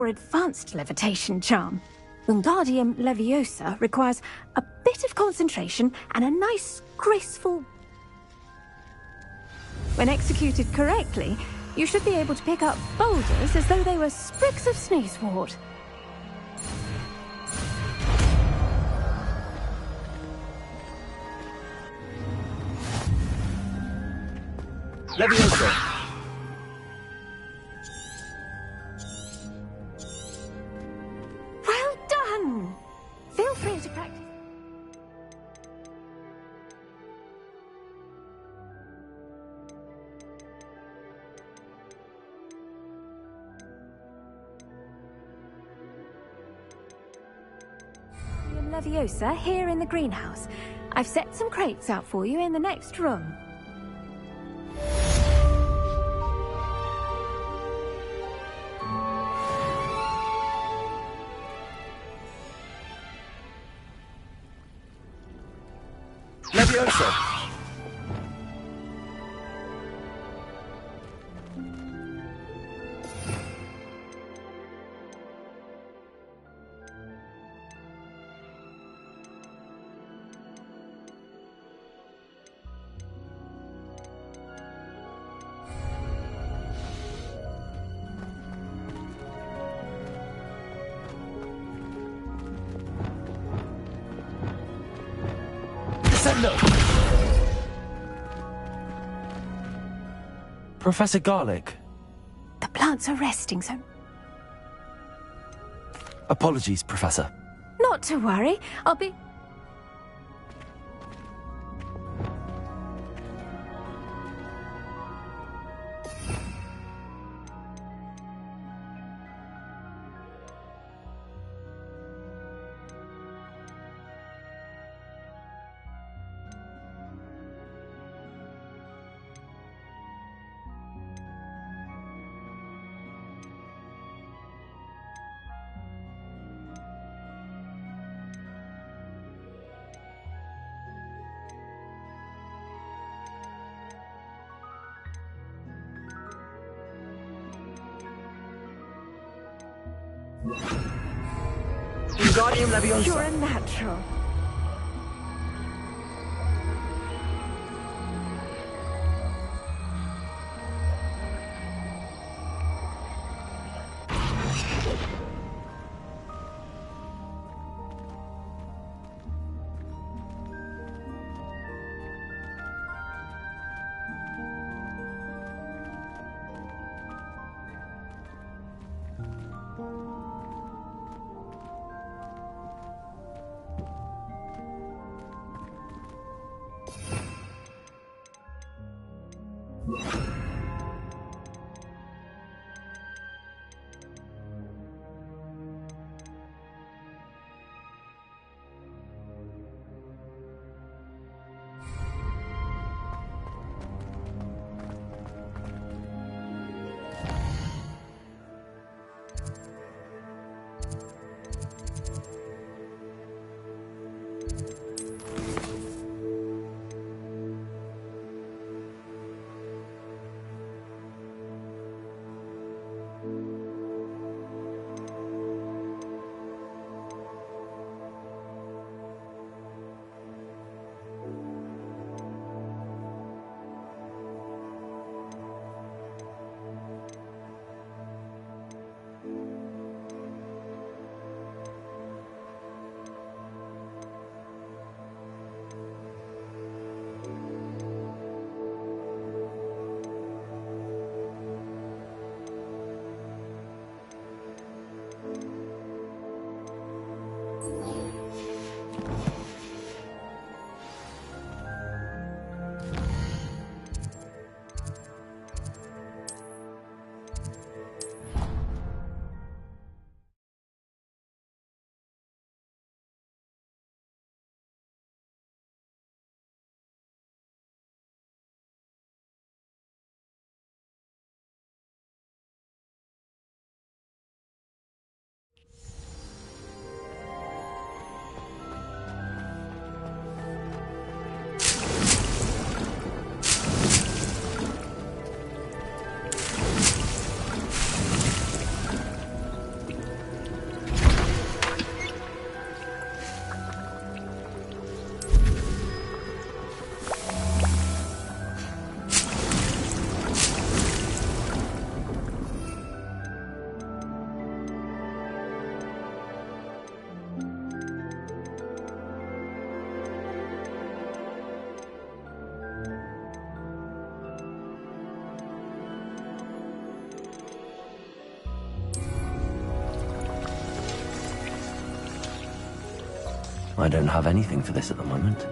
or advanced levitation charm. Wingardium Leviosa requires a bit of concentration and a nice, graceful... When executed correctly, you should be able to pick up boulders as though they were sprigs of sneezewort. Leviosa. Well done! Feel free to practice. Leviosa here in the greenhouse. I've set some crates out for you in the next room. Leviosa. Professor Garlic. The plants are resting, so... Apologies, Professor. Not to worry. I'll be... Wingardium Leviosa. You're a natural. I don't have anything for this at the moment.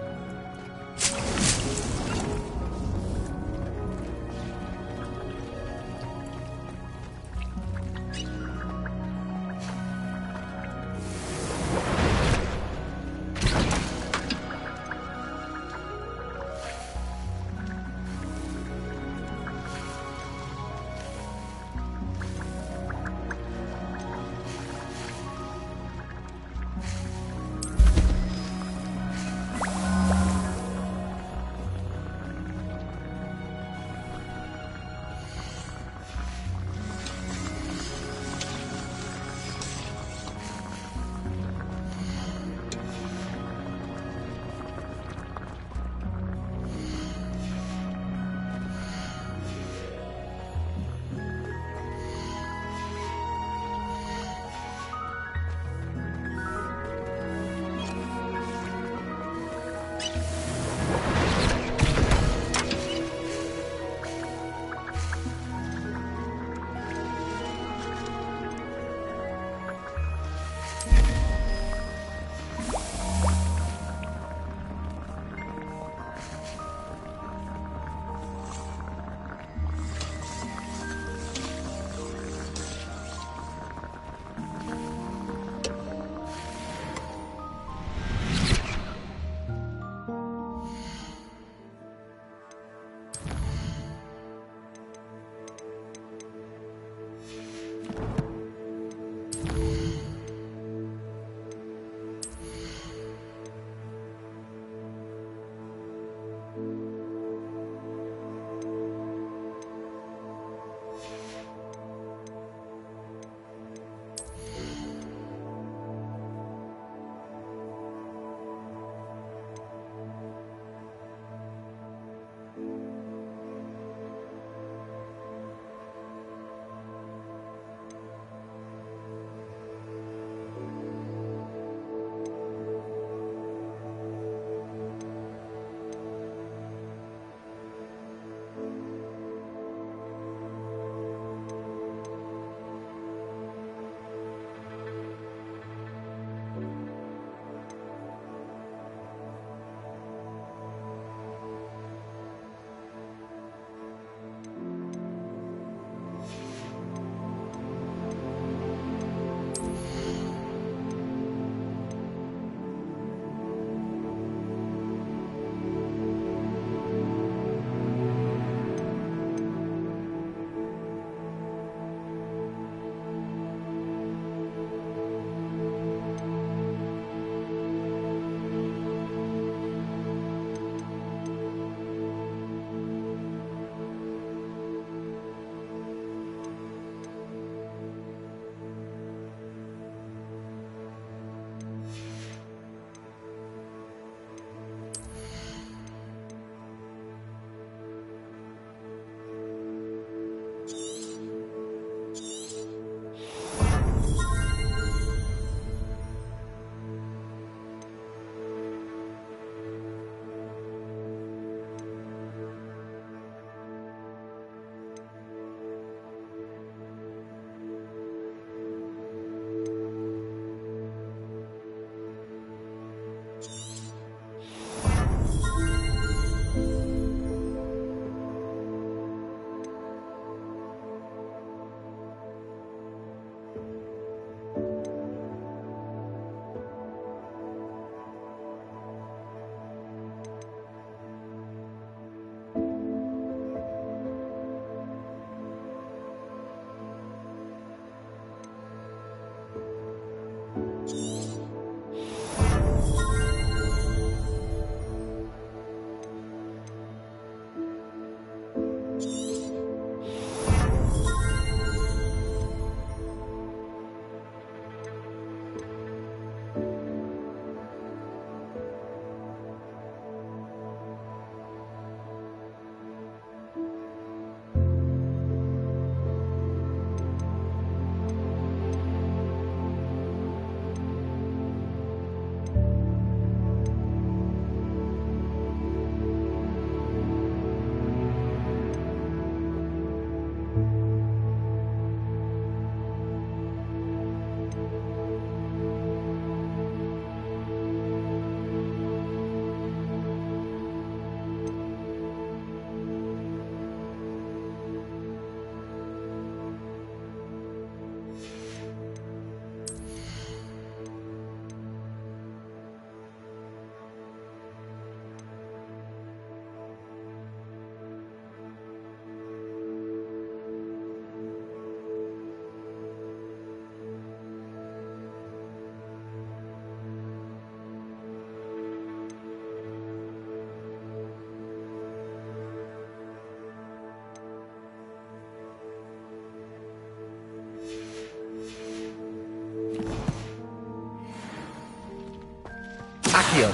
Accio.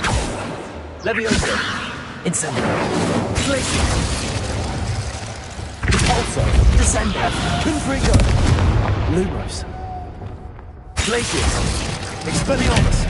Levioso. Incendio. Glacius. Repulso. Descendo. Confrigo. Lumos. Glacius. Expelliarmus.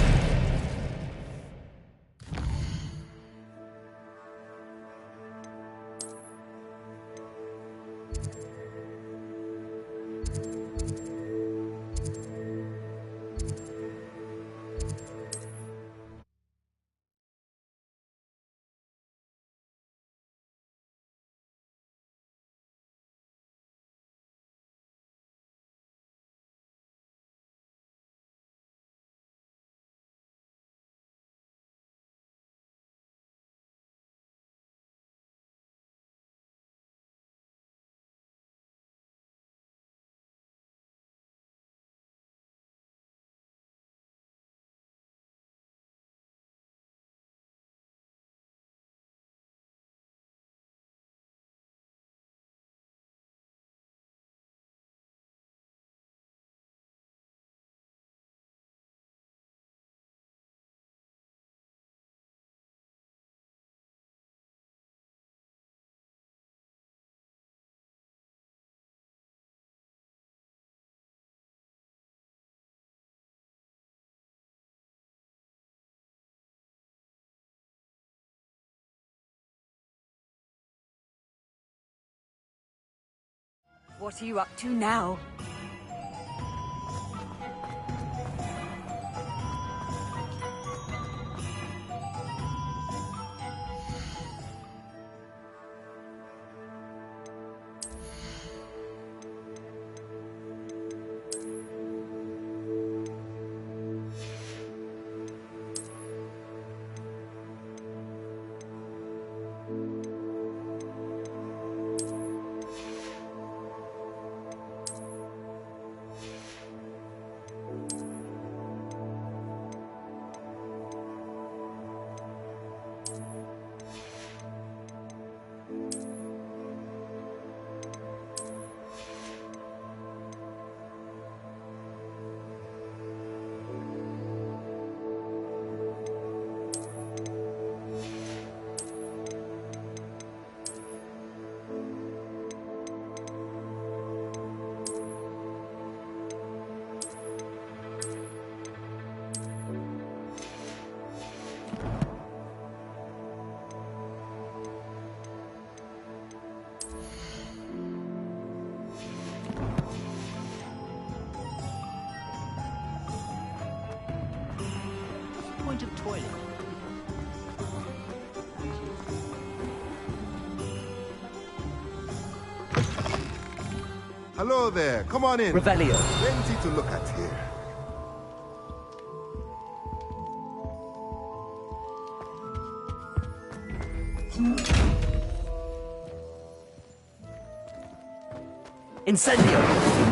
What are you up to now? Point of toilet. Hello there, come on in. Revelio. Plenty to look at here. Incendio.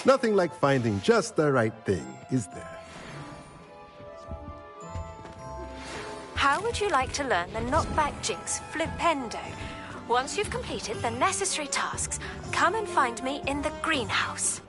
Nothing like finding just the right thing, is there? How would you like to learn the knockback jigs flipendo? Once you've completed the necessary tasks, come and find me in the greenhouse.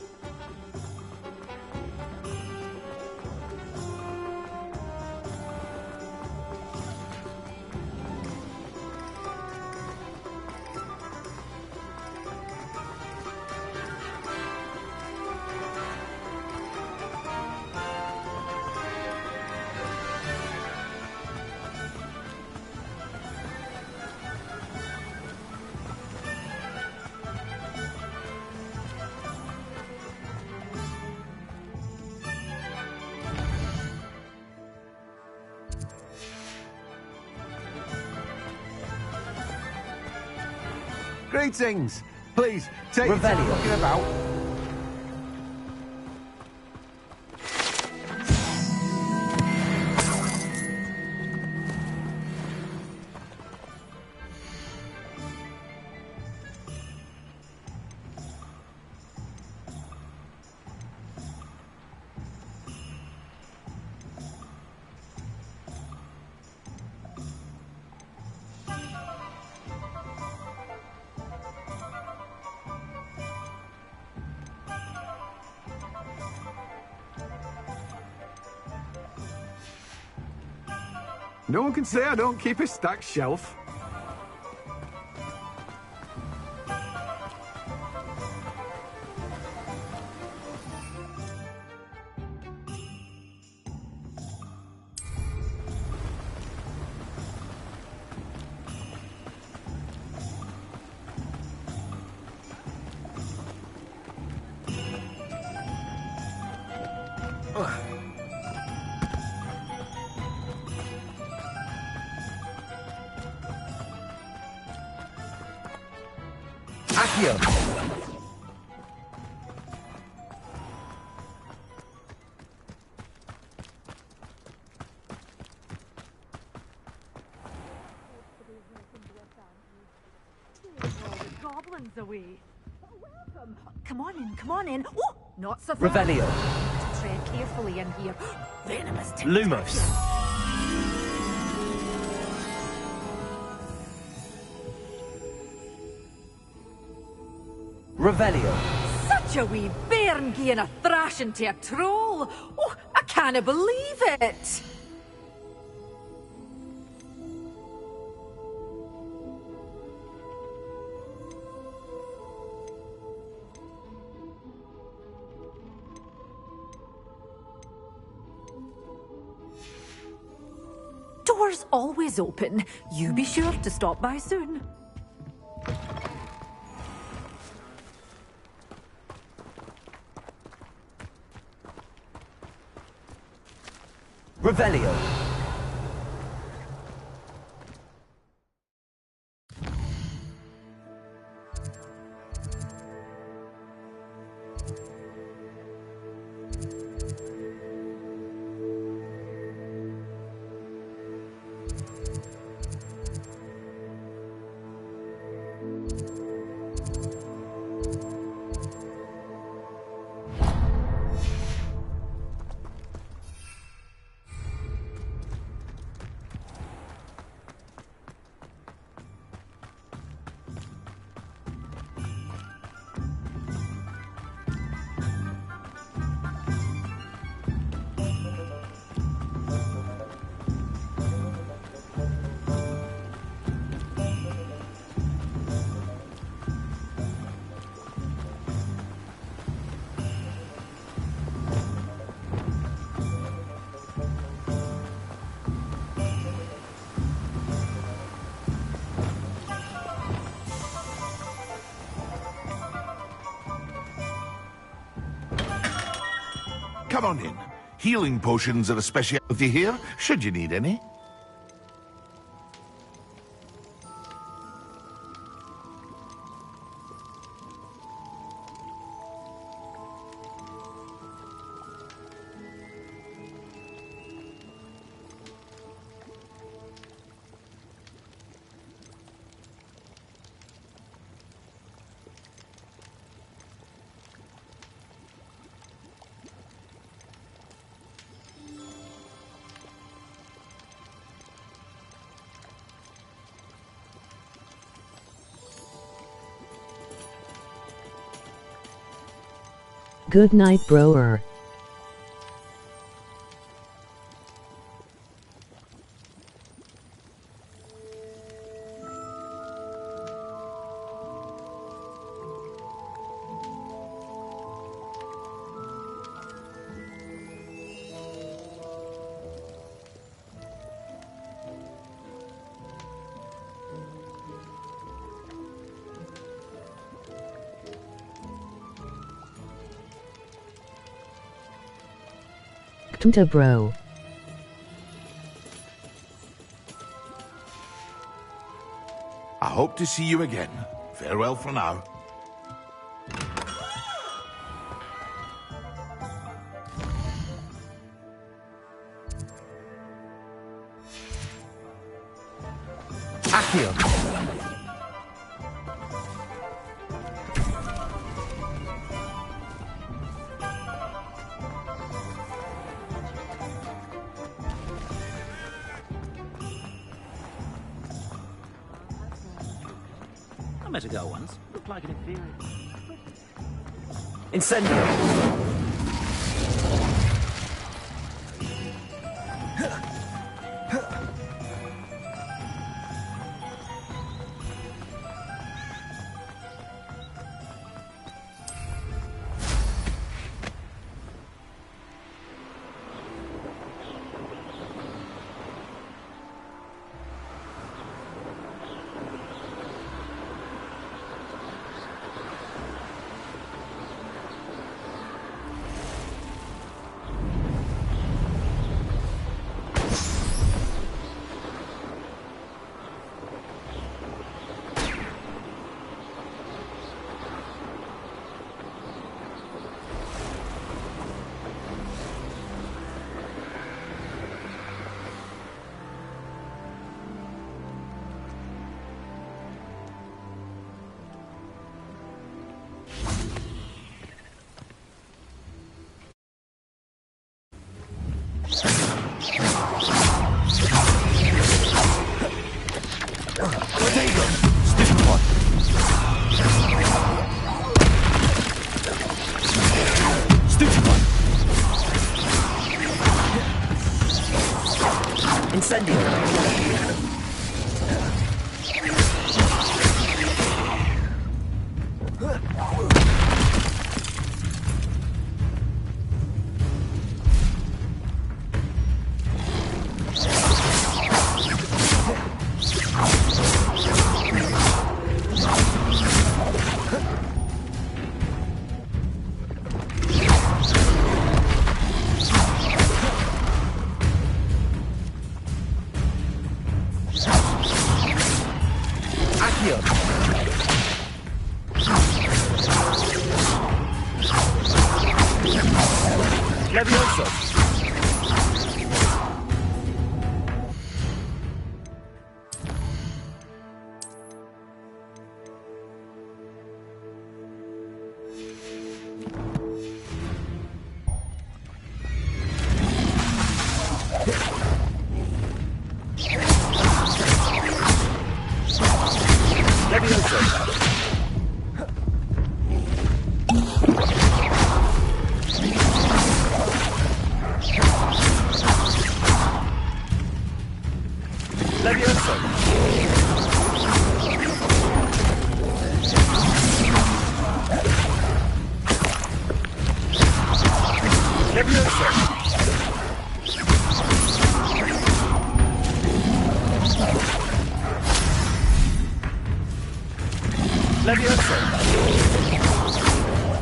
Greetings! Please, take your time Revelio. looking about. No one can say I don't keep a stacked shelf. Accio. Goblins away. Welcome. Come on in, come on in. Oh, not so fast. Revelio. Tread carefully in here. Venomous Lumos. Revelio. Such a wee bairn gieing a thrashing to a troll. Oh, I can't believe it. Doors always open. You be sure to stop by soon. Revelio. Come on in. Healing potions are a specialty here, should you need any. Good night, broer. Ktumta bro. I hope to see you again. Farewell for now. Accio. I met a girl once. Looked like an inferior. Incendio.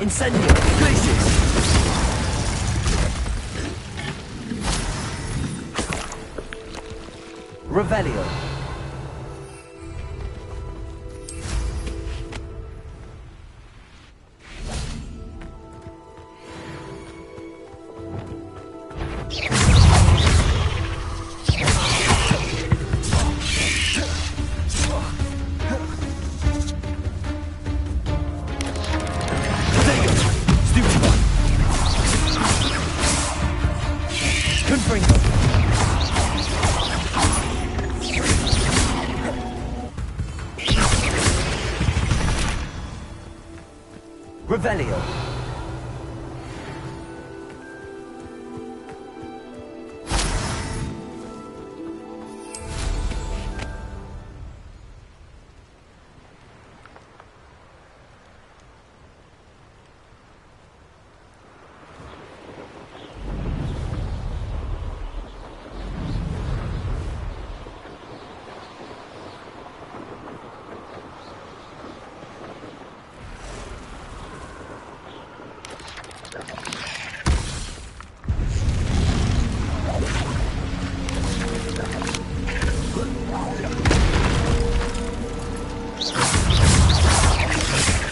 Incendio. Glacius. Revelio. Revelio.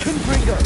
Confringo.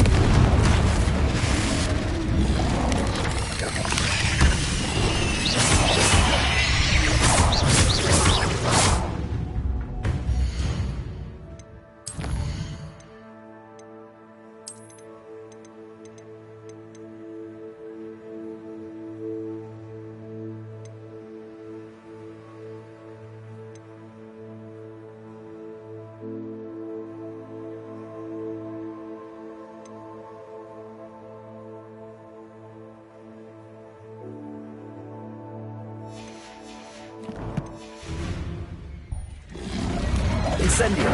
Incendio.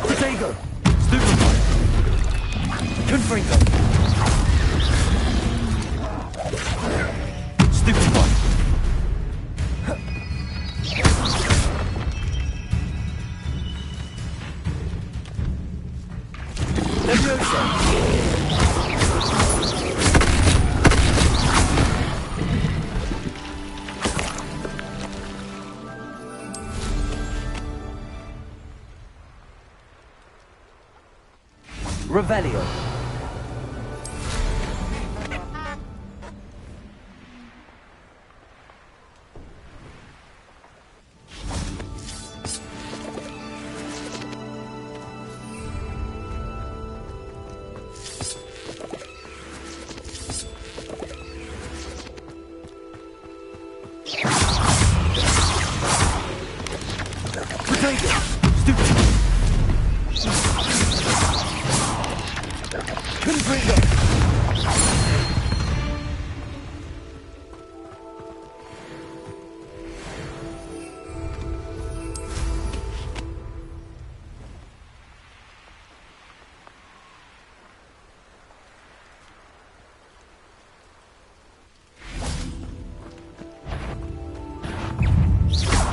Protego. Stupefy. Confringo. Stupefy. Leviosa. Revelio. Protego. Stupid. Confringo.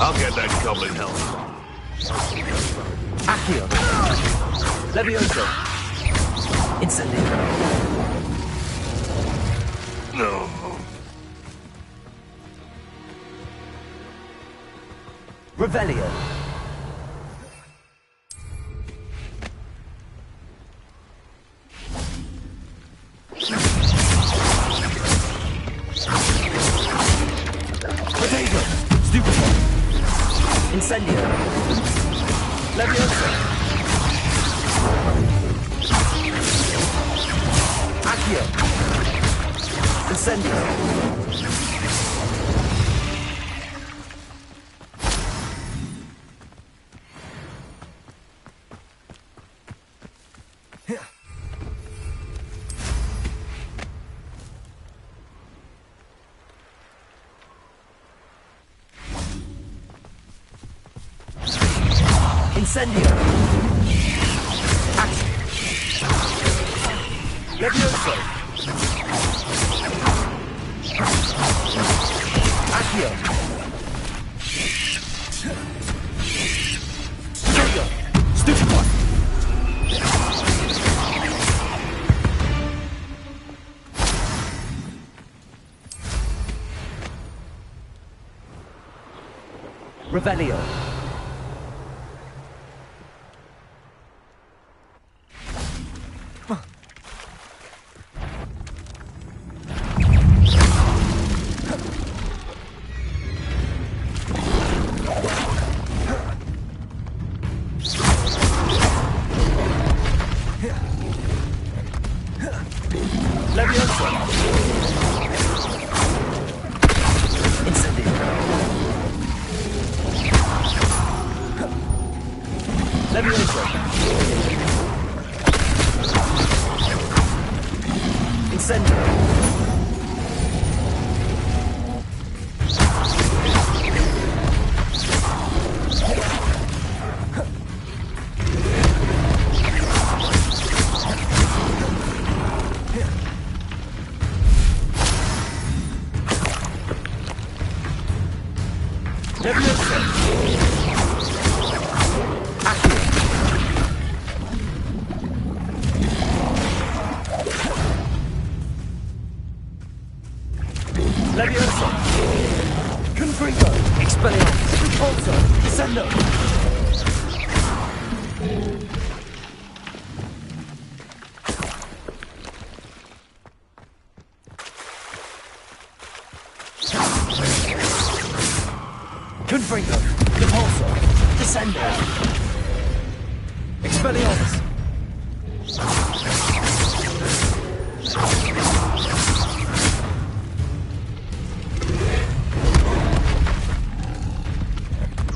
I'll get that goblin help. Accio. Levioso. Incendio. No. Revelio. Protego. Stupefy. Incendio. Levioso. Accio. Incendio. Incendio. Action. Levioso. Accio. Protego. Stupefy. Revelio. Levioso. Incendio. Levioso. Incendio. Levioso. Accio. Levioso. Expelliarmus! Repulsor! Descendo! Confringo! Repulsor! Descendo! Expelliarmus!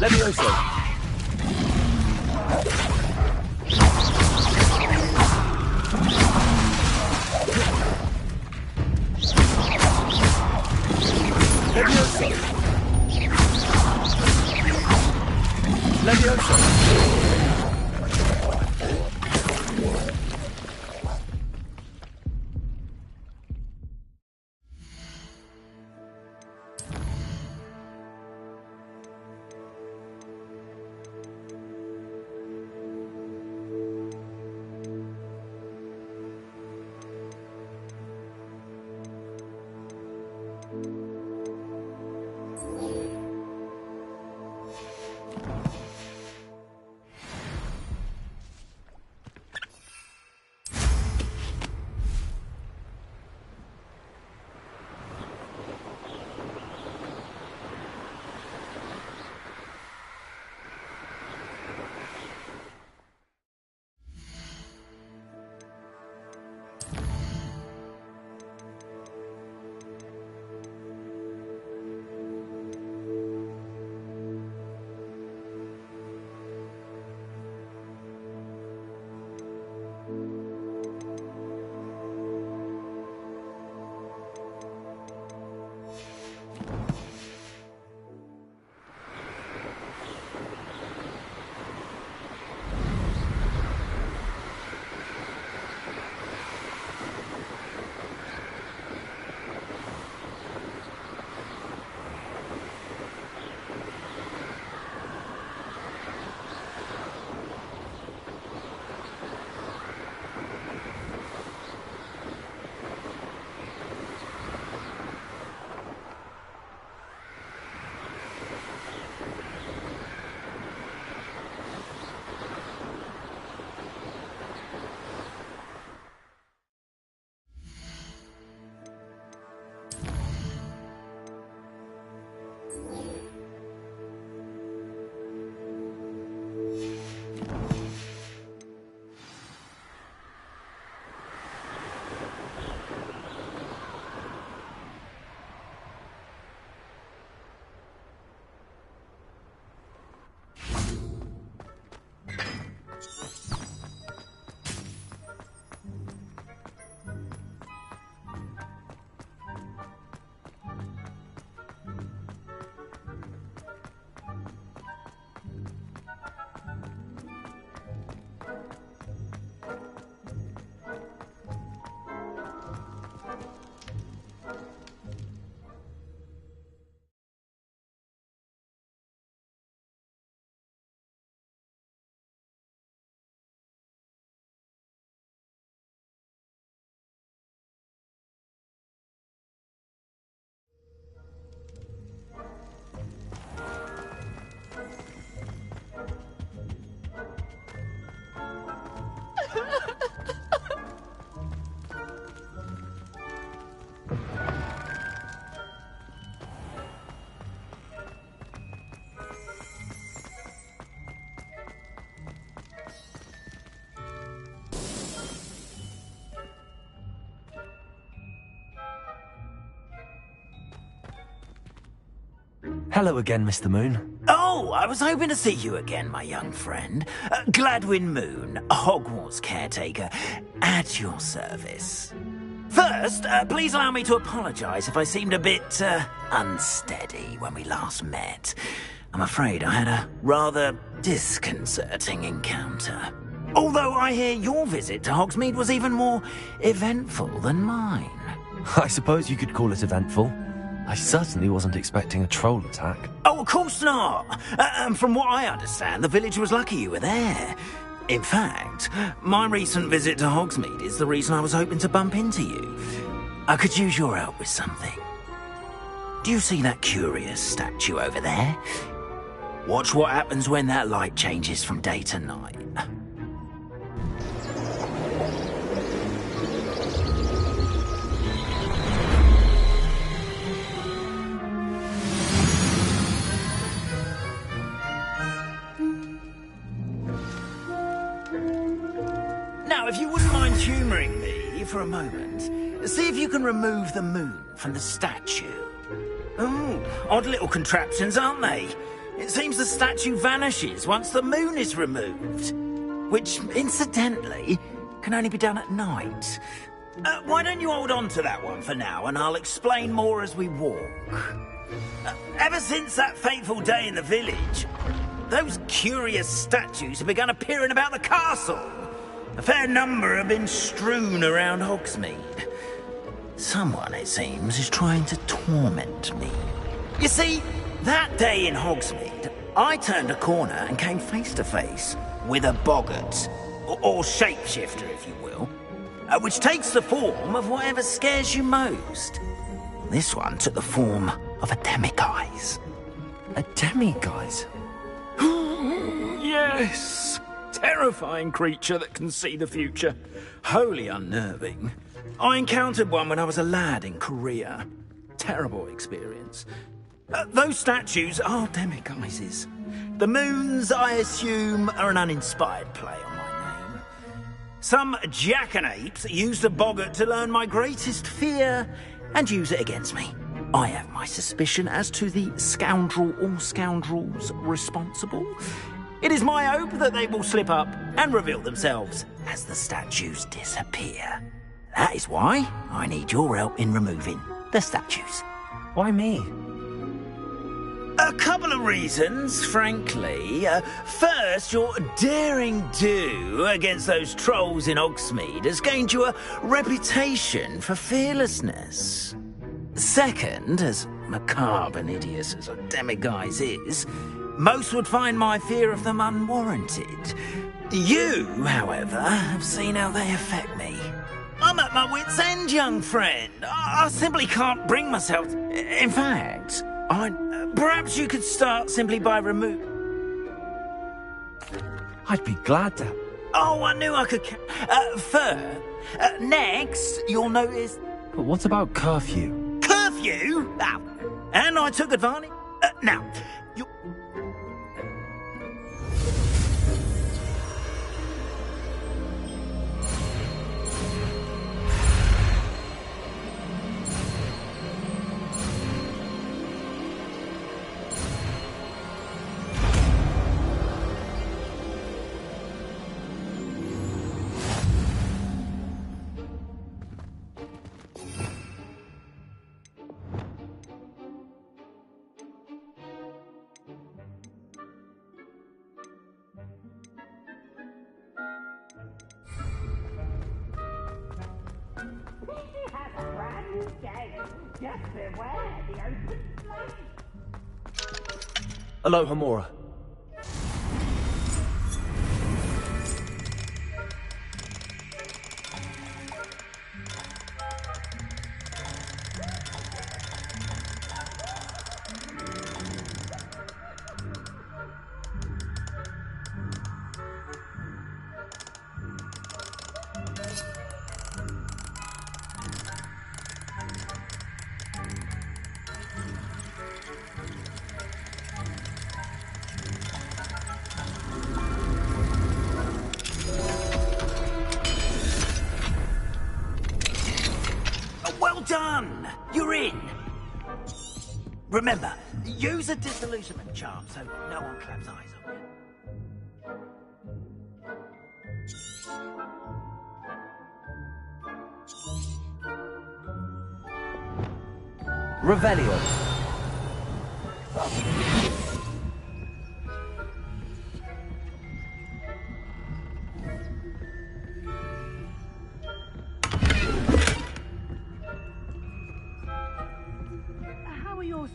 Levioso! Levioso! Levioso! Hello again, Mr. Moon. Oh, I was hoping to see you again, my young friend. Gladwin Moon, Hogwarts caretaker, at your service. First, please allow me to apologise if I seemed a bit, unsteady when we last met. I'm afraid I had a rather disconcerting encounter. Although I hear your visit to Hogsmeade was even more eventful than mine. I suppose you could call it eventful. I certainly wasn't expecting a troll attack. Oh, of course not. From what I understand, the village was lucky you were there. In fact, my recent visit to Hogsmeade is the reason I was hoping to bump into you. I could use your help with something. Do you see that curious statue over there? Watch what happens when that light changes from day to night. Now, if you wouldn't mind humouring me for a moment, see if you can remove the moon from the statue. Oh, odd little contraptions, aren't they? It seems the statue vanishes once the moon is removed. Which, incidentally, can only be done at night. Why don't you hold on to that one for now, and I'll explain more as we walk. Ever since that fateful day in the village, those curious statues have begun appearing about the castle. A fair number have been strewn around Hogsmeade. Someone, it seems, is trying to torment me. You see, that day in Hogsmeade, I turned a corner and came face to face with a boggart, or shapeshifter, if you will, which takes the form of whatever scares you most. This one took the form of a demiguise. A demiguise? Yes! Terrifying creature that can see the future. Wholly unnerving. I encountered one when I was a lad in Korea. Terrible experience. Those statues are demiguises. The moons, I assume, are an uninspired play on my name. Some jackanapes used a boggart to learn my greatest fear and use it against me. I have my suspicion as to the scoundrel or scoundrels responsible. It is my hope that they will slip up and reveal themselves as the statues disappear. That is why I need your help in removing the statues. Why me? A couple of reasons, frankly. First, your daring do against those trolls in Hogsmeade has gained you a reputation for fearlessness. Second, as macabre and hideous as a demiguise is, most would find my fear of them unwarranted. You, however, have seen how they affect me. I'm at my wit's end, young friend. I simply can't bring myself... In fact, perhaps you could start simply by I'd be glad to. Oh, I knew I could... next, you'll notice... But what about curfew? Curfew? Ah, and I took advantage... now, you... Hello, Hamora. Done! You're in! Remember, use a disillusionment charm so no one claps eyes on you. Revelio.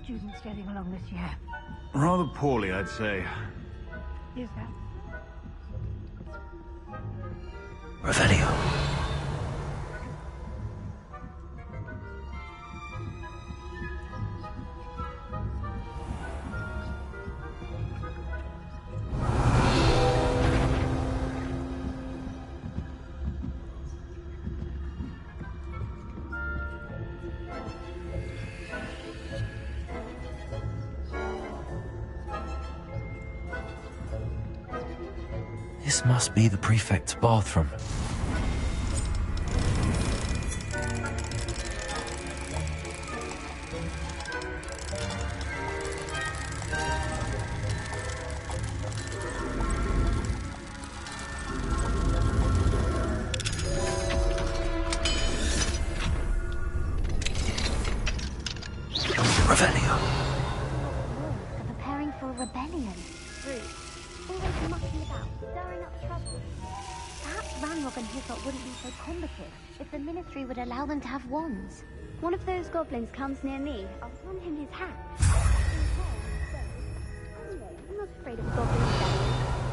Students getting along this year? Rather poorly, I'd say. Is that? Revelio. This must be the prefect's bathroom. Revelio. They're preparing for a rebellion. Always mucking about, stirring up trouble. Perhaps Ranrock and his lot wouldn't be so combative if the Ministry would allow them to have wands. One of those goblins comes near me, I'll throw him his hat. Anyway, I'm not afraid of goblins.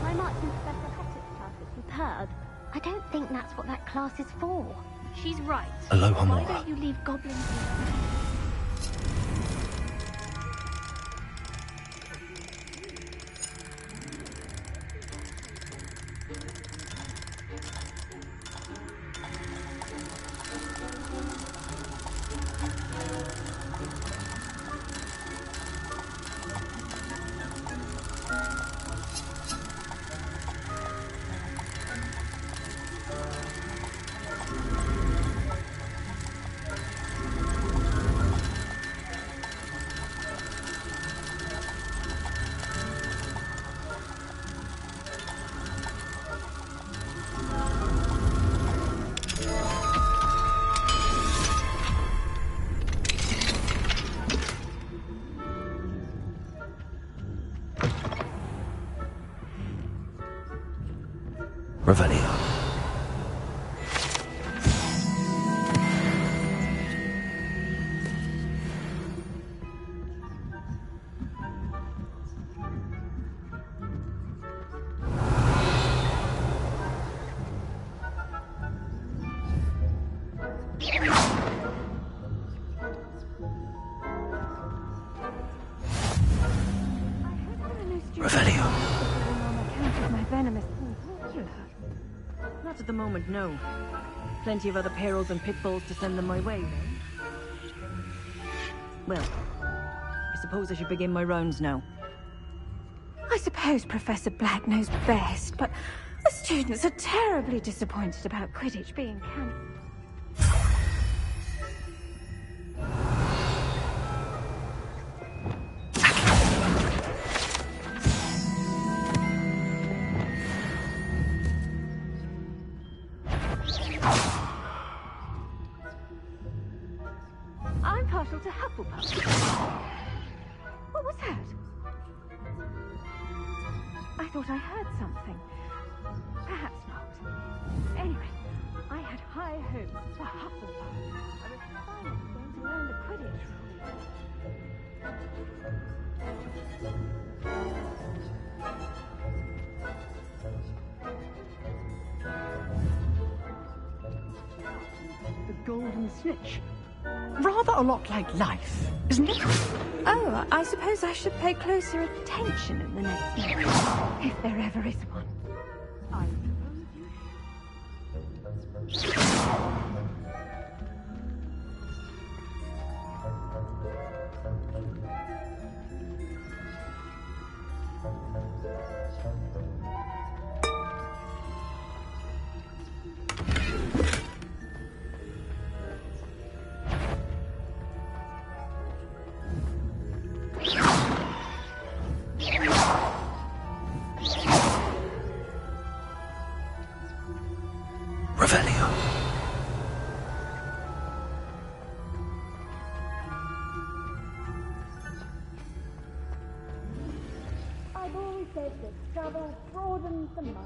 My marching Professor Hatchett's class is superb. I don't think that's what that class is for. She's right. Aloha Why Mora. don't you leave goblins alone? Revelio. Revelio. My venomous Not at the moment, no. Plenty of other perils and pitfalls to send them my way, though. Well, I suppose I should begin my rounds now. I suppose Professor Black knows best, but the students are terribly disappointed about Quidditch being cancelled. I'm partial to Hufflepuff. What was that? I thought I heard something. Perhaps not. Anyway, I had high hopes for Hufflepuff. I was finally going to learn the Quidditch The golden snitch. Rather a lot like life, isn't it? Oh, I suppose I should pay closer attention in the next movie, if there ever is one. I Revelio. I've always said that travel broadens the mind.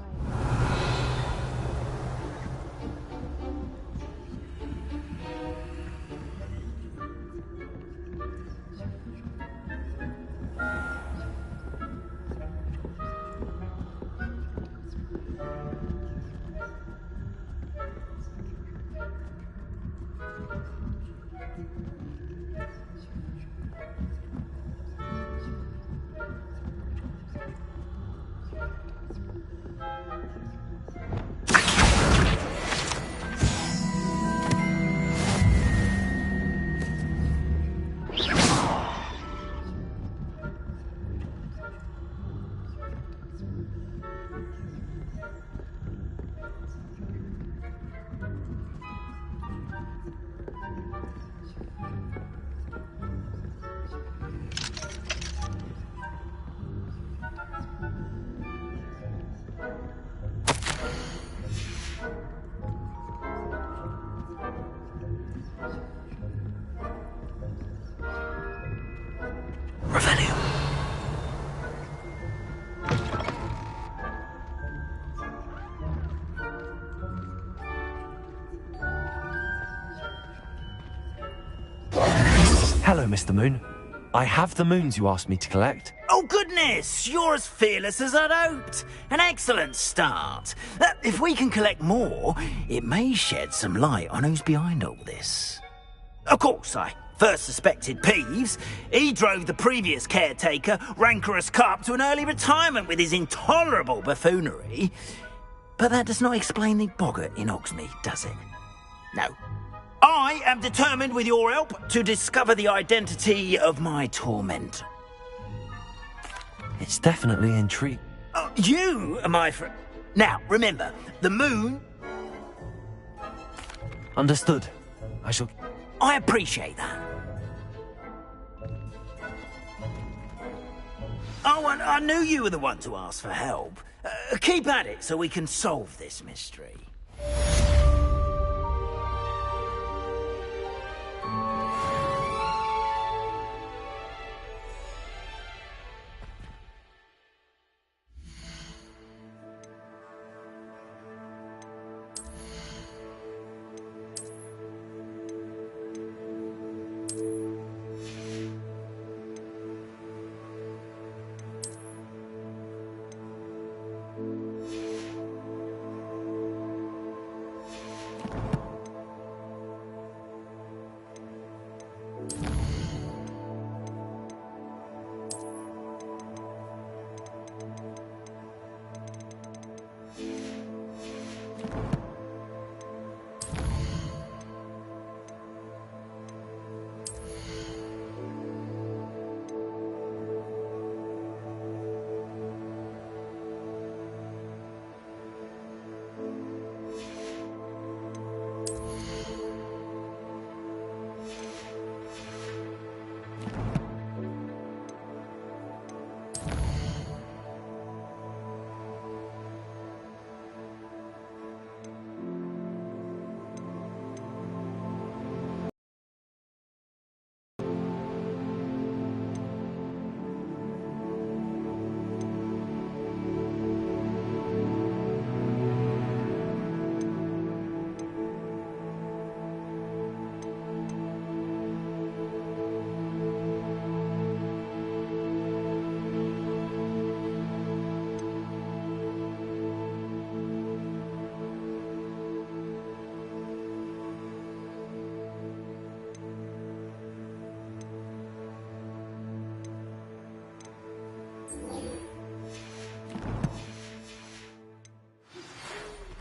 Mr. Moon. I have the moons you asked me to collect. Oh, goodness! You're as fearless as I'd hoped. An excellent start. If we can collect more, it may shed some light on who's behind all this. Of course, I first suspected Peeves. He drove the previous caretaker, Rancorous Carp, to an early retirement with his intolerable buffoonery. But that does not explain the boggart in Hogsmeade, does it? No. I am determined, with your help, to discover the identity of my tormentor. It's definitely intriguing. You, my friend. Now, remember, the moon. Understood. I appreciate that. Oh, and I knew you were the one to ask for help. Keep at it so we can solve this mystery.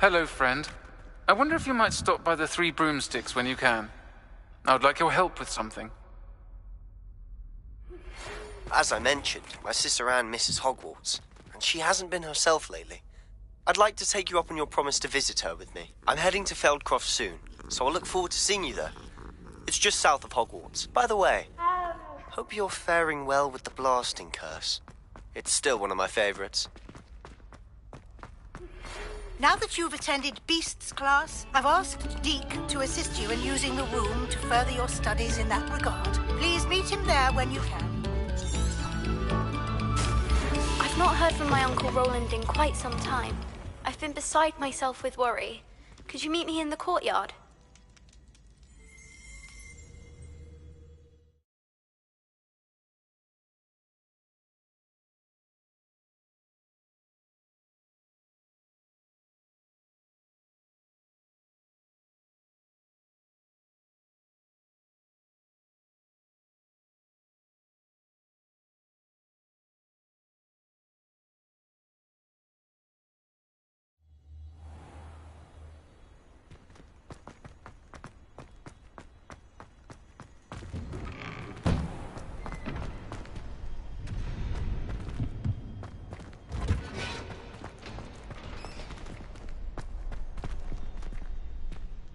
Hello, friend. I wonder if you might stop by the Three Broomsticks when you can. I would like your help with something. As I mentioned, my sister Anne misses Hogwarts, and she hasn't been herself lately. I'd like to take you up on your promise to visit her with me. I'm heading to Feldcroft soon, so I'll look forward to seeing you there. It's just south of Hogwarts. By the way, hope you're faring well with the blasting curse. It's still one of my favorites. Now that you've attended Beasts class, I've asked Deke to assist you in using the room to further your studies in that regard. Please meet him there when you can. I've not heard from my Uncle Roland in quite some time. I've been beside myself with worry. Could you meet me in the courtyard?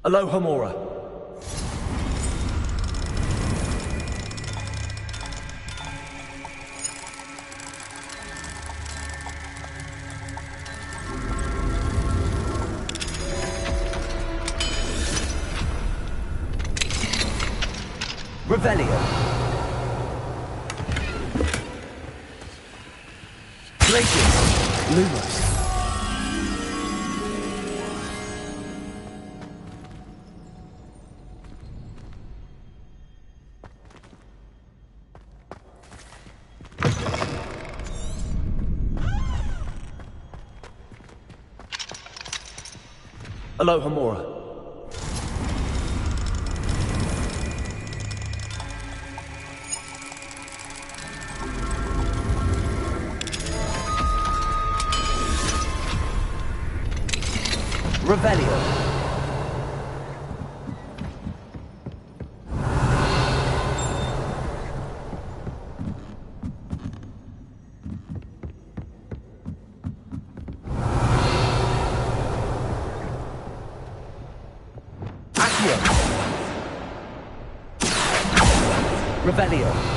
Aloha Mora. Revelio. Glacius. Lumos. Aloha Mora. Revelio. Revelio.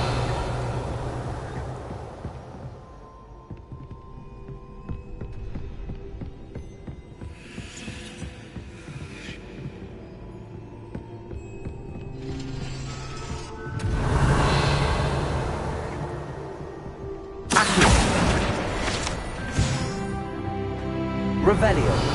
Revelio.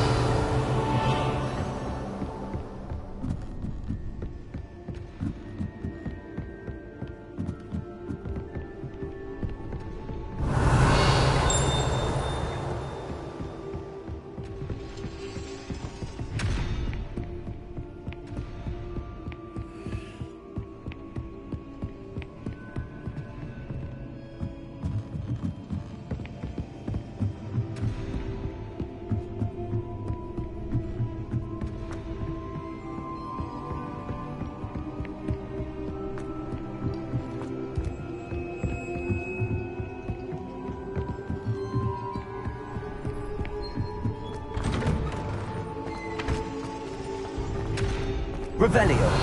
Revelio.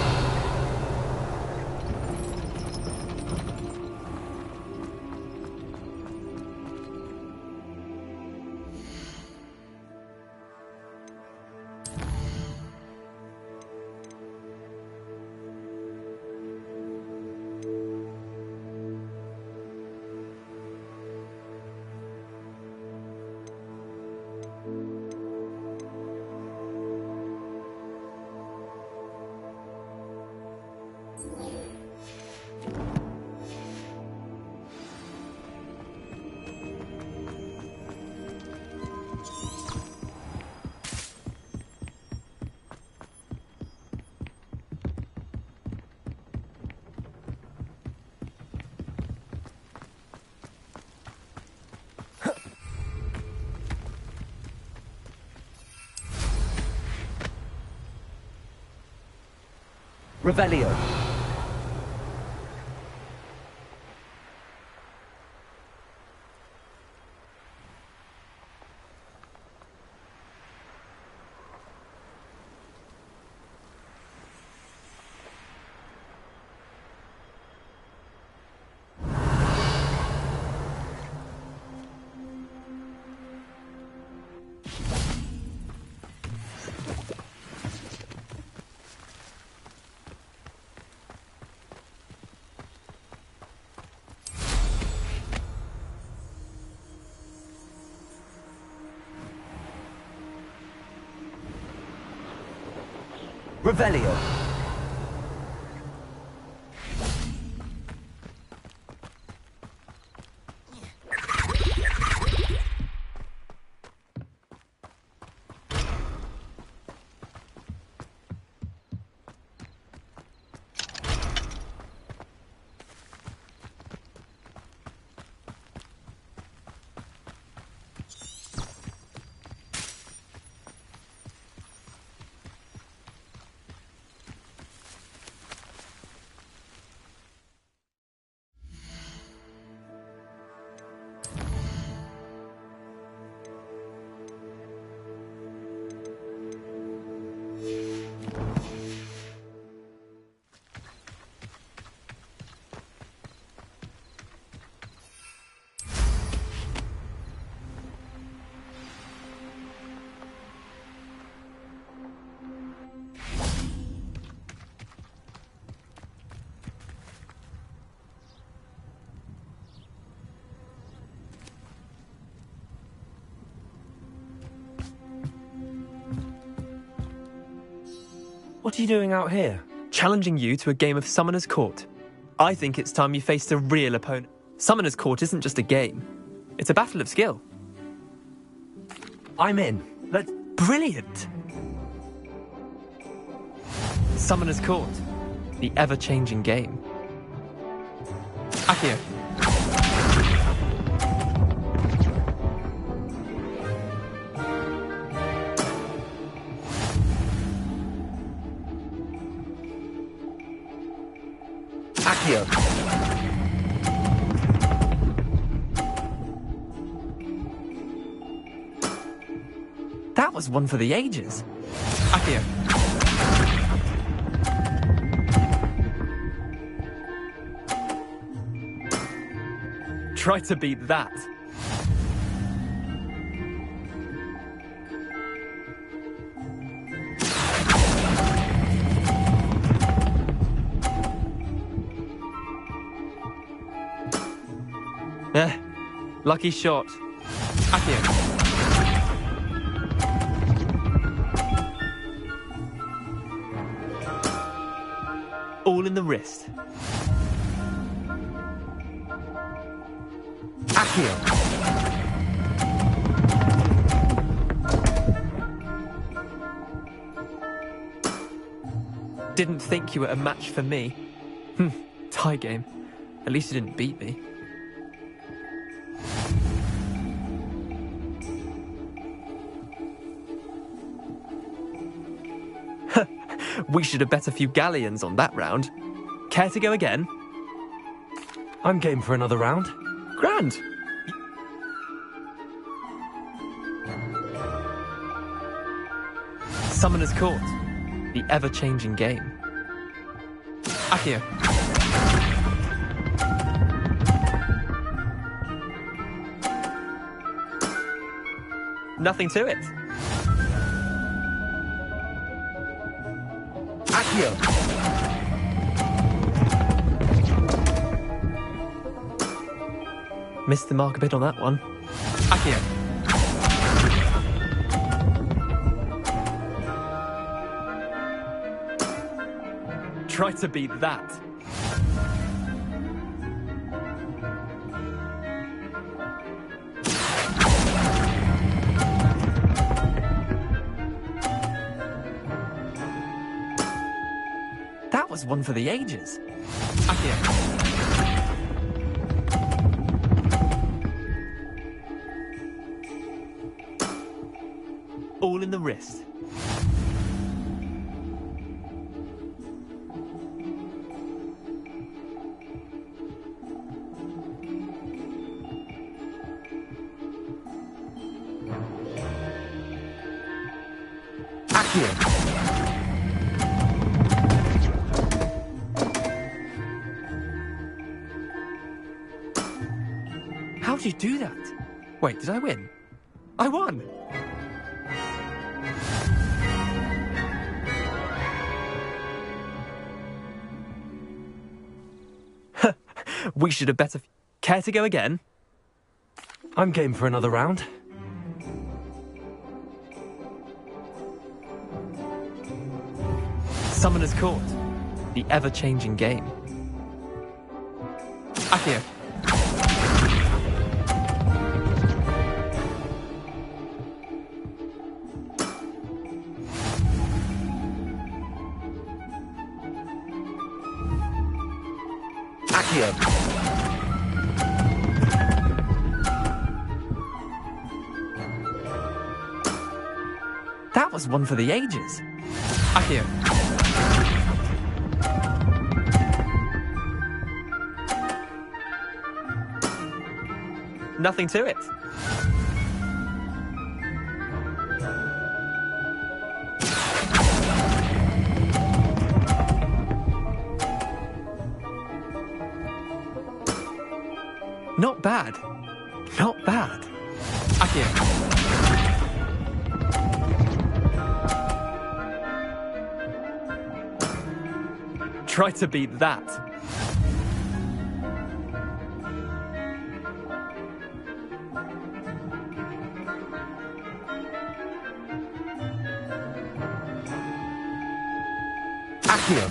Revelio. Revelio. What are you doing out here? Challenging you to a game of Summoner's Court. I think it's time you faced a real opponent. Summoner's Court isn't just a game. It's a battle of skill. I'm in. That's brilliant. Summoner's Court. The ever-changing game. Accio. Accio. That was one for the ages. Accio. Try to beat that. Lucky shot. Accio. All in the wrist. Accio. Didn't think you were a match for me. Tie game. At least you didn't beat me. We should have bet a few galleons on that round. Care to go again? I'm game for another round. Grand. Summoner's Court. The ever-changing game. Accio. Nothing to it. Accio. Missed the mark a bit on that one. Accio. Try to beat that. That was one for the ages. Accio. All in the wrist. Accio. How'd you do that? Wait, did I win? I won! We should have better... Care to go again? I'm game for another round. Summoner's Court. The ever-changing game. Accio. Accio. That was one for the ages. Accio. Nothing to it. Not bad. Not bad. Accio. Try to beat that. Accio.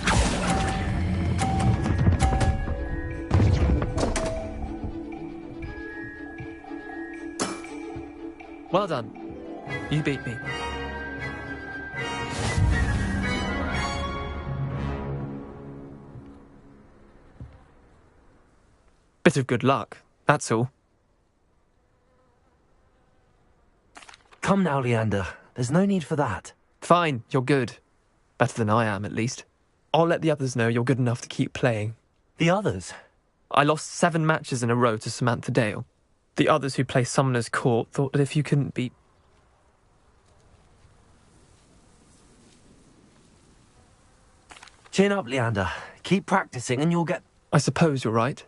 Well done. You beat me. Bit of good luck, that's all. Come now, Leander. There's no need for that. Fine, you're good. Better than I am, at least. I'll let the others know you're good enough to keep playing. The others? I lost 7 matches in a row to Samantha Dale. The others who play Summoner's Court thought that if you couldn't beat... Chin up, Leander. Keep practicing and you'll get... I suppose you're right.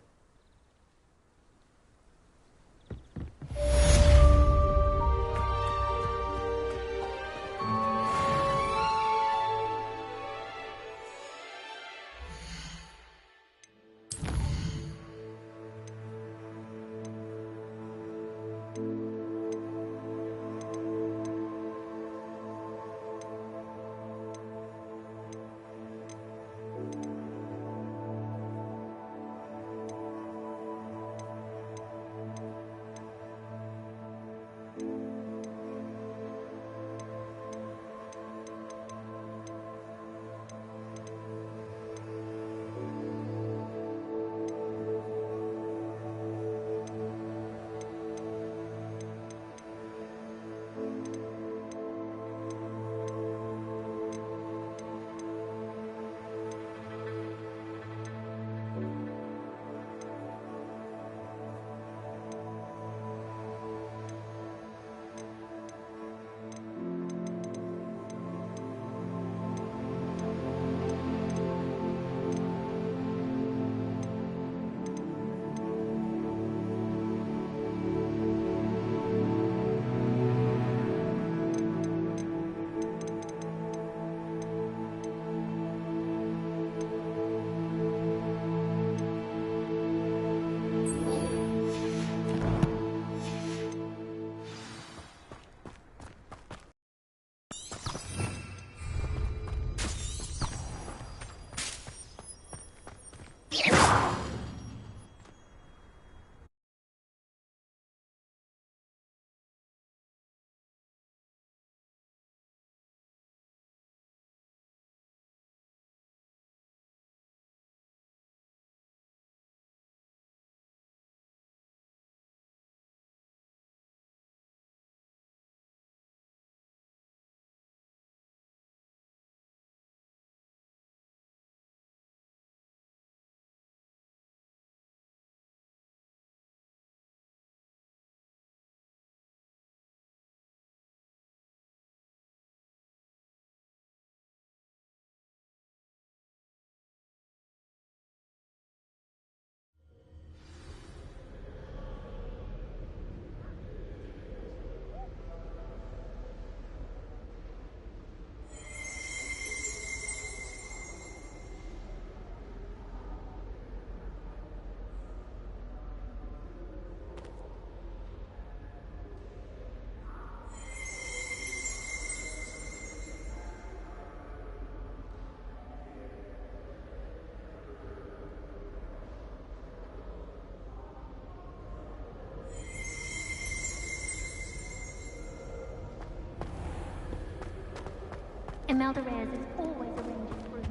Imelda Reyes is always arranging rooms.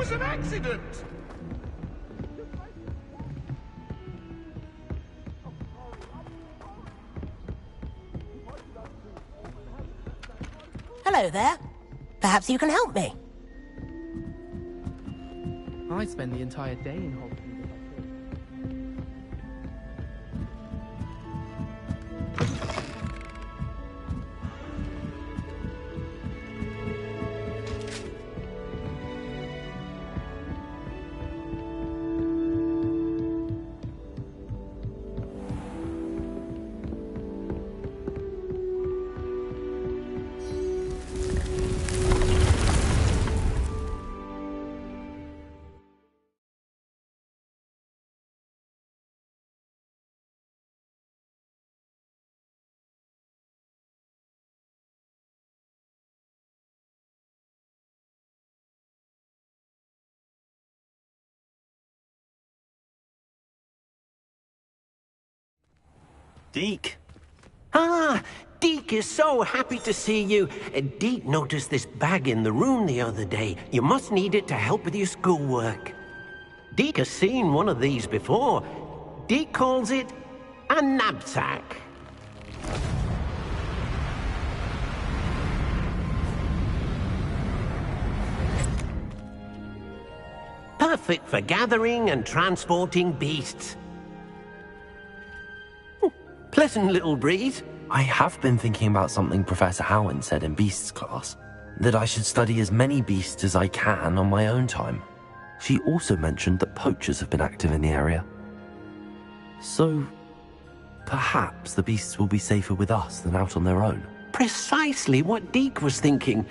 was an accident! Hello there. Perhaps you can help me. I spend the entire day in Hogwarts. Deke. Ah, Deke is so happy to see you. Deke noticed this bag in the room the other day. You must need it to help with your schoolwork. Deke has seen one of these before. Deke calls it a knapsack. Perfect for gathering and transporting beasts. Pleasant little breeze. I have been thinking about something Professor Howland said in Beasts class, that I should study as many beasts as I can on my own time. She also mentioned that poachers have been active in the area. So, perhaps the beasts will be safer with us than out on their own. Precisely what Deke was thinking.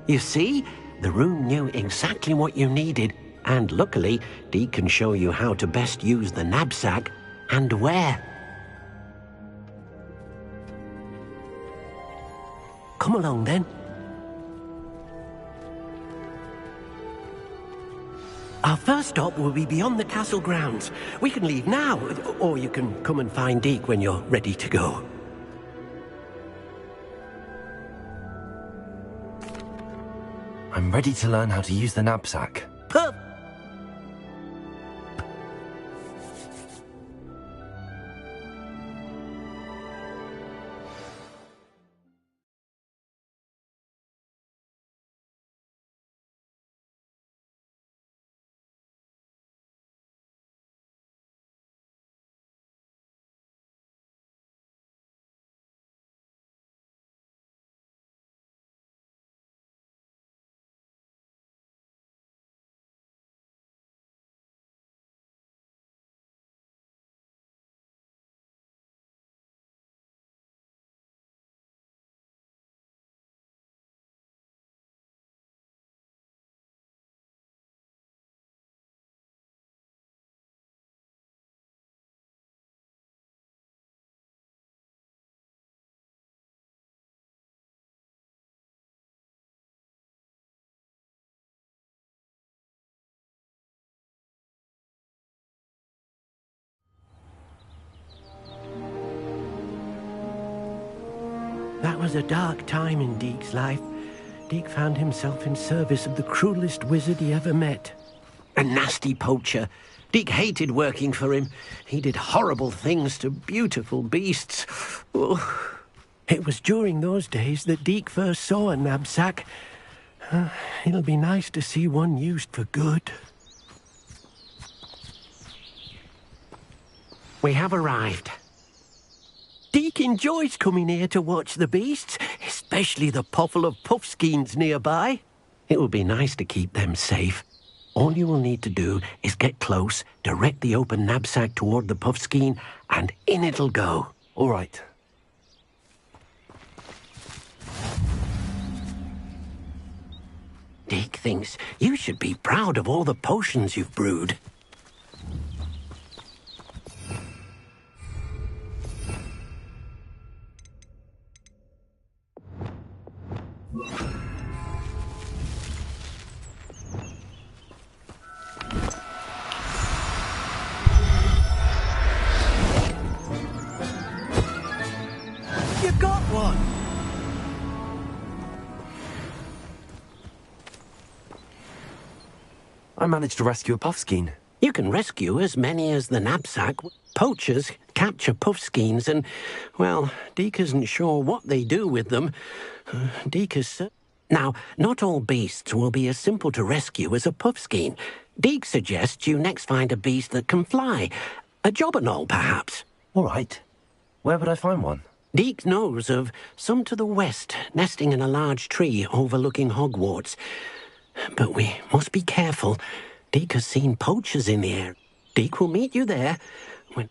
You see, the room knew exactly what you needed, and luckily, Deke can show you how to best use the knapsack and where. Come along, then. Our first stop will be beyond the castle grounds. We can leave now, or you can come and find Deke when you're ready to go. I'm ready to learn how to use the knapsack. That was a dark time in Deke's life. Deke found himself in service of the cruelest wizard he ever met. A nasty poacher. Deke hated working for him. He did horrible things to beautiful beasts. Oh. It was during those days that Deke first saw a knapsack. It'll be nice to see one used for good. We have arrived. Deke enjoys coming here to watch the beasts, especially the poffle of puffskeins nearby. It will be nice to keep them safe. All you will need to do is get close, direct the open knapsack toward the puffskein, and in it'll go. All right. Deke thinks you should be proud of all the potions you've brewed. You got one! I managed to rescue a puffskein. You can rescue as many as the knapsack. Poachers capture puffskeins and, well, Deke isn't sure what they do with them. Deke is... Now, not all beasts will be as simple to rescue as a puffskein. Deke suggests you next find a beast that can fly. A jobberknoll, perhaps. All right. Where would I find one? Deke knows of some to the west, nesting in a large tree overlooking Hogwarts. But we must be careful. Deke has seen poachers in the air. Deke will meet you there when...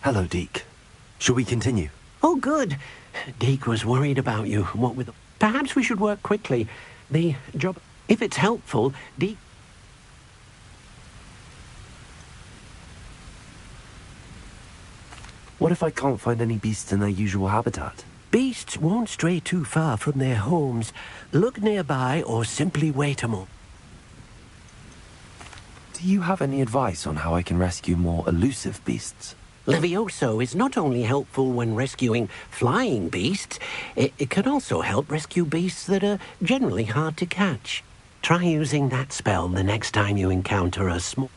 Hello, Deke. Shall we continue? Oh, good. Deke was worried about you. What with... Perhaps we should work quickly. The job... If it's helpful, Deke... What if I can't find any beasts in their usual habitat? Beasts won't stray too far from their homes. Look nearby or simply wait a moment. Do you have any advice on how I can rescue more elusive beasts? Levioso is not only helpful when rescuing flying beasts, it can also help rescue beasts that are generally hard to catch. Try using that spell the next time you encounter a small...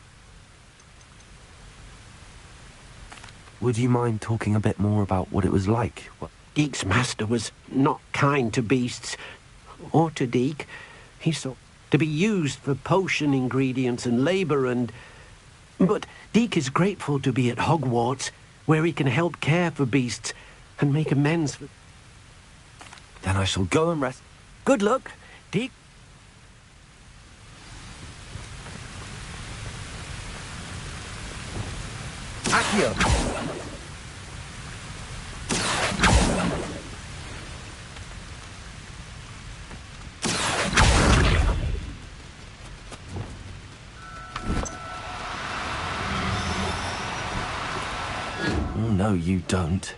Would you mind talking a bit more about what it was like? Deke's master was not kind to beasts, or to Deke. He sought to be used for potion ingredients and labor and... But Deke is grateful to be at Hogwarts, where he can help care for beasts and make amends for... Then I shall go and rest. Good luck, Deke. Accio! Oh, no, you don't.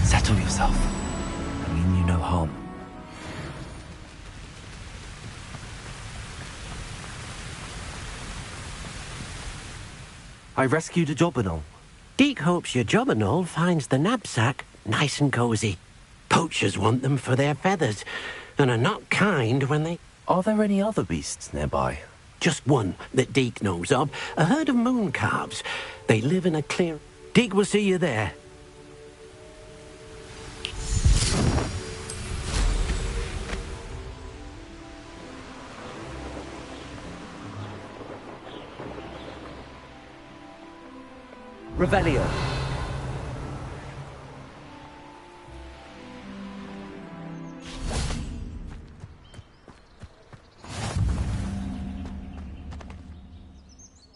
Settle yourself. I mean you no harm. I rescued a jobberknoll. Deke hopes your jobberknoll finds the knapsack nice and cozy. Poachers want them for their feathers, and are not kind when they... Are there any other beasts nearby? Just one that Deke knows of, a herd of moon calves. They live in a clear... Deke will see you there. Revelio.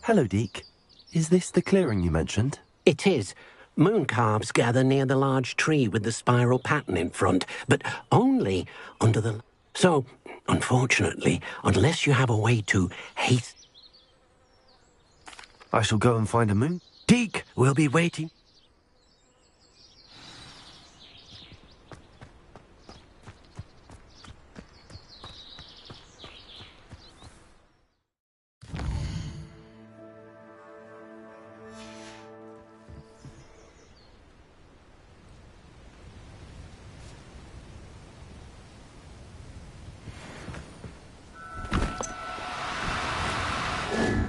Hello, Deke. Is this the clearing you mentioned? It is. Moon calves gather near the large tree with the spiral pattern in front, but only under the... So, unfortunately, unless you have a way to haste... I shall go and find a moon. Deke will be waiting.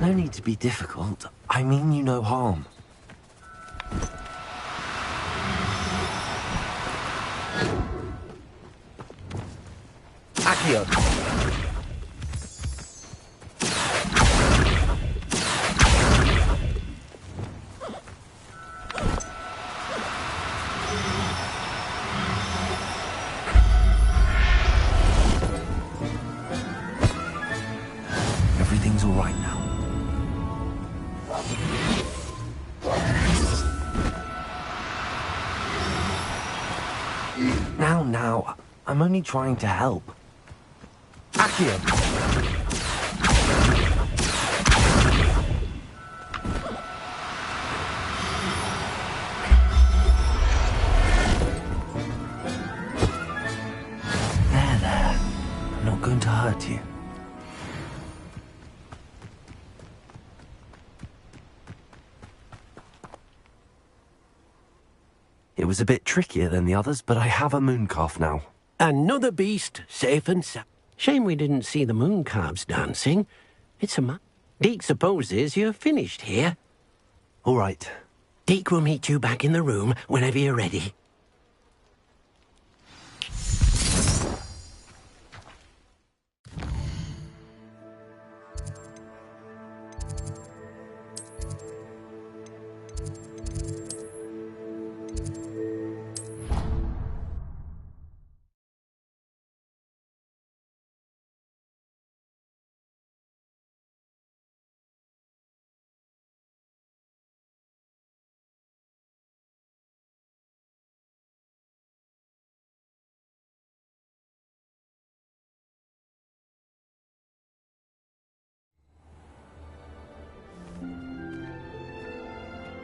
No need to be difficult. I mean you no harm. Accio. Everything's all right now. Now, I'm only trying to help. Accio! There. I'm not going to hurt you. It was a bit trickier than the others, but I have a mooncalf now. Another beast, safe and sound. Shame we didn't see the mooncalves dancing. It's a Deke supposes you're finished here. All right. Deke will meet you back in the room whenever you're ready.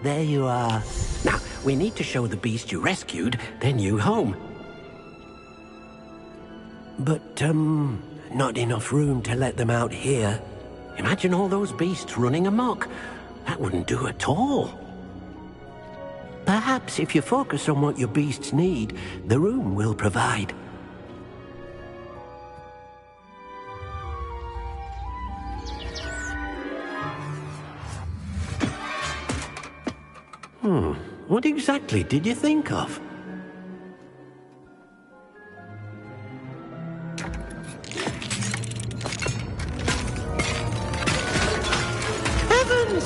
There you are. Now, we need to show the beast you rescued their new home. But, not enough room to let them out here. Imagine all those beasts running amok. That wouldn't do at all. Perhaps if you focus on what your beasts need, the room will provide. What exactly did you think of? Heavens!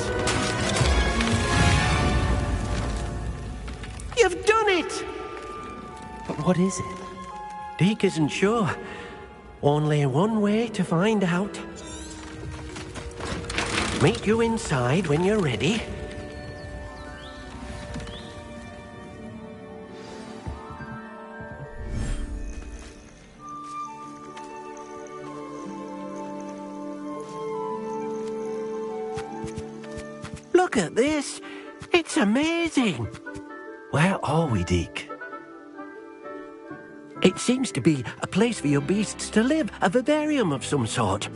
You've done it! But what is it? Deke isn't sure. Only one way to find out. Meet you inside when you're ready. Look at this. It's amazing. Where are we, Deke? It seems to be a place for your beasts to live, a vivarium of some sort.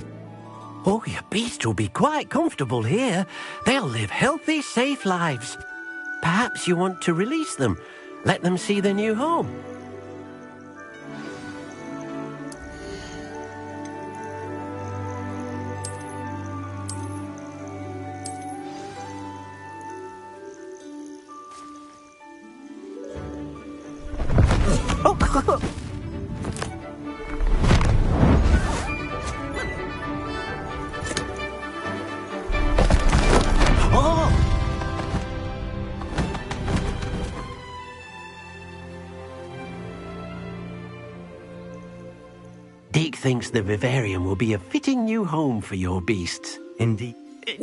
Oh, your beasts will be quite comfortable here. They'll live healthy, safe lives. Perhaps you want to release them, let them see their new home. Deke thinks the vivarium will be a fitting new home for your beasts. Indeed.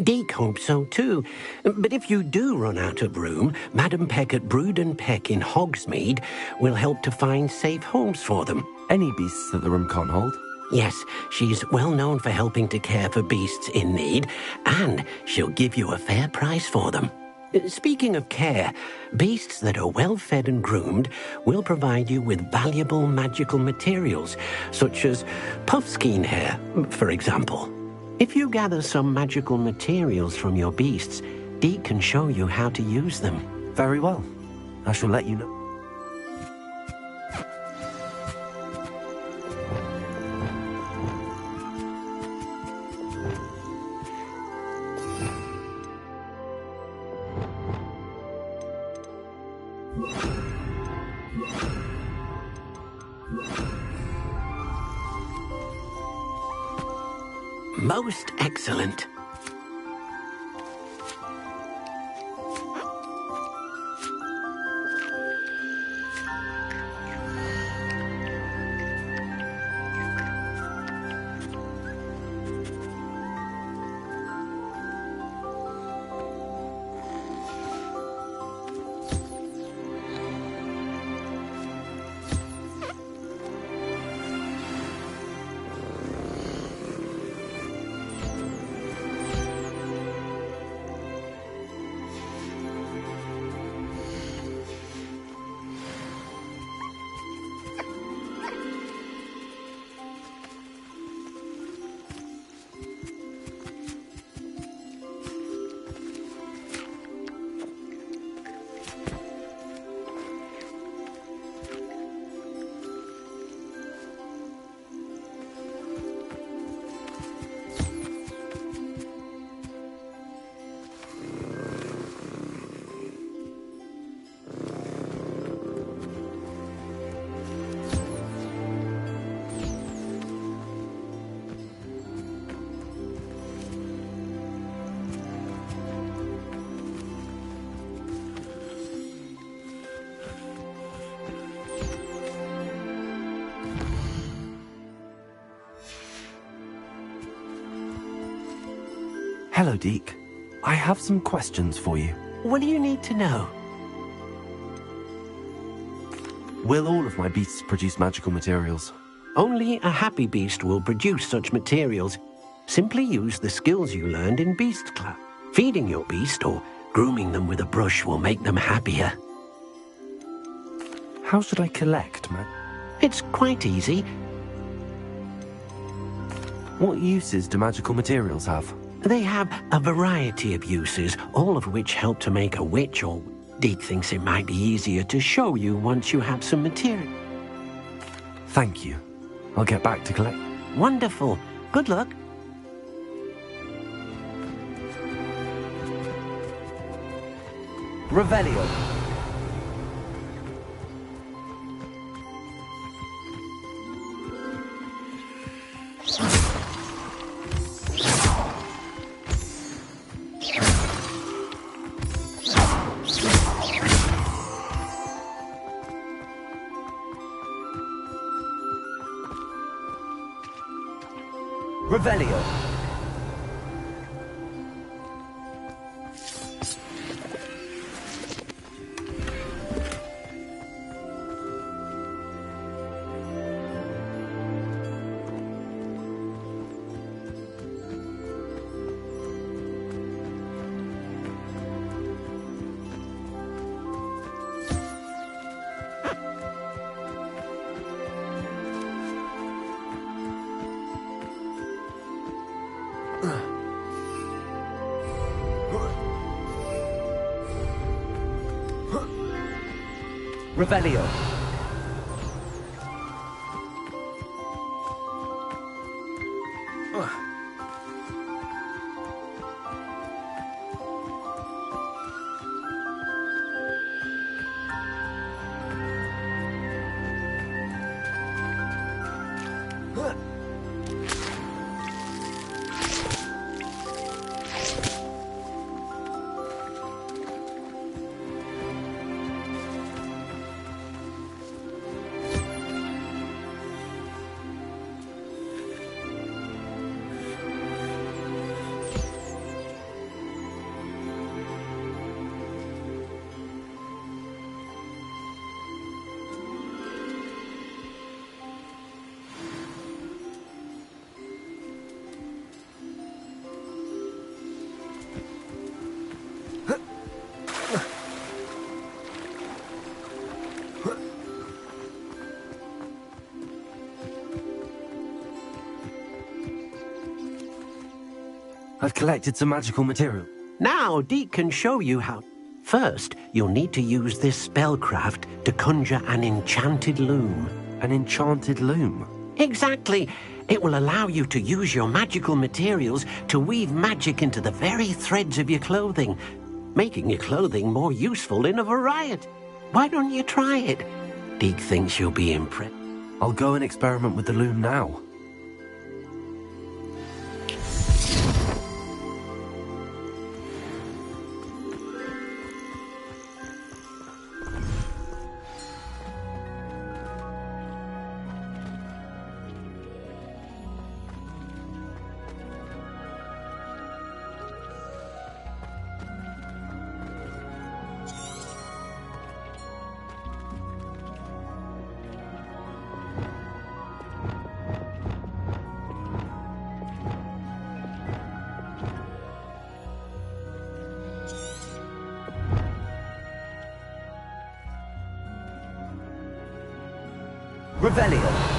Deke hopes so too. But if you do run out of room, Madam Peck at Brood and Peck in Hogsmeade will help to find safe homes for them. Any beasts that the room can't hold? Yes, she's well known for helping to care for beasts in need, and she'll give you a fair price for them. Speaking of care, beasts that are well fed and groomed will provide you with valuable magical materials, such as puffskein hair, for example. If you gather some magical materials from your beasts, Deke can show you how to use them. Very well. I shall let you know. Most excellent. Hello, Deke. I have some questions for you. What do you need to know? Will all of my beasts produce magical materials? Only a happy beast will produce such materials. Simply use the skills you learned in Beast Class. Feeding your beast or grooming them with a brush will make them happier. How should I collect, man? It's quite easy. What uses do magical materials have? They have a variety of uses, all of which help to make a witch, or Deke thinks it might be easier to show you once you have some material. Thank you. I'll get back to collect. Wonderful. Good luck. Revelio. Revelio. Revelio. I've collected some magical material. Now, Deke can show you how. First, you'll need to use this spellcraft to conjure an enchanted loom. An enchanted loom? Exactly. It will allow you to use your magical materials to weave magic into the very threads of your clothing, making your clothing more useful in a variety. Why don't you try it? Deke thinks you'll be impressed. I'll go and experiment with the loom now. Revelio.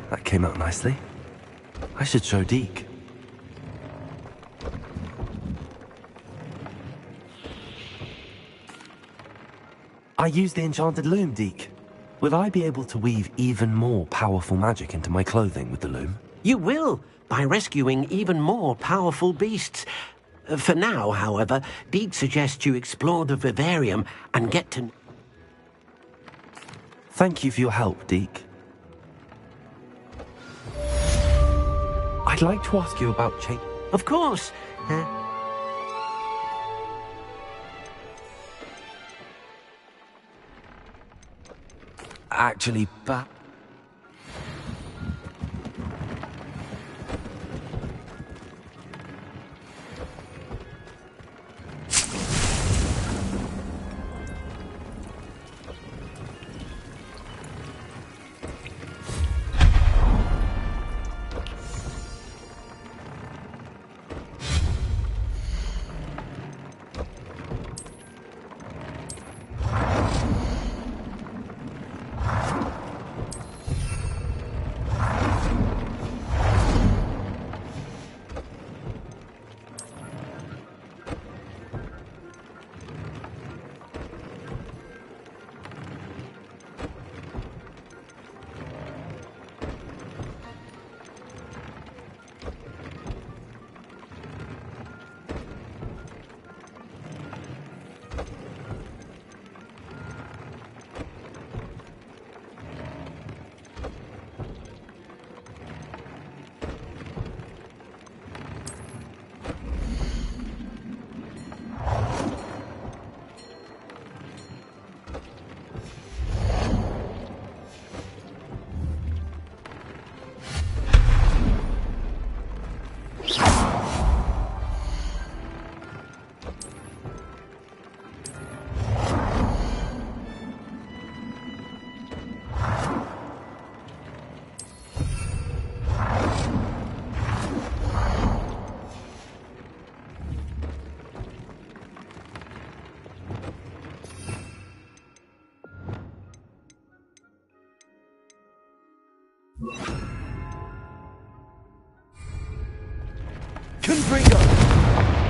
That came out nicely. I should show Deke. I use the enchanted loom, Deke. Will I be able to weave even more powerful magic into my clothing with the loom? You will, by rescuing even more powerful beasts. For now, however, Deke suggests you explore the vivarium and get to... Thank you for your help, Deke. I'd like to ask you about change. Of course. Actually, Confringo!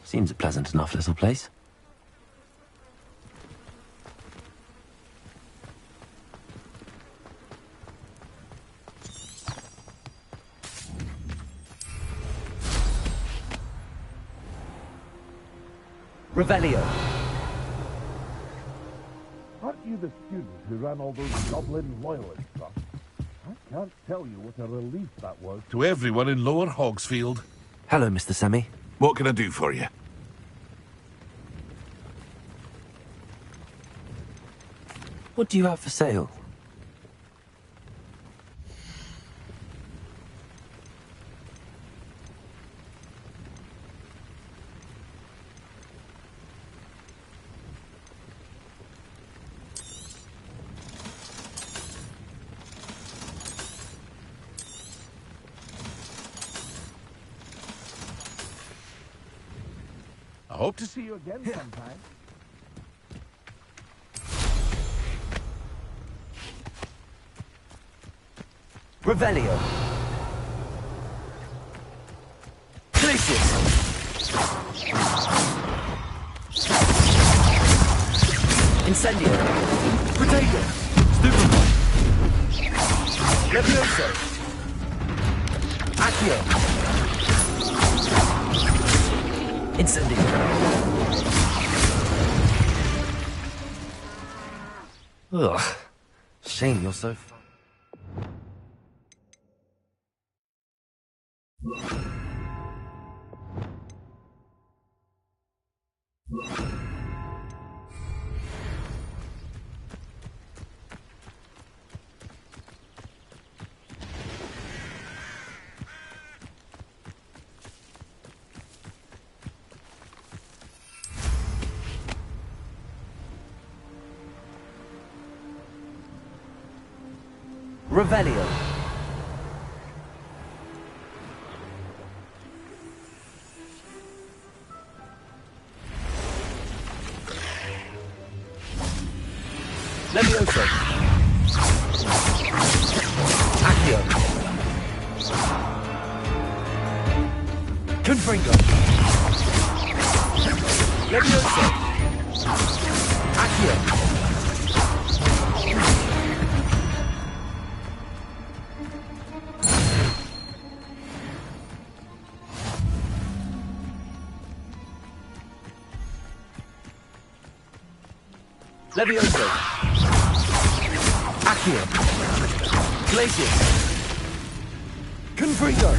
Seems a pleasant enough little place. Revelio. Aren't you the student who ran all those goblin loyalist trucks? I can't tell you what a relief that was. To everyone in Lower Hogsfield. Hello, Mr. Semi. What can I do for you? What do you have for sale? I hope to see you again sometime. Revelio. Glacius. Incendio. Potato. Stupefy. Levioso. Accio. Incendio. Ugh. Shame you're so fun. Revelio. Levioso. Accio. Confringo. Levioso. Accio. Levioso. Accio. Glacius. Confringo.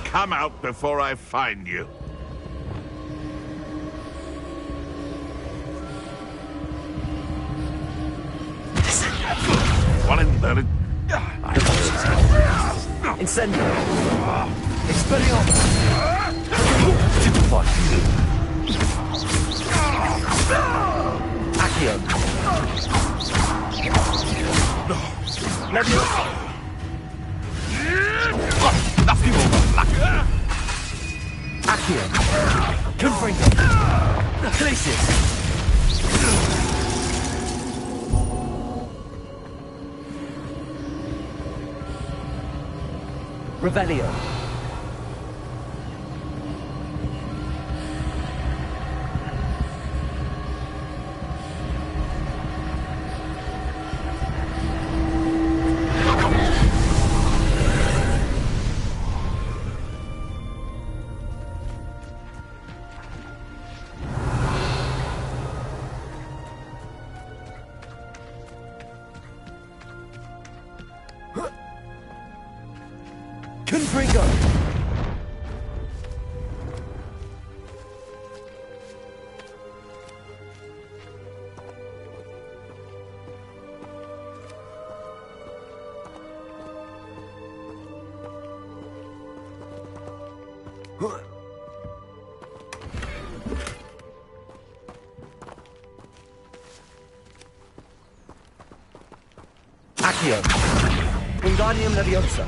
Come out before I find you. One in there. Incendio. Expelliarmus. Stupefy. Accio. Levioso. Accio. Confringo. Glacius. Revelio. Confringo. Accio. Wingardium Leviosa.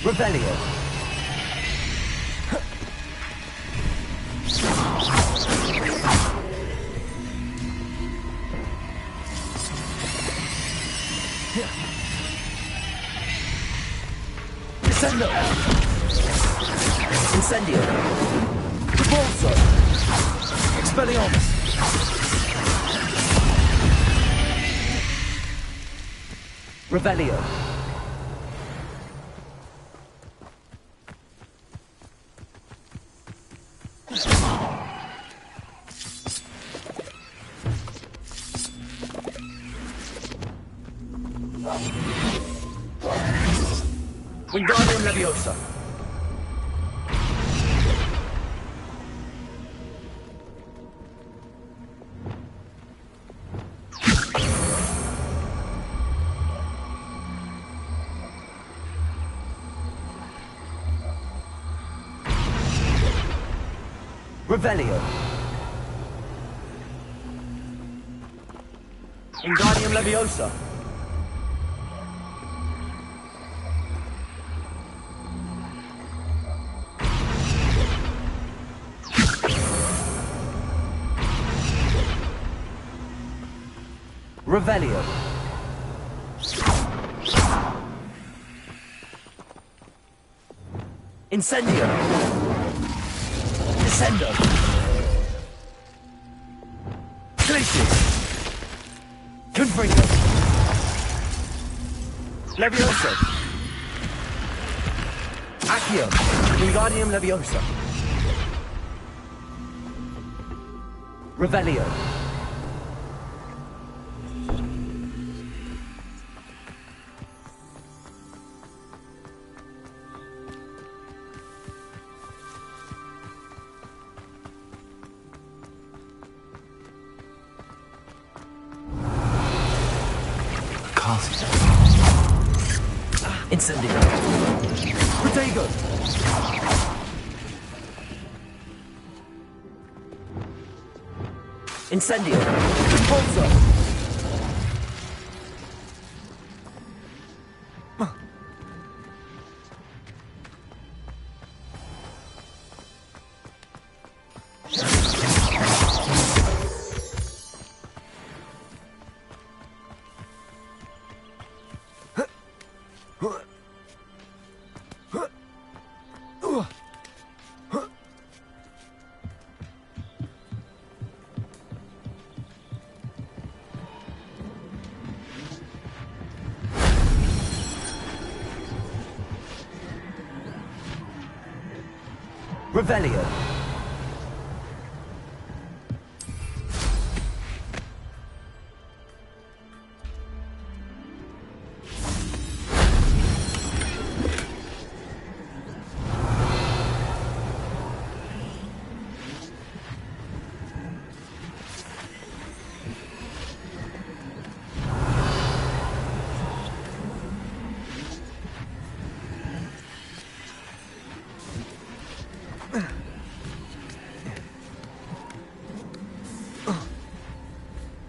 Revelio. Descendo. Incendio. Repulso. Expelliarmus. Revelio. Wingardium Leviosa. Revelio. Wingardium Leviosa. Revelio. Incendio. Descendo. Glacius. Confringo. Leviosa. Accio. Wingardium Leviosa. Revelio. Incendio. Protego. Incendio. Repulso. Revelio.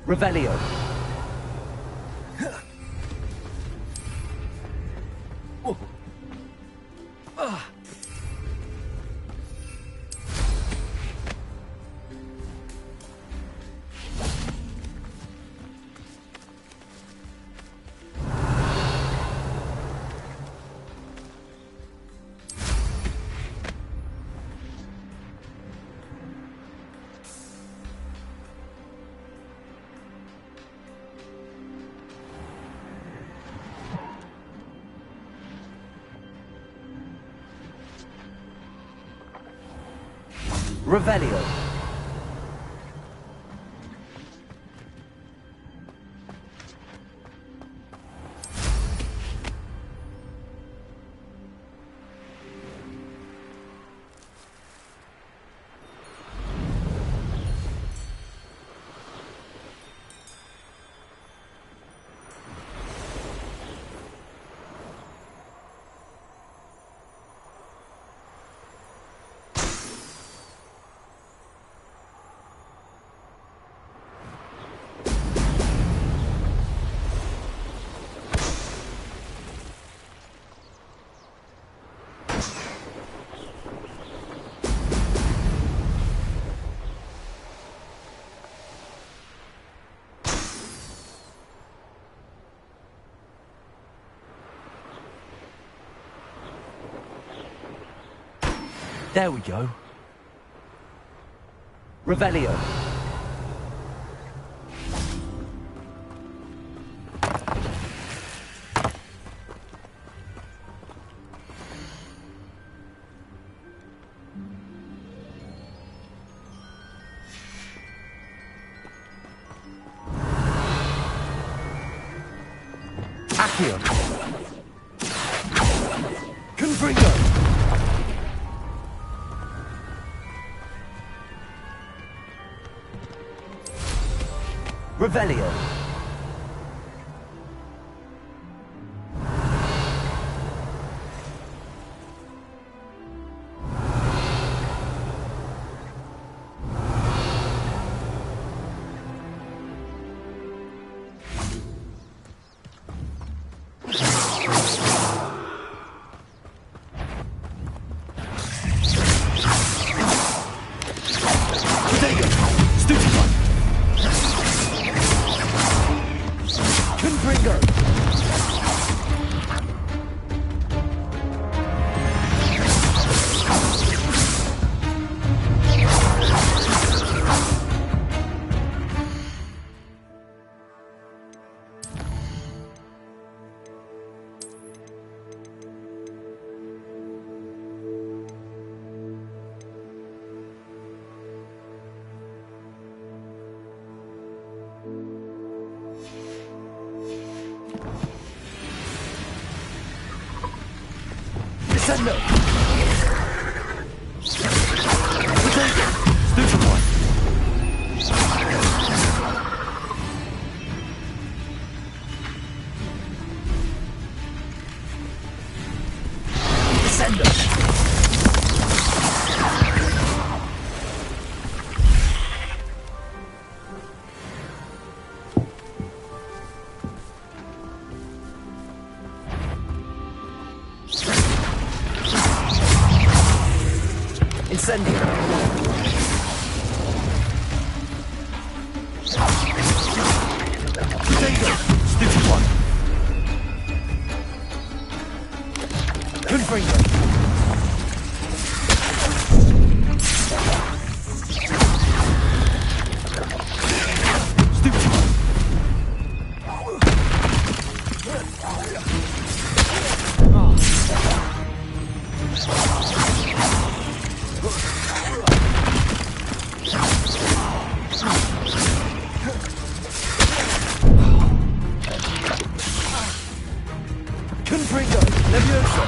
Revelio. Revelio. There we go. Revelio. Accio. Confringo. Revelio. Descendo! Stupefy! Descendo! Incendio! Potato! Stupid one! Confringo! Stupid one! Confringo! Levioso!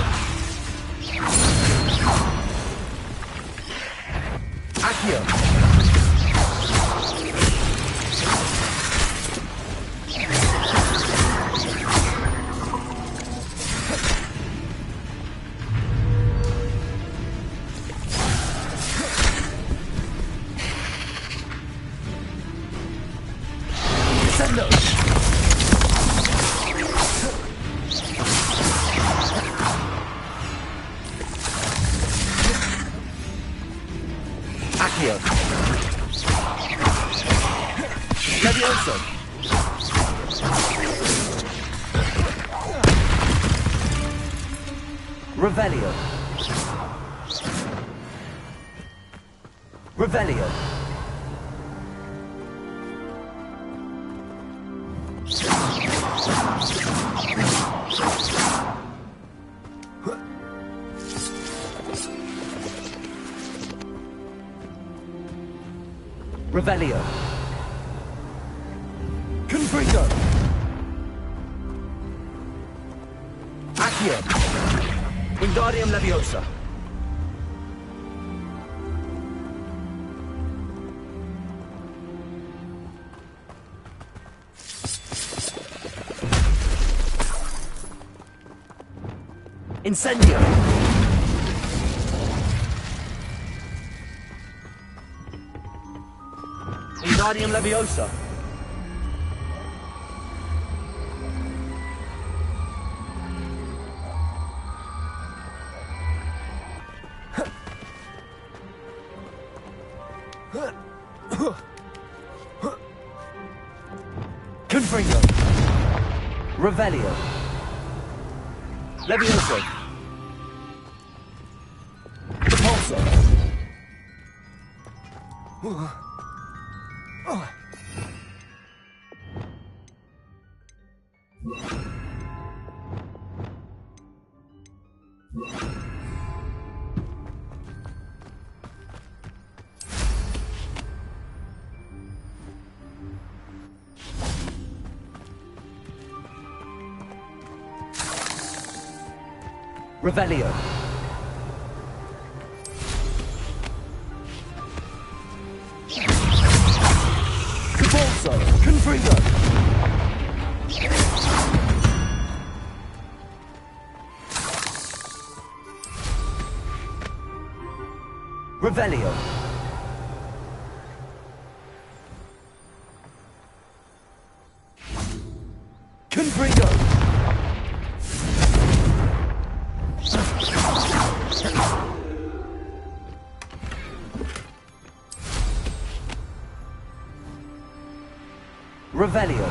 Accio. Levioso. Revelio. Revelio. Revelio. Confringo. Accio. Wingardium Leviosa. Incendio. Wingardium Leviosa. Confringo. Revelio. Levioso. Repulso. Revelio. Repulso. Confringo. Revelio. Confringo. Revelio.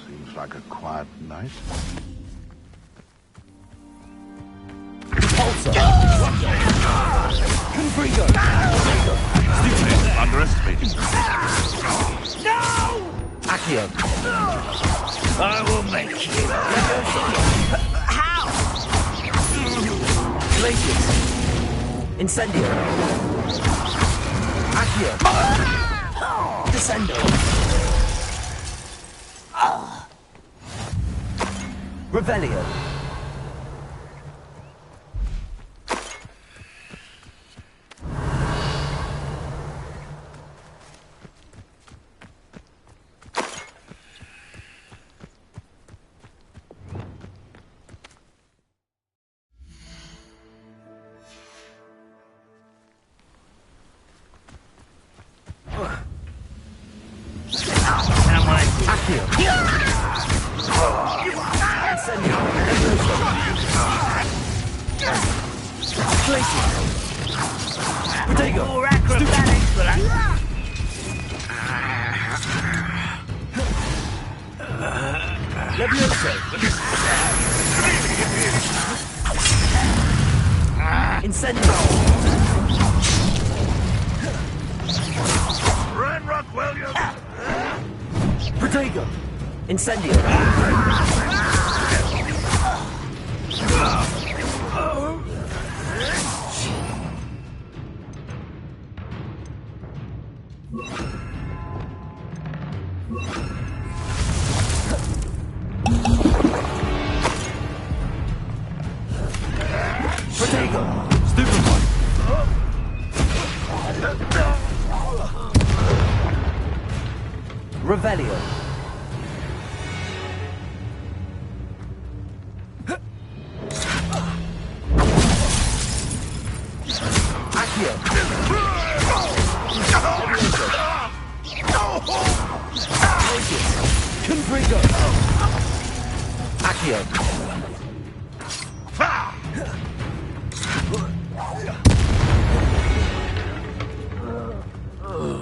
Seems like a quiet night. Confringo. Underestimating. No! Accio. I will make you. How? Glacius. Incendio. Accio. Descendo. Revelio. More acrobatics for that. Levioso. Incendio. Run, Rock Williams! Protego. Incendio. Protego. Stupefy. Revelio. Accio.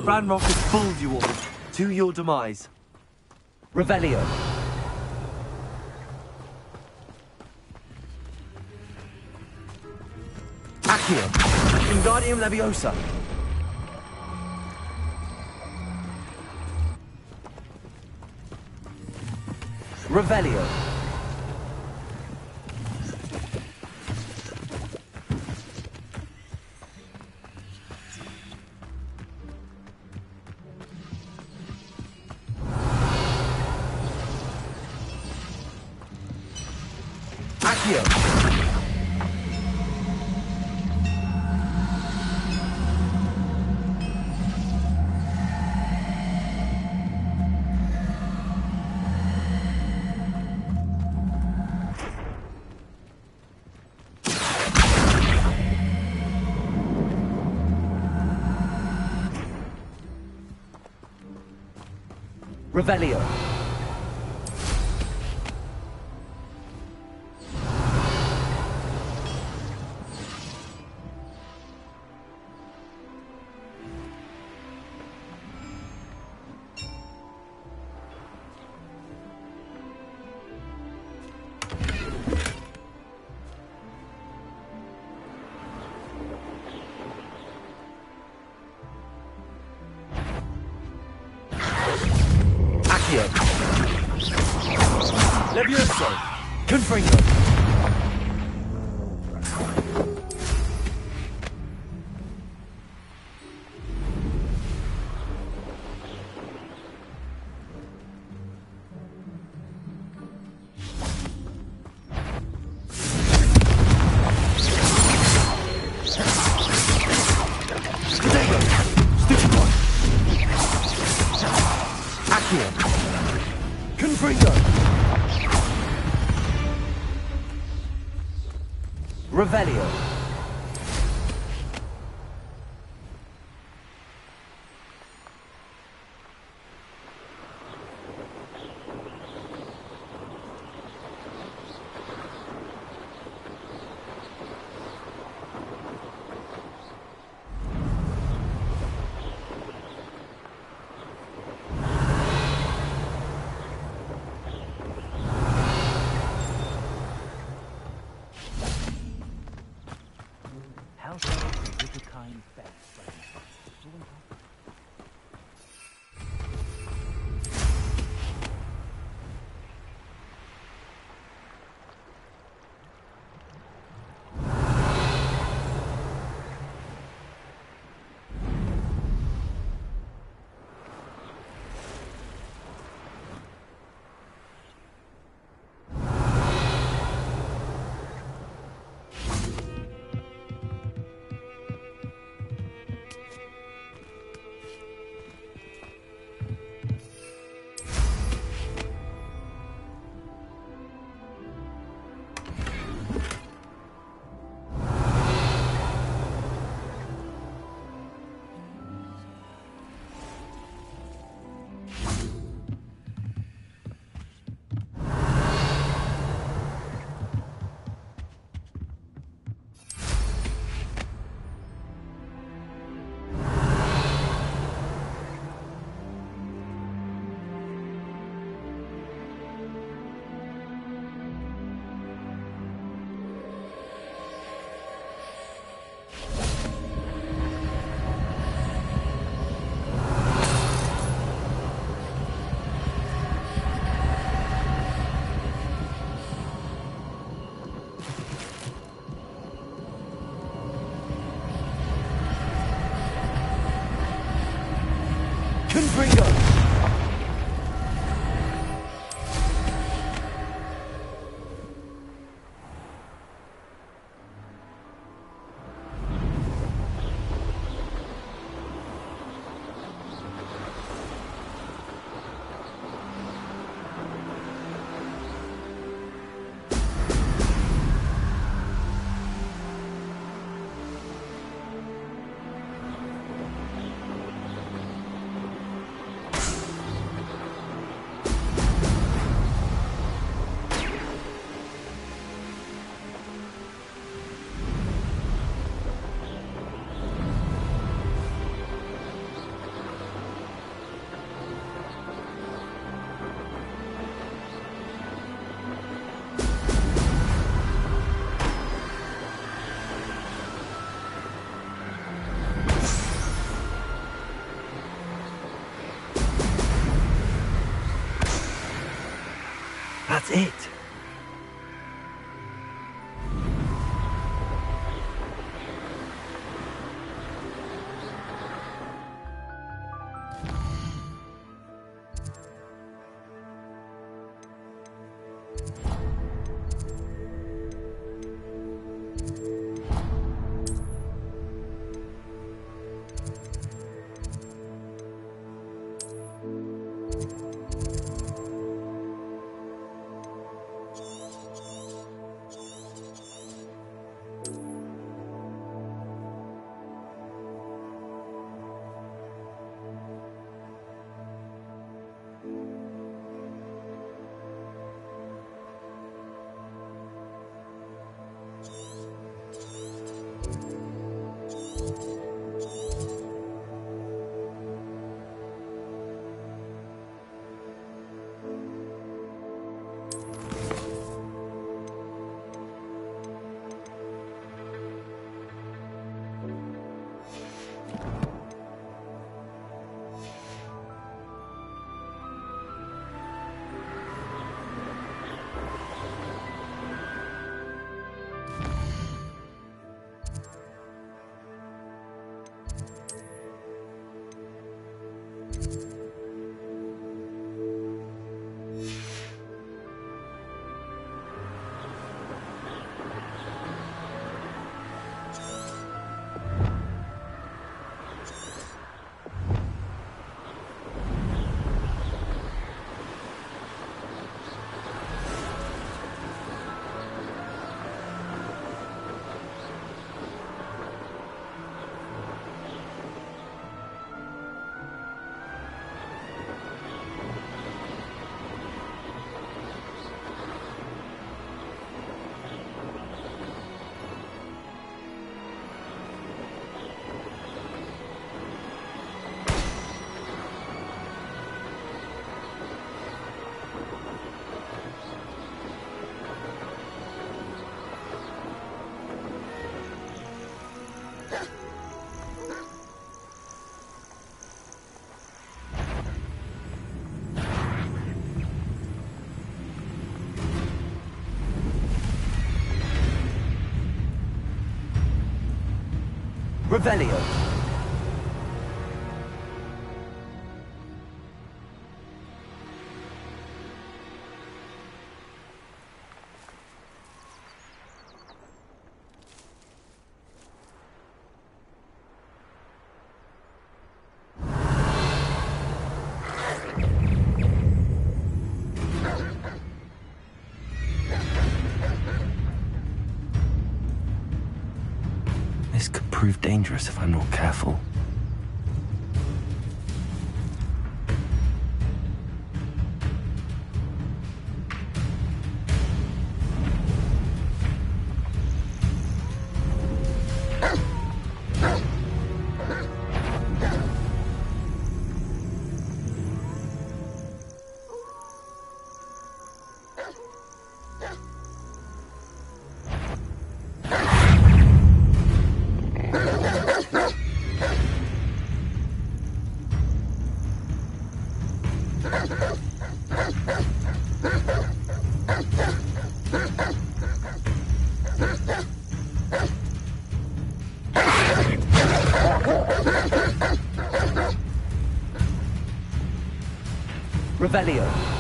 Ranrock has fooled you all. To your demise. Revelio. Accio. Wingardium Leviosa. Revelio. Accio. Revelio. Levioso. Confringo. Accio. Confringo. Revelio. Confringo. That's it. Revelio. This could prove dangerous if I'm not careful. Revelio.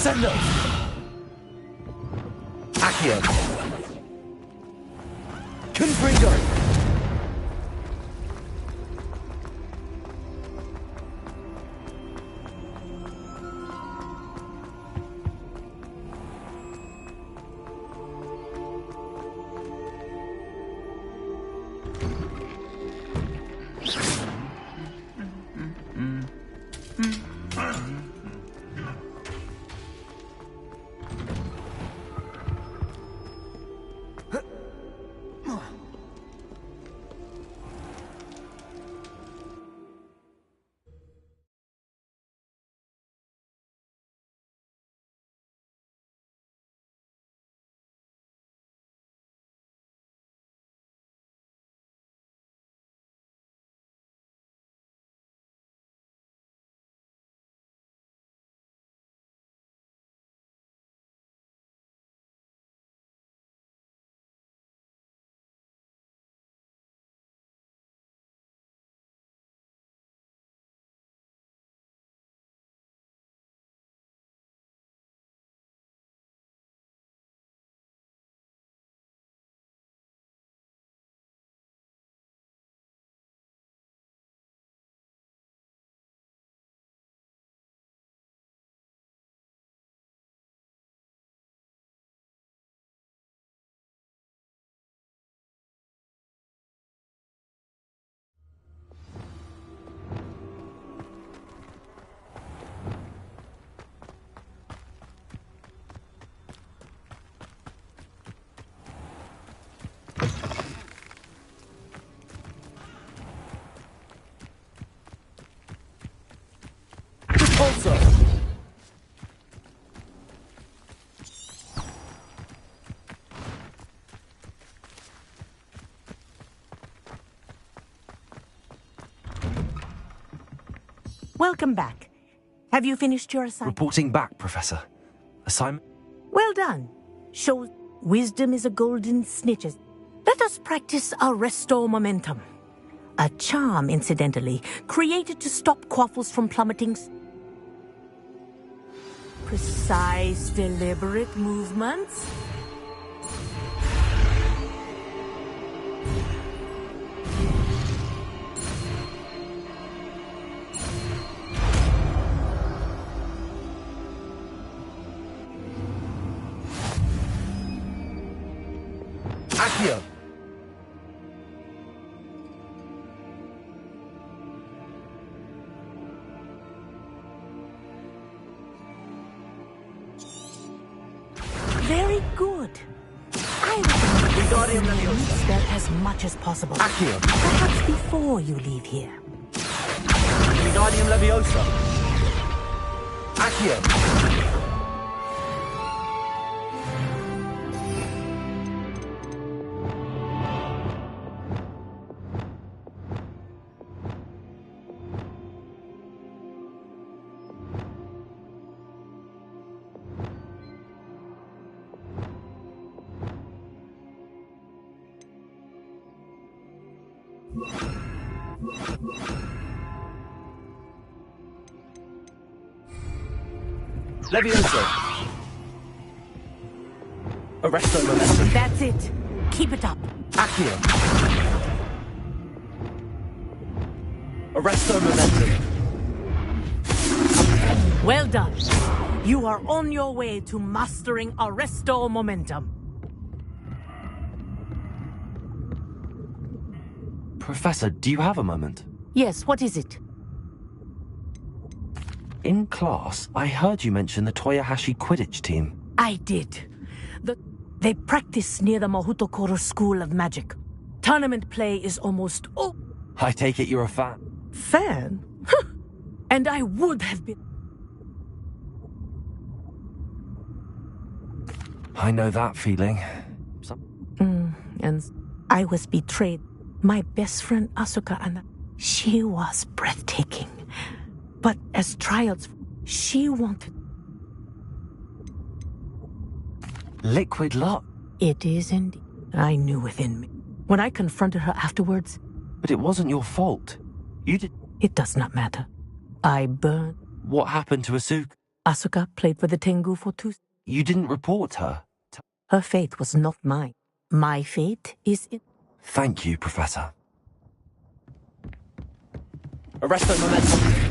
Ascendo! Accio! Confringo! Also. Welcome back. Have you finished your assignment? Reporting back, Professor. Assignment? Well done. Shows wisdom is a golden snitch. Let us practice our restore momentum. A charm, incidentally, created to stop quaffles from plummeting. Precise, deliberate movements. Accio! Very good. I recommend you use that as much as possible. Accio! Perhaps before you leave here. Wingardium Leviosa! Accio! Leviosa! Arresto momentum. That's it. Keep it up. Accio! Arresto momentum. Well done. You are on your way to mastering Arresto momentum. Professor, do you have a moment? Yes, what is it? In class, I heard you mention the Toyohashi Quidditch team. I did. They practice near the Mahutokoro School of Magic. Tournament play is almost... Oh! I take it you're a fan. Fan? And I would have been... I know that feeling. And I was betrayed. My best friend Asuka, and she was breathtaking. But as trials, she wanted... Liquid luck? It is indeed. I knew within me. When I confronted her afterwards... But it wasn't your fault. You did... It does not matter. I burned... What happened to Asuka? Asuka played for the Tengu for 2. You didn't report her? Her fate was not mine. My fate is in... Thank you, Professor. Arresto momentum.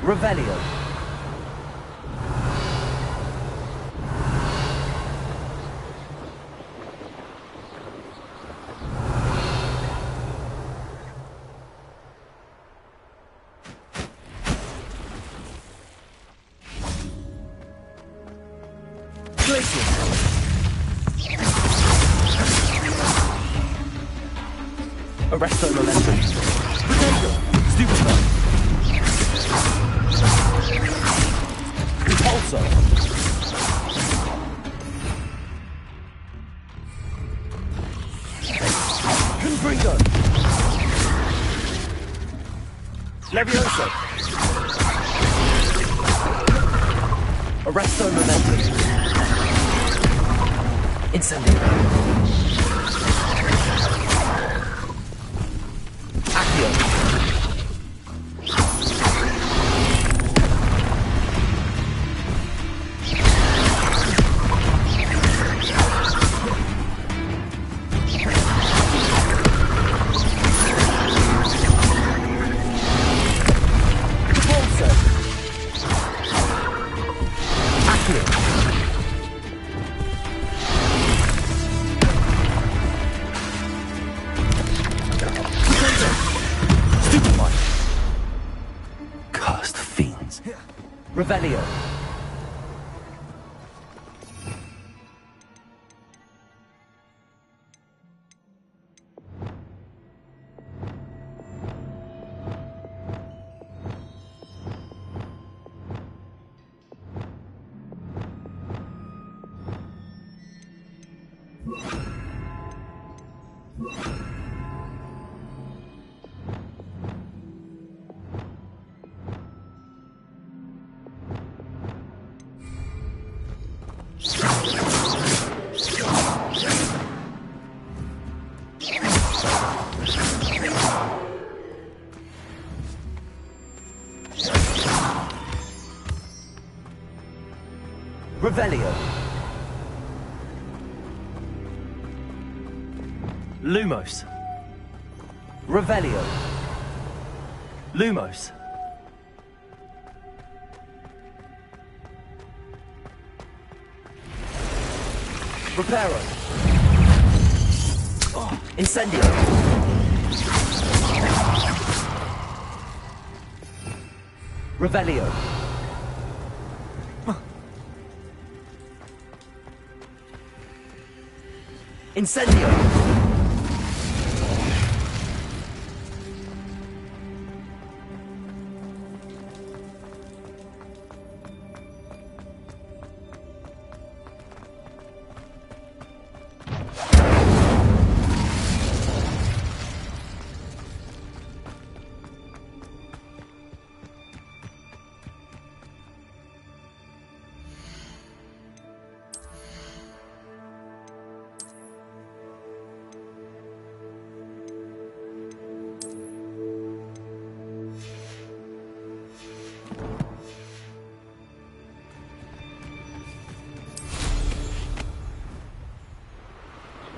Revelio. Arresto momentum. Stupefy. Repulsor. Confringo. Levioso. Arresto momentum. Incendio. Accio. Revelio. Revelio. Lumos. Revelio. Lumos. Reparo. Oh, Incendio. Revelio. Incendio!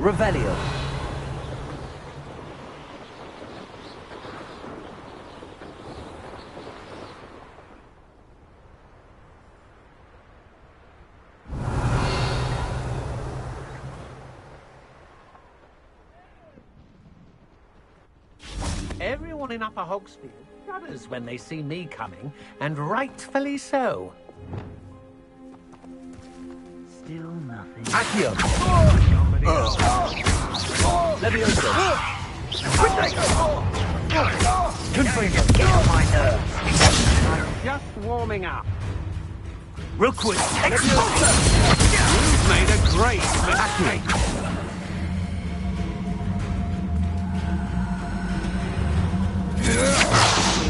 Revelio. Everyone in Upper Hogsfield shudders when they see me coming, and rightfully so. Still nothing. Accio! Levioso! Confringo! Get on my nerves! I'm just warming up. Requiem! Expulsor! You've made a great mistake.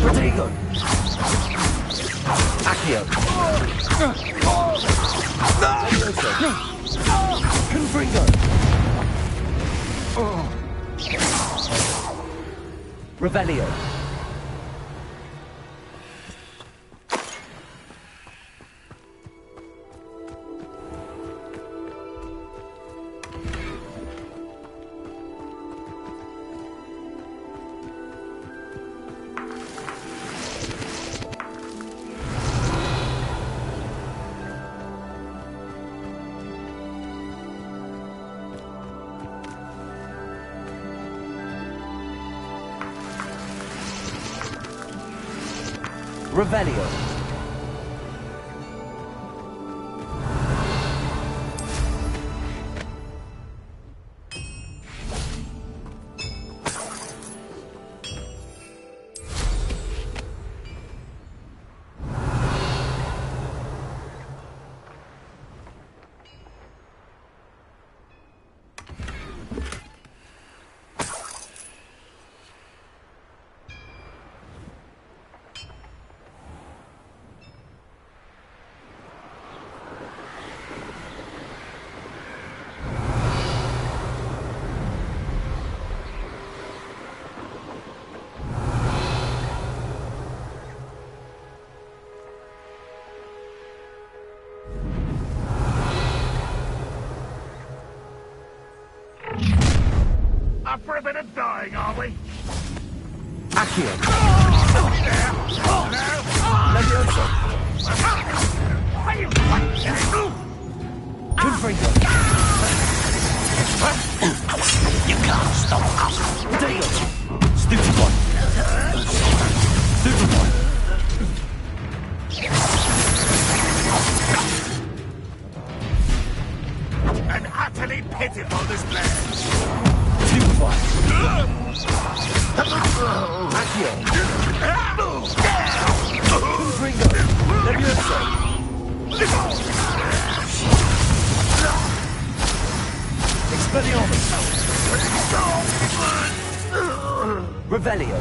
Protego! Accio! Confringo! Revelio! Revelio. Up for a bit of dying, are we? Accio! Confringo! You can't stop us! Potato! Stupid one! Stupid one! An utterly pitiful display. Stupid one! Accio! Confringo! Levioso! Expelliarmus! Revelio!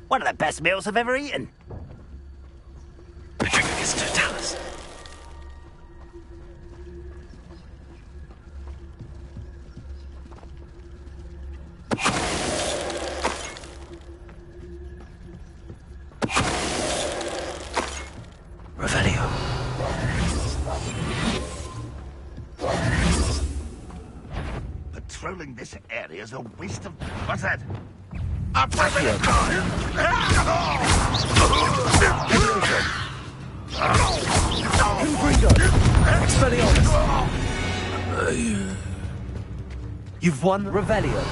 One of the best meals I've ever eaten. Patricius Totalis. Revelio. Patrolling this area is a waste of... What's that? Up for a bit of time! Confringo! Expelliarmus! You've won Revelio.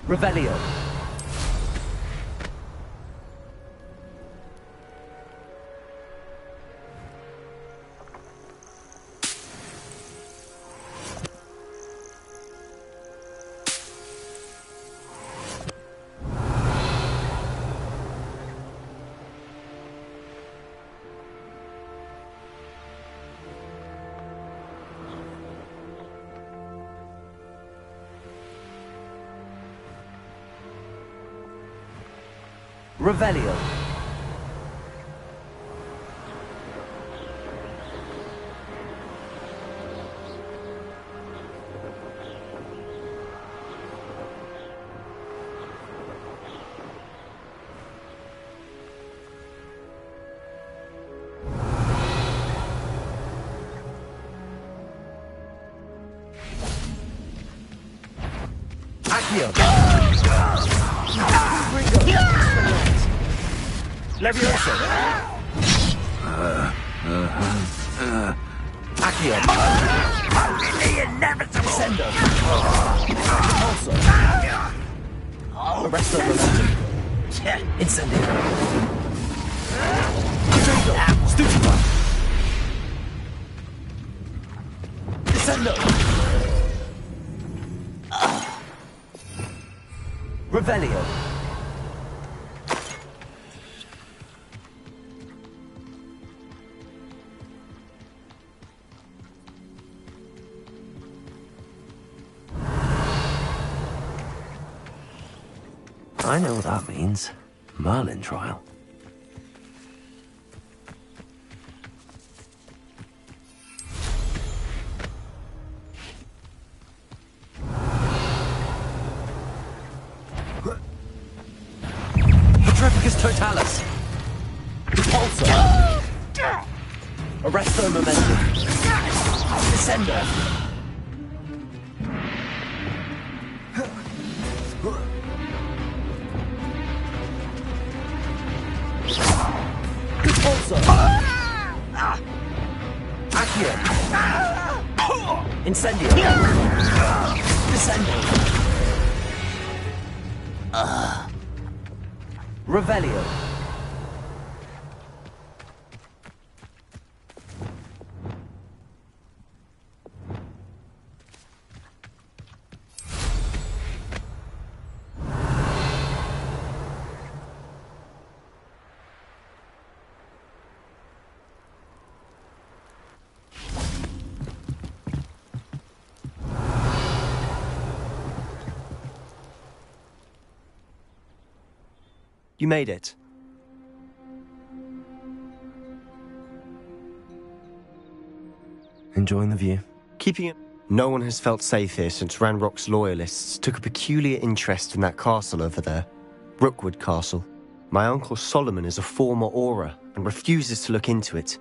Revelio. Revelio. Accio. Levioso. Accio. The inevitable. Sendo. Also. Arresto momentum. Incendio. Stupida. Descendo. Revelio. I know what that means. Merlin trial. Petrificus totalis. Repulsor. Arresto momentum. Descender. Accio. Incendio. Descendo. Revelio. You made it. Enjoying the view? Keeping it. No one has felt safe here since Ranrock's loyalists took a peculiar interest in that castle over there. Rookwood Castle. My uncle Solomon is a former Auror and refuses to look into it,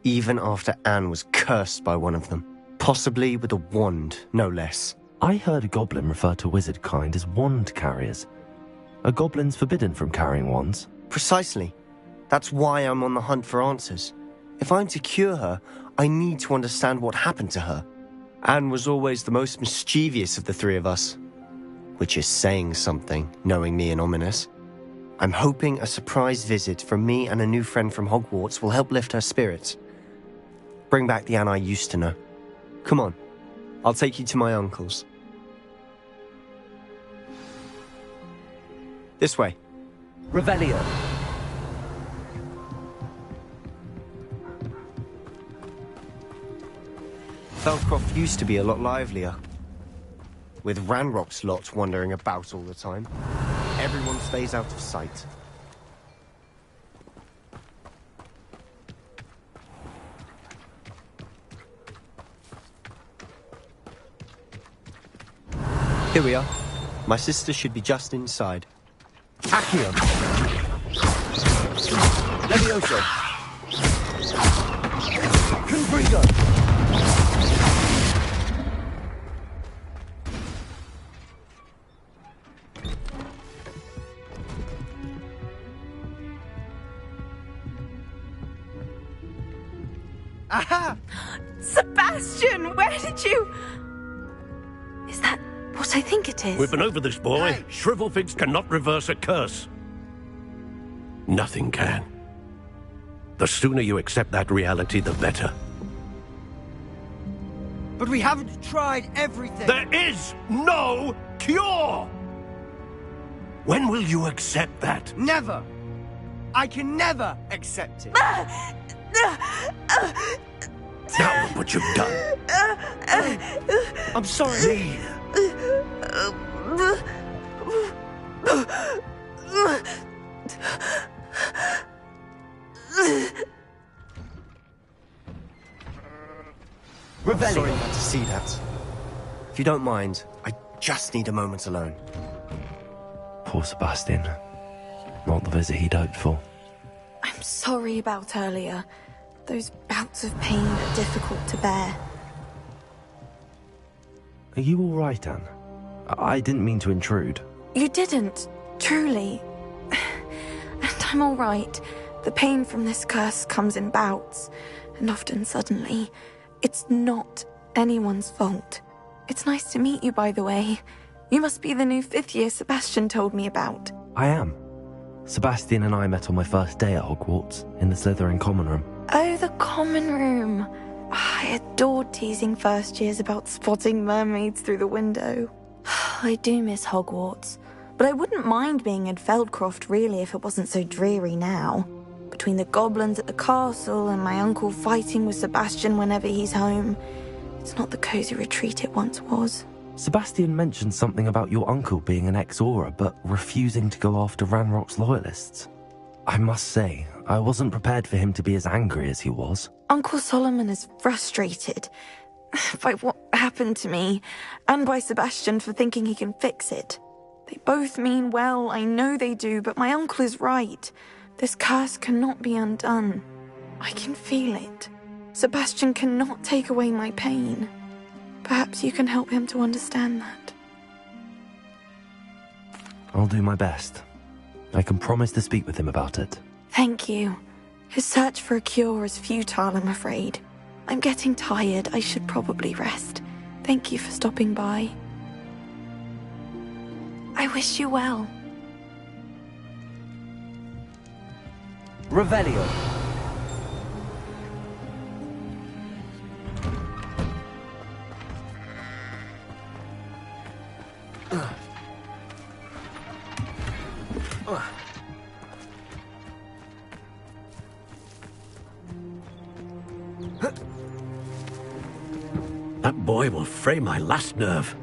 even after Anne was cursed by one of them. Possibly with a wand, no less. I heard a goblin refer to wizard kind as wand carriers. Are goblins forbidden from carrying wands? Precisely. That's why I'm on the hunt for answers. If I'm to cure her, I need to understand what happened to her. Anne was always the most mischievous of the three of us. Which is saying something, knowing me and Ominous. I'm hoping a surprise visit from me and a new friend from Hogwarts will help lift her spirits. Bring back the Anne I used to know. Come on, I'll take you to my uncle's. This way. Revelio. Feldcroft used to be a lot livelier. With Ranrock's lot wandering about all the time. Everyone stays out of sight. Here we are. My sister should be just inside. Accio! Levioso! Confringo! Aha! Sebastian, where did you... Is that what I think it is? We've been over this, boy. Hey. Shrivelfigs cannot reverse a curse. Nothing can. The sooner you accept that reality, the better. But we haven't tried everything. There is no cure! When will you accept that? Never! I can never accept it. Now look what you've done. I'm sorry. Sorry you had to see that. If you don't mind, I just need a moment alone. Poor Sebastian. Not the visit he'd hoped for. I'm sorry about earlier. Those bouts of pain are difficult to bear. Are you all right, Anne? I didn't mean to intrude. You didn't, truly. And I'm all right. The pain from this curse comes in bouts, and often suddenly. It's not anyone's fault. It's nice to meet you, by the way. You must be the new 5th year Sebastian told me about. I am. Sebastian and I met on my first day at Hogwarts, in the Slytherin common room. Oh, the common room. I adored teasing first years about spotting mermaids through the window. I do miss Hogwarts, but I wouldn't mind being in Feldcroft really if it wasn't so dreary now. Between the goblins at the castle and my uncle fighting with Sebastian whenever he's home, it's not the cosy retreat it once was. Sebastian mentioned something about your uncle being an ex-Auror, but refusing to go after Ranrock's loyalists. I must say, I wasn't prepared for him to be as angry as he was. Uncle Solomon is frustrated by what happened to me, and by Sebastian for thinking he can fix it. They both mean well, I know they do, but my uncle is right. This curse cannot be undone. I can feel it. Sebastian cannot take away my pain. Perhaps you can help him to understand that. I'll do my best. I can promise to speak with him about it. Thank you. His search for a cure is futile, I'm afraid. I'm getting tired. I should probably rest. Thank you for stopping by. I wish you well. Revelio. That boy will fray my last nerve.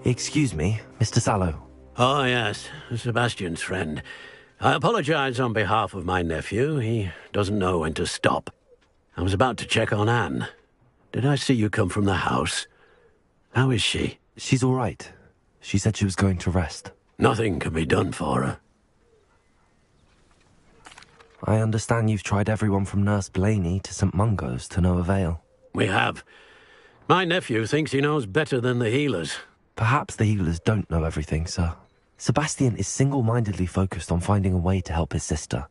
Excuse me, Mr. Sallow. Oh, yes, Sebastian's friend. I apologize on behalf of my nephew. He doesn't know when to stop. I was about to check on Anne. Did I see you come from the house? How is she? She's all right. She said she was going to rest. Nothing can be done for her. I understand you've tried everyone from Nurse Blaney to St. Mungo's to no avail. We have. My nephew thinks he knows better than the healers. Perhaps the healers don't know everything, sir. Sebastian is single-mindedly focused on finding a way to help his sister.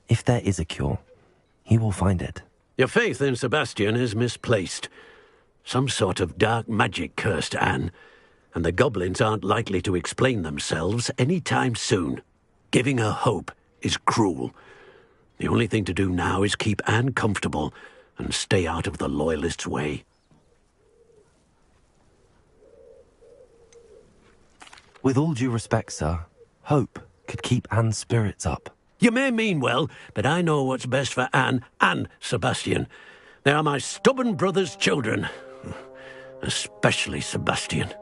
If there is a cure, he will find it. Your faith in Sebastian is misplaced. Some sort of dark magic cursed Anne, and the goblins aren't likely to explain themselves any time soon. Giving her hope is cruel. The only thing to do now is keep Anne comfortable and stay out of the Loyalists' way. With all due respect, sir, hope could keep Anne's spirits up. You may mean well, but I know what's best for Anne and Sebastian. They are my stubborn brother's children. Especially Sebastian.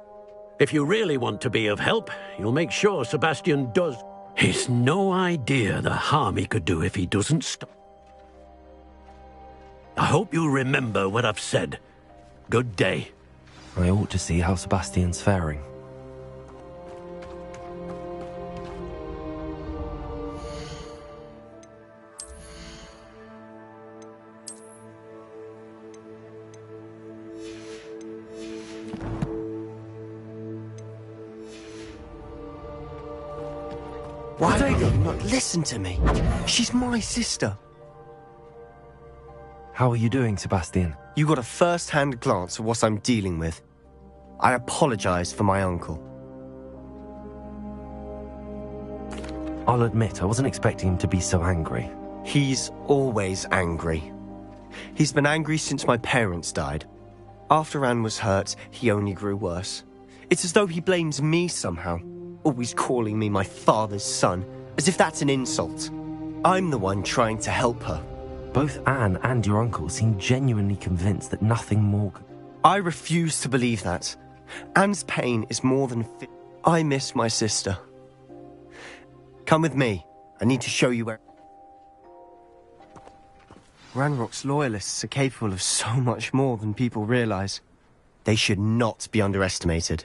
If you really want to be of help, you'll make sure Sebastian does. He's no idea the harm he could do if he doesn't stop. I hope you'll remember what I've said. Good day. I ought to see how Sebastian's faring. Why will you not listen to me? She's my sister. How are you doing, Sebastian? You got a first-hand glance at what I'm dealing with. I apologize for my uncle. I'll admit, I wasn't expecting him to be so angry. He's always angry. He's been angry since my parents died. After Anne was hurt, he only grew worse. It's as though he blames me somehow, always calling me my father's son, as if that's an insult. I'm the one trying to help her. Both Anne and your uncle seem genuinely convinced that nothing more... I refuse to believe that. Anne's pain is more than fit. I miss my sister. Come with me. I need to show you where... Ranrock's loyalists are capable of so much more than people realize. They should not be underestimated.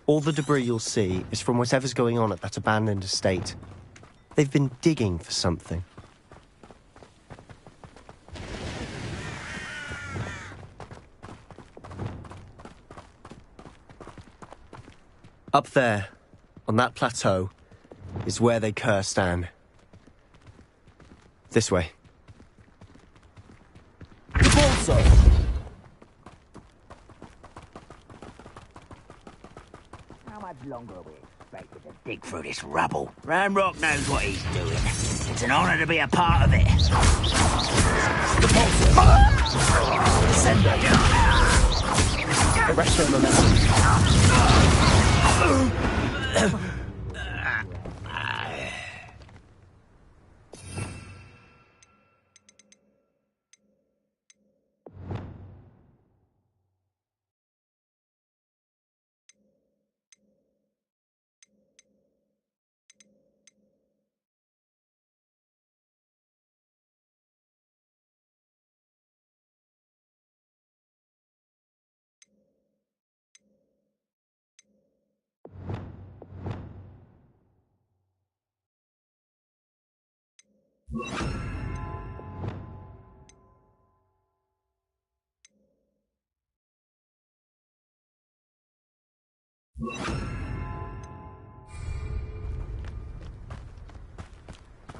All the debris you'll see is from whatever's going on at that abandoned estate. They've been digging for something. Up there, on that plateau, is where they cursed Anne. This way. Also. How much longer are we expected to dig through this rubble? Ranrock knows what he's doing. It's an honor to be a part of it. Send it. Arrest her momentum.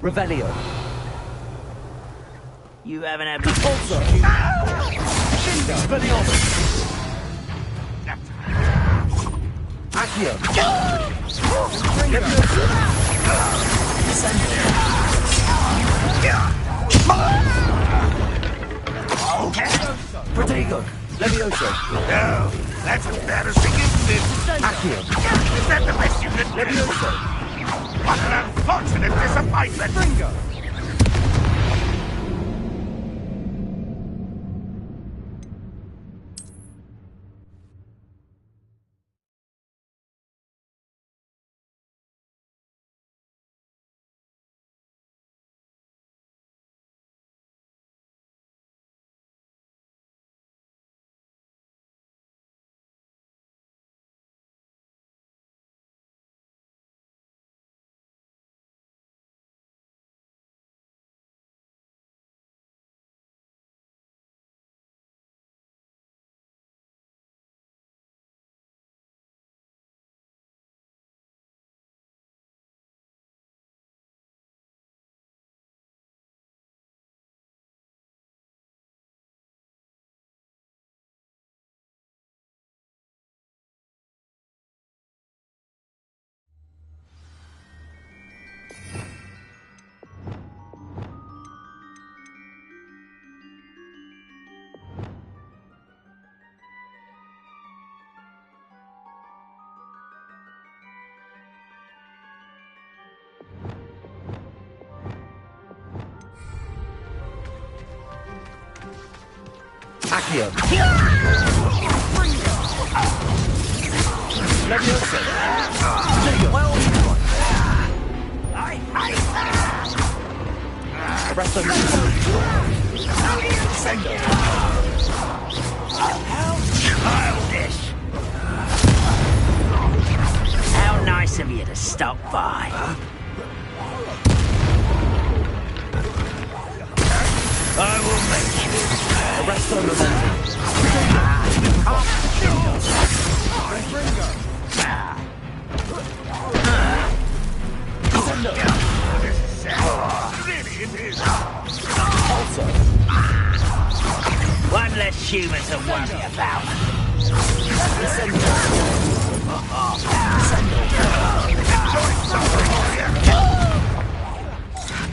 Revelio. You haven't had much also. Accio. Protego. Levioso. No, that's embarrassing, isn't it? Accio. Is that the best you can do? Levioso. What an unfortunate disappointment! Fringo. Accio. Levioso. Protego. Arresto Sendo. How childish! How nice of you to stop by. I will make you. Arresto Momentum. One less human to worry about.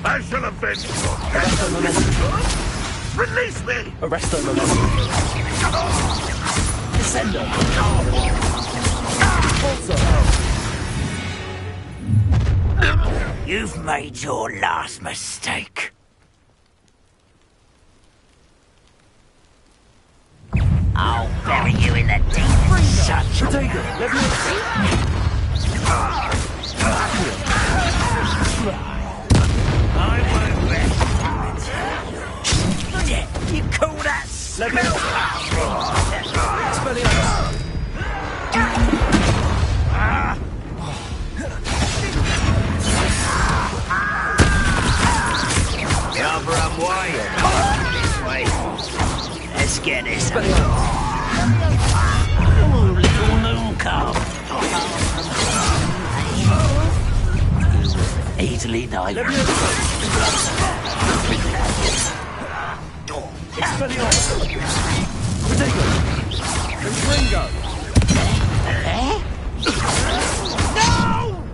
I shall avenge you. Release me! Arresto Momentum. Descendo. You've made your last mistake. I'll bury you in the deep such. I won't rest. You call that smell? Cover up wire. This way. Let's get this. Ooh, little moon calf. Easily died. Ringo! No!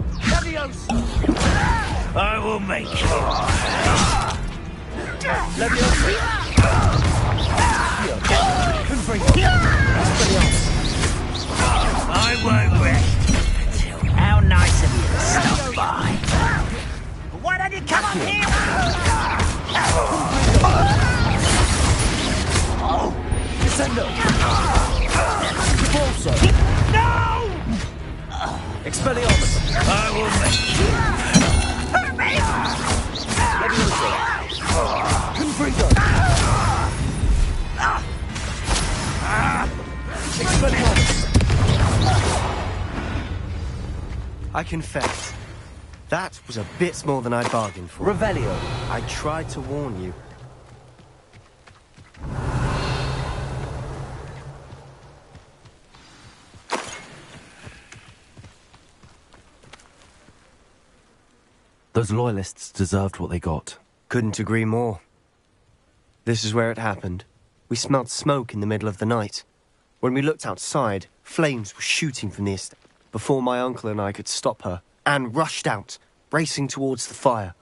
I will make you. I won't rest until. How nice of you to stop by. Why don't you come on here? Descendo. Repulso. No! Expelliarmus. I will make you. Hurt me! Levioso. Confringo. Expelliarmus. I confess, that was a bit more than I bargained for. Revelio. I tried to warn you. Those loyalists deserved what they got. Couldn't agree more. This is where it happened. We smelled smoke in the middle of the night. When we looked outside, flames were shooting from the estate. Before my uncle and I could stop her, Anne rushed out, racing towards the fire.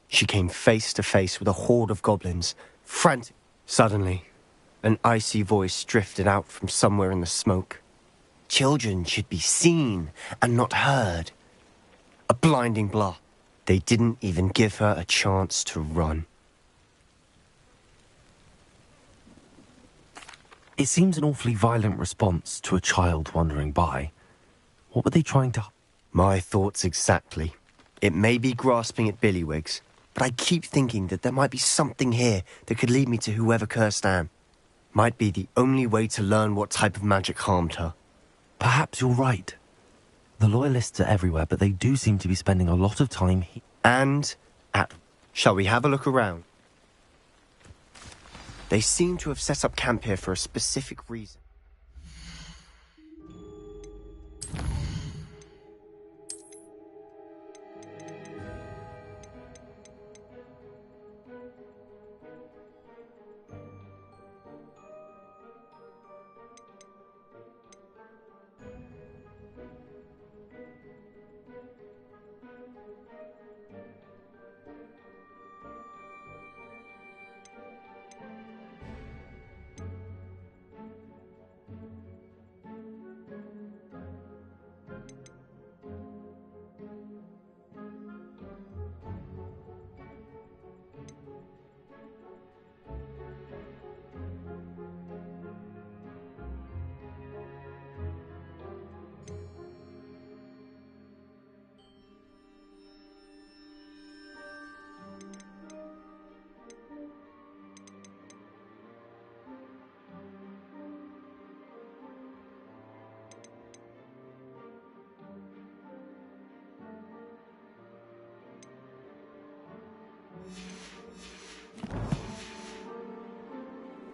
She came face to face with a horde of goblins, frantic. Suddenly, an icy voice drifted out from somewhere in the smoke. Children should be seen and not heard. A blinding blast. They didn't even give her a chance to run. It seems an awfully violent response to a child wandering by. What were they trying to... My thoughts exactly. It may be grasping at Billywigs, but I keep thinking that there might be something here that could lead me to whoever cursed Anne. Might be the only way to learn what type of magic harmed her. Perhaps you're right. The loyalists are everywhere, but they do seem to be spending a lot of time here. And at... Shall we have a look around? They seem to have set up camp here for a specific reason.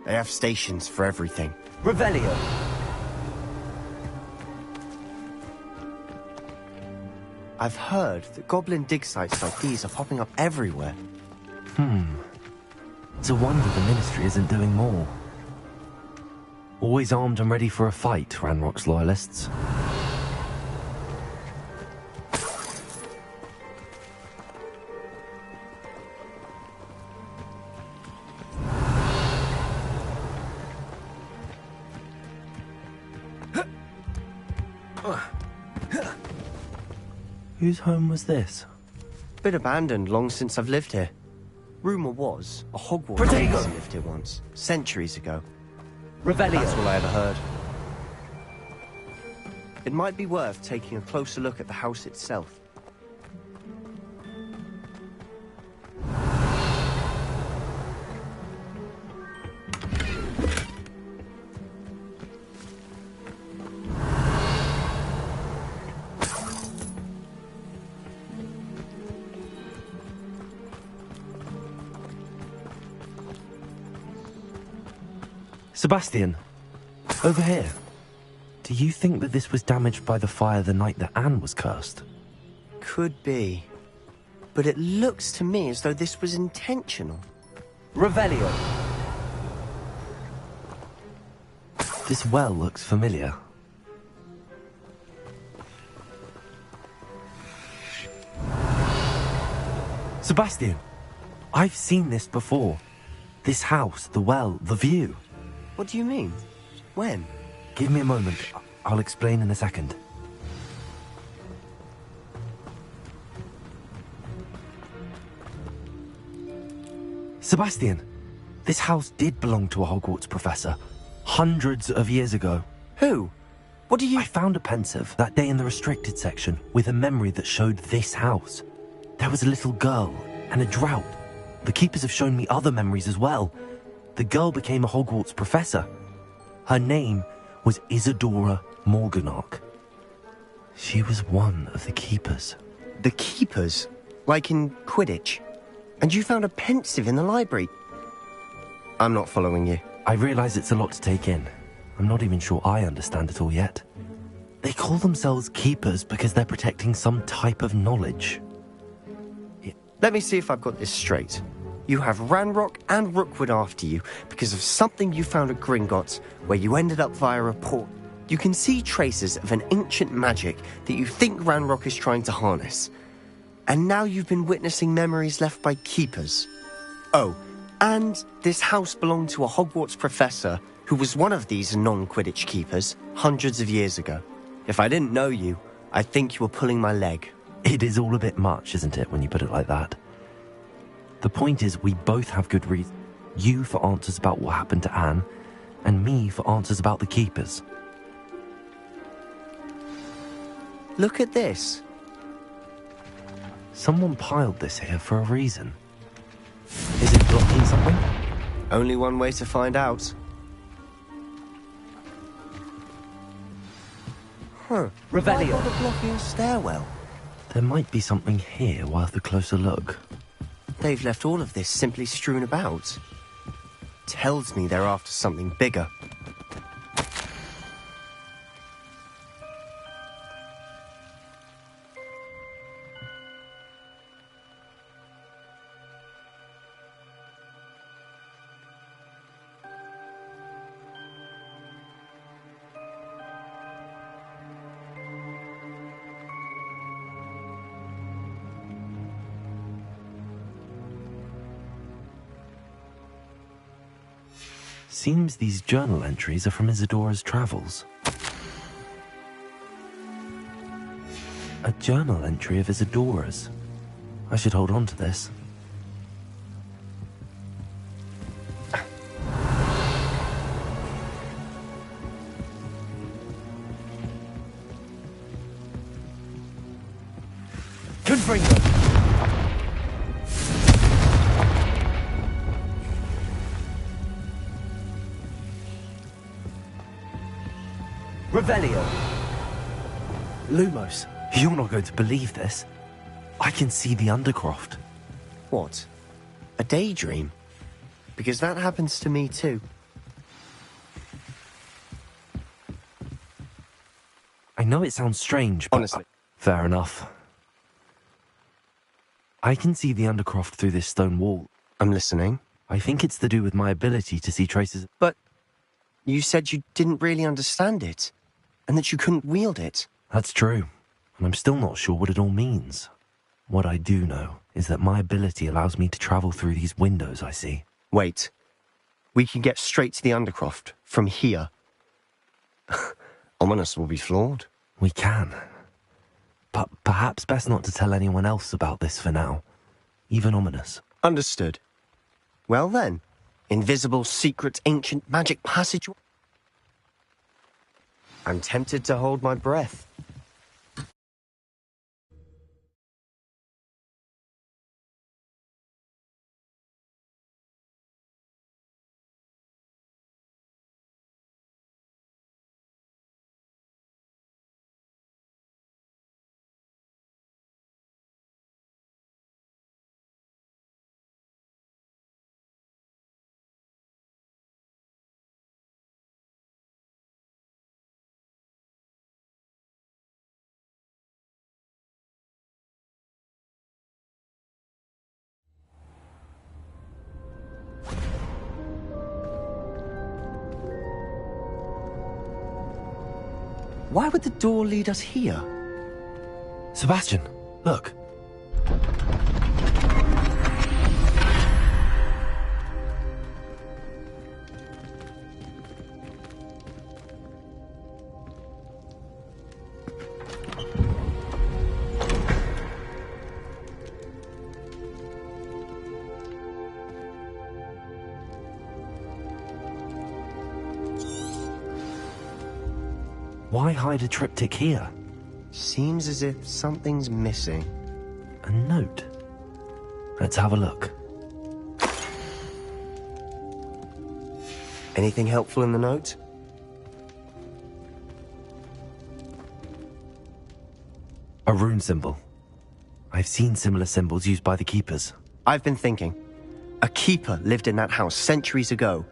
They have stations for everything. Revelio. I've heard that goblin dig sites like these are popping up everywhere. It's a wonder the Ministry isn't doing more. Always armed and ready for a fight, Ranrock's loyalists. Whose home was this? Been abandoned long since I've lived here. Rumour was a Hogwarts Legacy lived here once, centuries ago. Revelio. That's all I ever heard. It might be worth taking a closer look at the house itself. Sebastian, over here. Do you think that this was damaged by the fire the night that Anne was cursed? Could be. But it looks to me as though this was intentional. Revelio. This well looks familiar. Sebastian, I've seen this before. This house, the well, the view. What do you mean? When? Give me a moment. I'll explain in a second. Sebastian, this house did belong to a Hogwarts professor. Hundreds of years ago. Who? What do you... I found a pensive that day in the restricted section with a memory that showed this house. There was a little girl and a drought. The keepers have shown me other memories as well. The girl became a Hogwarts professor. Her name was Isadora Morganach. She was one of the keepers. The keepers? Like in Quidditch? And you found a pensive in the library? I'm not following you. I realize it's a lot to take in. I'm not even sure I understand it all yet. They call themselves keepers because they're protecting some type of knowledge. Let me see if I've got this straight. You have Ranrock and Rookwood after you because of something you found at Gringotts, where you ended up via a port. You can see traces of an ancient magic that you think Ranrock is trying to harness. And now you've been witnessing memories left by keepers. Oh, and this house belonged to a Hogwarts professor who was one of these non-Quidditch keepers hundreds of years ago. If I didn't know you, I'd think you were pulling my leg. It is all a bit much, isn't it, when you put it like that? The point is, we both have good reason. You for answers about what happened to Anne, and me for answers about the keepers. Look at this. Someone piled this here for a reason. Is it blocking something? Only one way to find out. Huh. Revelio. Why bother blocking a stairwell? There might be something here worth a closer look. They've left all of this simply strewn about. Tells me they're after something bigger. Seems these journal entries are from Isadora's travels. A journal entry of Isadora's. I should hold on to this. Confringo! Revelio! Lumos, you're not going to believe this. I can see the Undercroft. What? A daydream? Because that happens to me too. know it sounds strange, but... Honestly. Fair enough. I can see the Undercroft through this stone wall. I'm listening. I think it's to do with my ability to see traces... But you said you didn't really understand it, and that you couldn't wield it. That's true, and I'm still not sure what it all means. What I do know is that my ability allows me to travel through these windows I see. Wait. We can get straight to the Undercroft from here. Ominous will be flawed. We can. But perhaps best not to tell anyone else about this for now. Even Ominous. Understood. Well then, invisible, secret, ancient magic passage... I'm tempted to hold my breath. Why would the door lead us here? Sebastian, look. Why hide a triptych here? Seems as if something's missing. A note. Let's have a look. Anything helpful in the note? A rune symbol. I've seen similar symbols used by the keepers. I've been thinking. A keeper lived in that house centuries ago,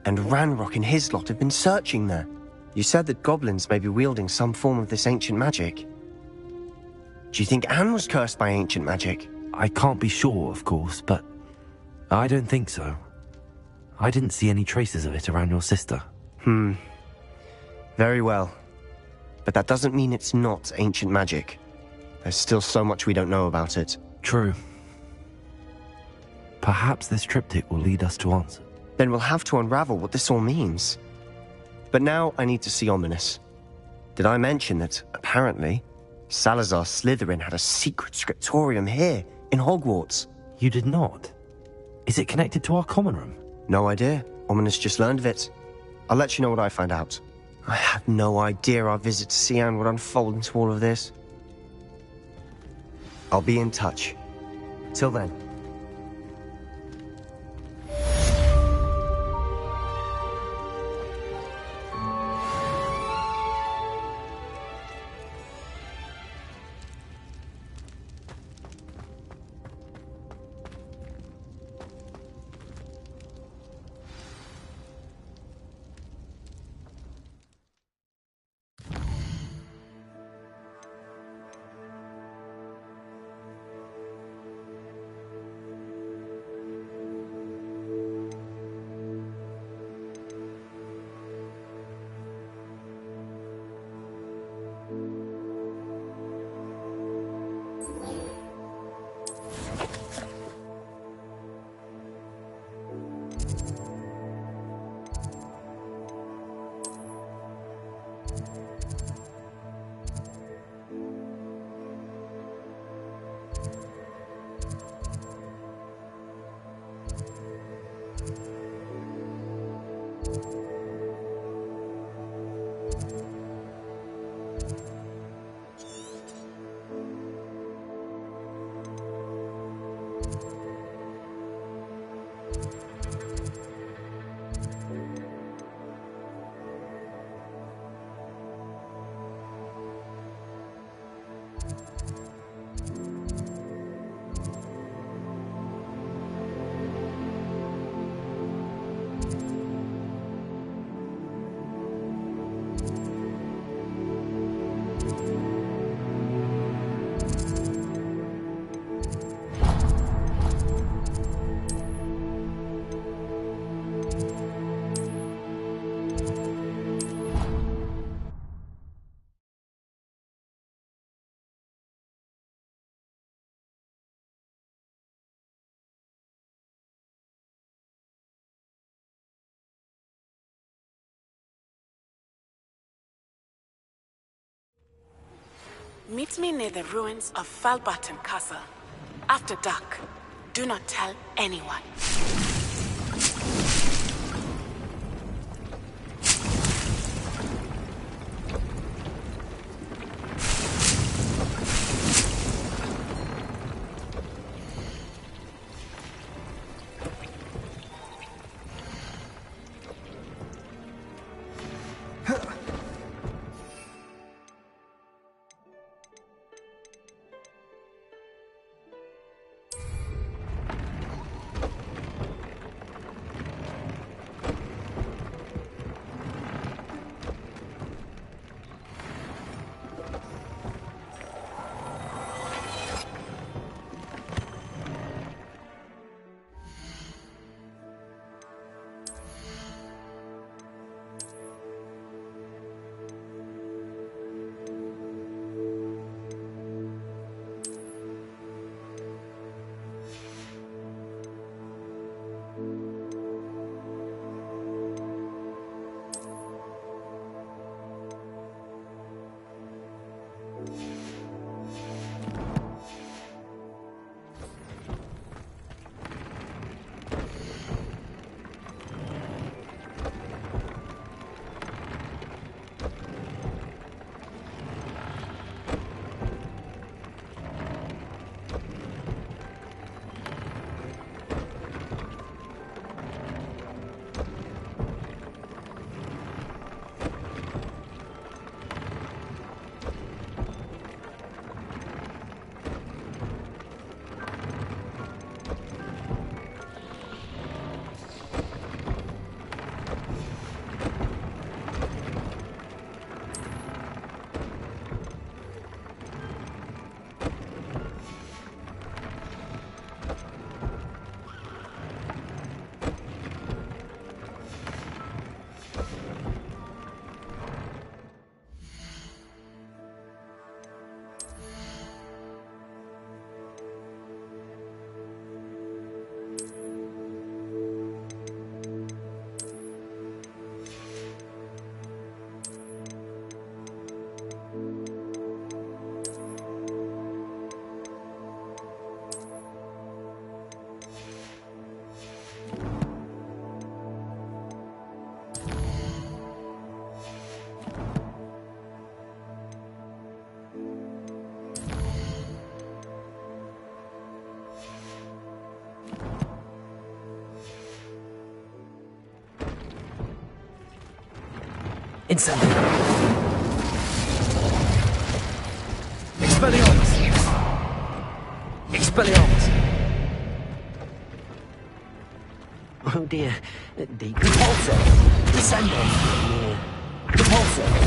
and Ranrock and his lot have been searching there. You said that goblins may be wielding some form of this ancient magic. Do you think Anne was cursed by ancient magic? I can't be sure, of course, but I don't think so. I didn't see any traces of it around your sister. Very well. But that doesn't mean it's not ancient magic. There's still so much we don't know about it. True. Perhaps this triptych will lead us to answers. Then we'll have to unravel what this all means. But now I need to see Ominous. Did I mention that, apparently, Salazar Slytherin had a secret scriptorium here, in Hogwarts? You did not? Is it connected to our common room? No idea. Ominous just learned of it. I'll let you know what I find out. I had no idea our visit to Sian would unfold into all of this. I'll be in touch. Till then. Meet me near the ruins of Falbaton Castle. After dark. Do not tell anyone. Incendio. Expelliarmus! Expelliarmus! Oh dear. Deep. Repulsor! Descendo! Repulsor!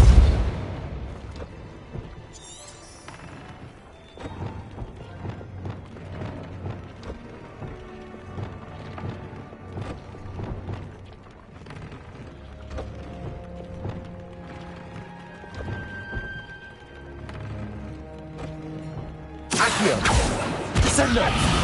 Accio! Descendo!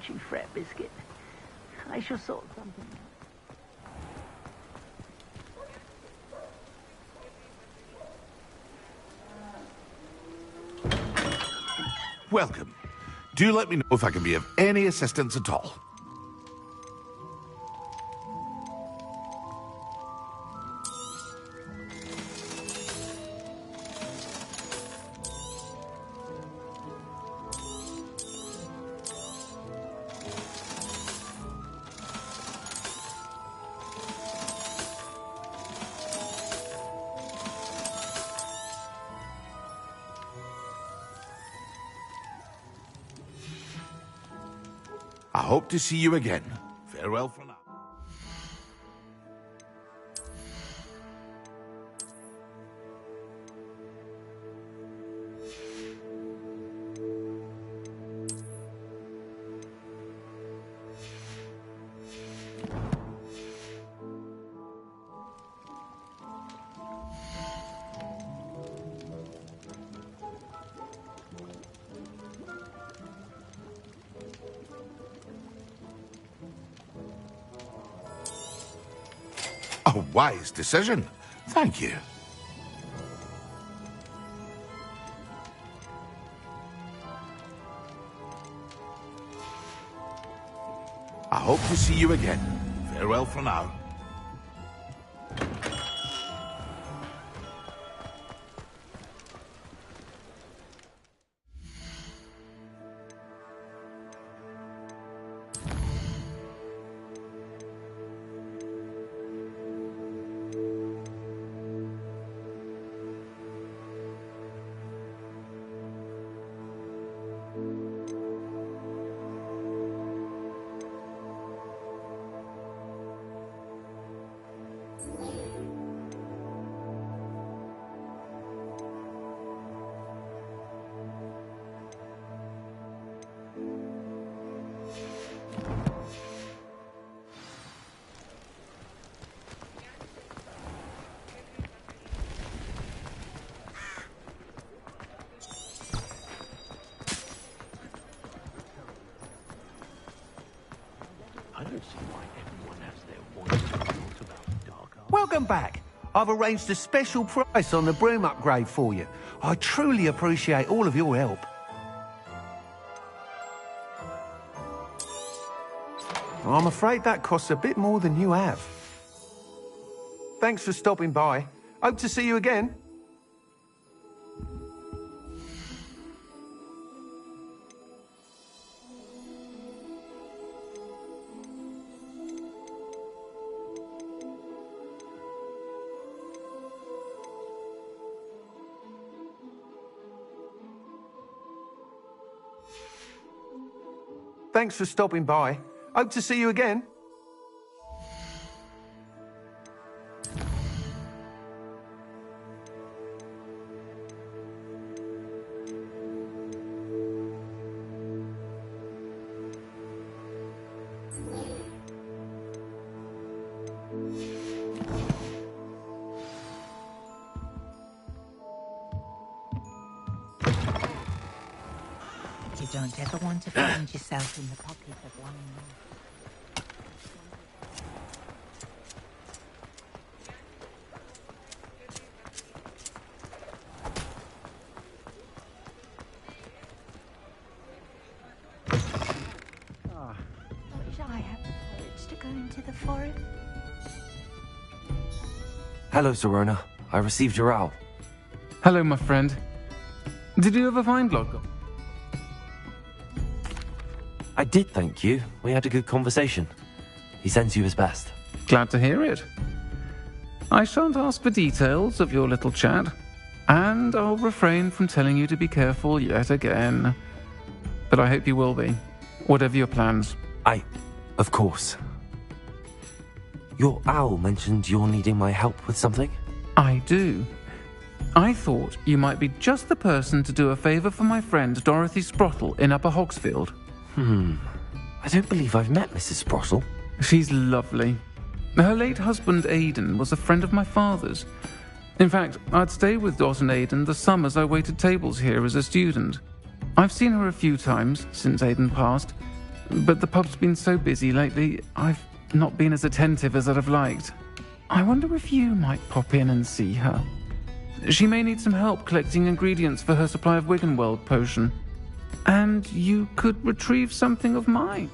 Don't you fret, Biscuit. I shall sort something out. Welcome. Do let me know if I can be of any assistance at all. I hope to see you again. Farewell for now. A wise decision. Thank you. I hope to see you again. Farewell for now. Welcome back. I've arranged a special price on the broom upgrade for you. I truly appreciate all of your help. I'm afraid that costs a bit more than you have. Thanks for stopping by. Hope to see you again. Thanks for stopping by. Hope to see you again. You don't ever want to find yourself in the pocket of one more. Don't I have the courage to go into the forest? Hello, Serona. I received your owl. Hello, my friend. Did you ever find Logger? I did, thank you. We had a good conversation. He sends you his best. Glad to hear it. I shan't ask for details of your little chat, and I'll refrain from telling you to be careful yet again. But I hope you will be, whatever your plans. Of course. Your owl mentioned you're needing my help with something? I do. I thought you might be just the person to do a favour for my friend Dorothy Sprottle in Upper Hogsfield. I don't believe I've met Mrs. Sprottle. She's lovely. Her late husband Aidan was a friend of my father's. In fact, I'd stay with Dot and Aidan the summers I waited tables here as a student. I've seen her a few times since Aidan passed, but the pub's been so busy lately, I've not been as attentive as I'd have liked. I wonder if you might pop in and see her. She may need some help collecting ingredients for her supply of Wiggenweld potion. And you could retrieve something of mine.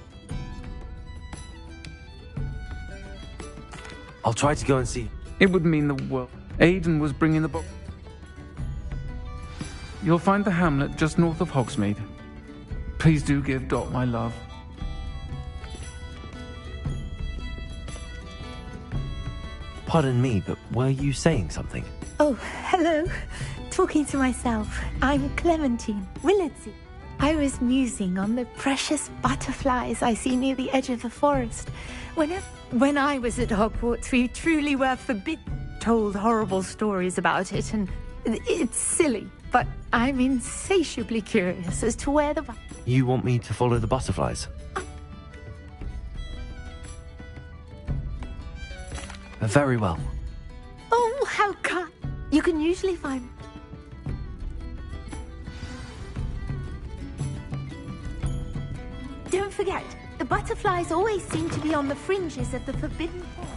I'll try to go and see. It would mean the world. Aidan was bringing the box. You'll find the hamlet just north of Hogsmeade. Please do give Dot my love. Pardon me, but were you saying something? Oh, hello. Talking to myself. I'm Clementine Willardsey. I was musing on the precious butterflies I see near the edge of the forest. When I was at Hogwarts, we truly were forbidden. Told horrible stories about it, and it's silly, but I'm insatiably curious as to where the... You want me to follow the butterflies? Very well. Oh, how kind. You can usually find... Don't forget, the butterflies always seem to be on the fringes of the forbidden forest.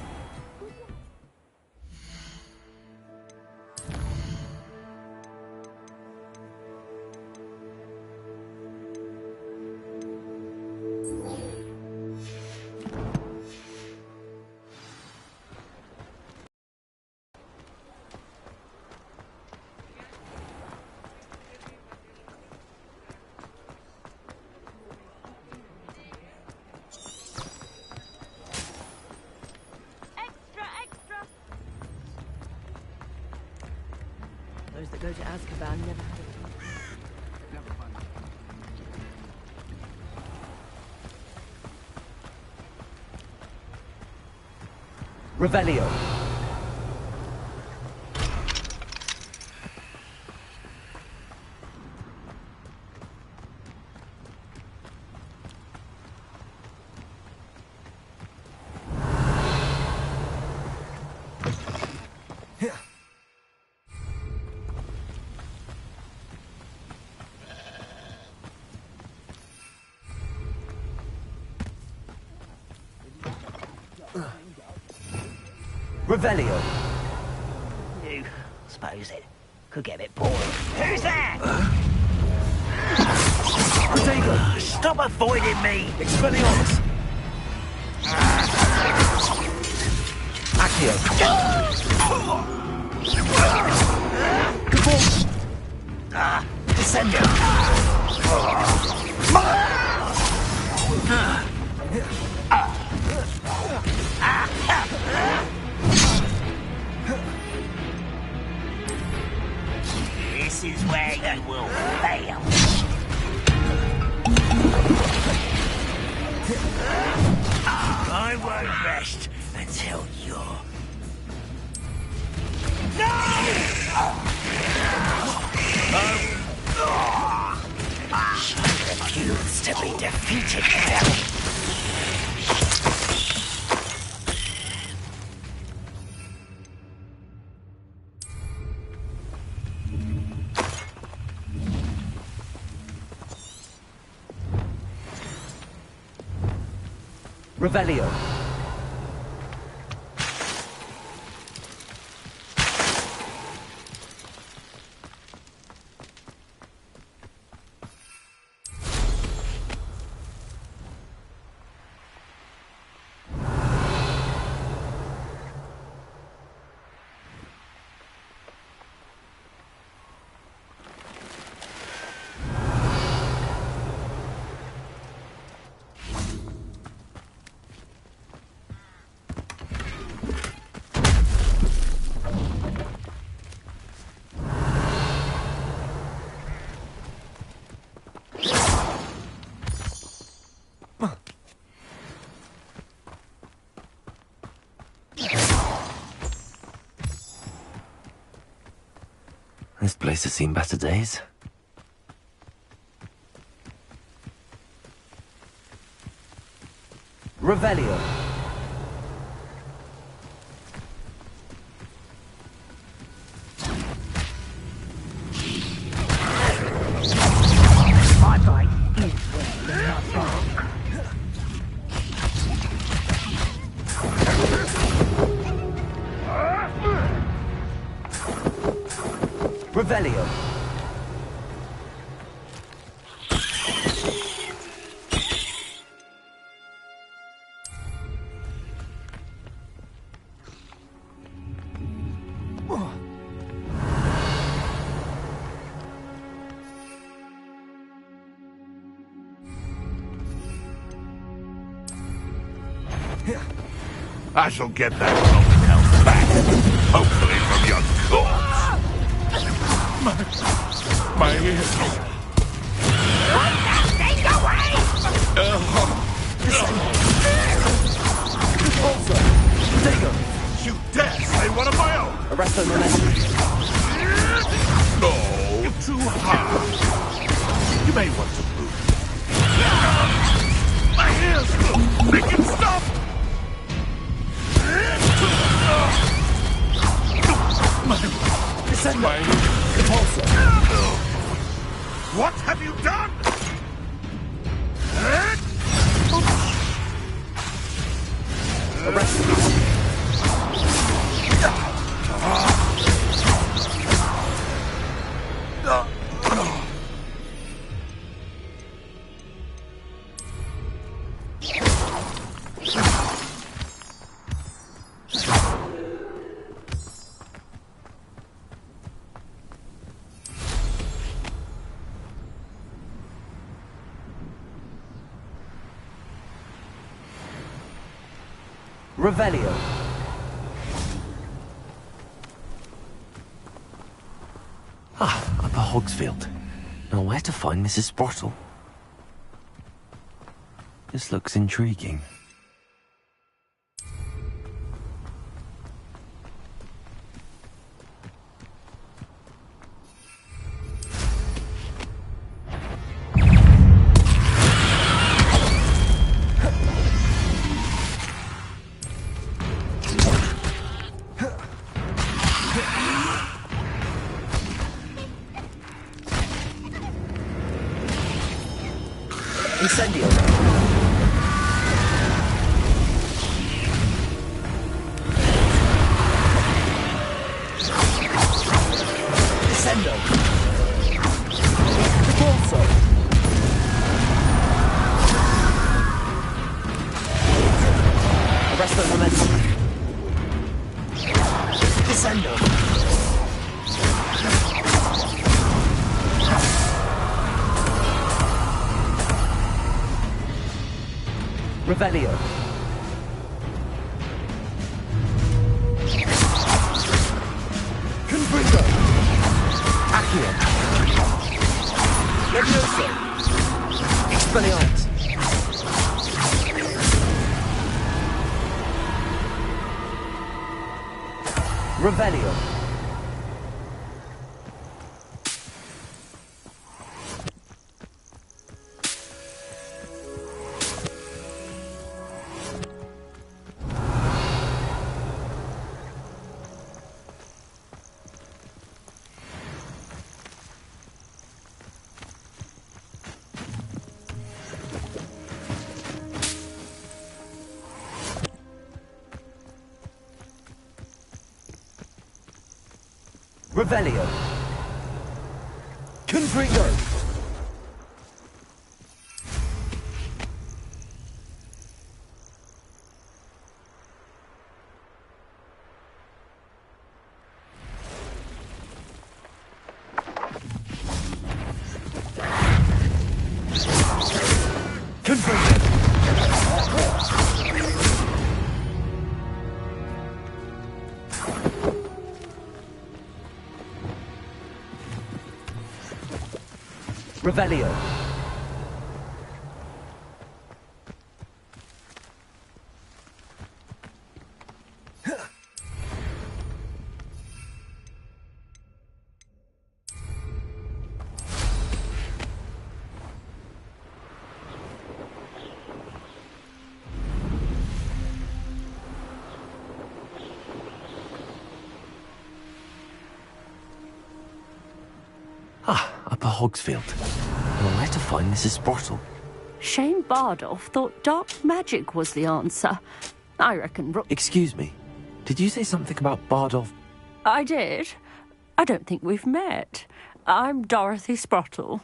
Those that go to Azkaban never had it. Revelio. Revelio. You, suppose it could get a bit boring. Who's that? Protego! Stop avoiding me! Expelliarmus! Accio! Descendo! This is where you will fail. I won't rest until you're... No! She refused to be defeated, Kelly. Revelio. This place has seen better days. Revelio. My bite is where the nut Revelio. I shall get that golden health back. Hopefully from your corpse. My ears. Put that thing away! Also, Dago. You dare say one of my own? Arresto momentum. No, too hard. You may want to move. My ears! Make him stop! Descendo. Repulsor. What have you done? Arrest. Revelio. Upper Hogsfield. Now where to find Mrs. Sprottle? This looks intriguing. Incendio. Descendo. Repulso. Arresto momentum. Descendo. Revelio. Confringo. Accio. Levioso. Expelliarmus. Revelio. Revelio. Confringo. Confringo. Revelio. Upper Hogsfield. Now where to find Mrs. Sprottle? Shane Bardolph thought dark magic was the answer. I reckon... Excuse me. Did you say something about Bardolph? I did. I don't think we've met. I'm Dorothy Sprottle.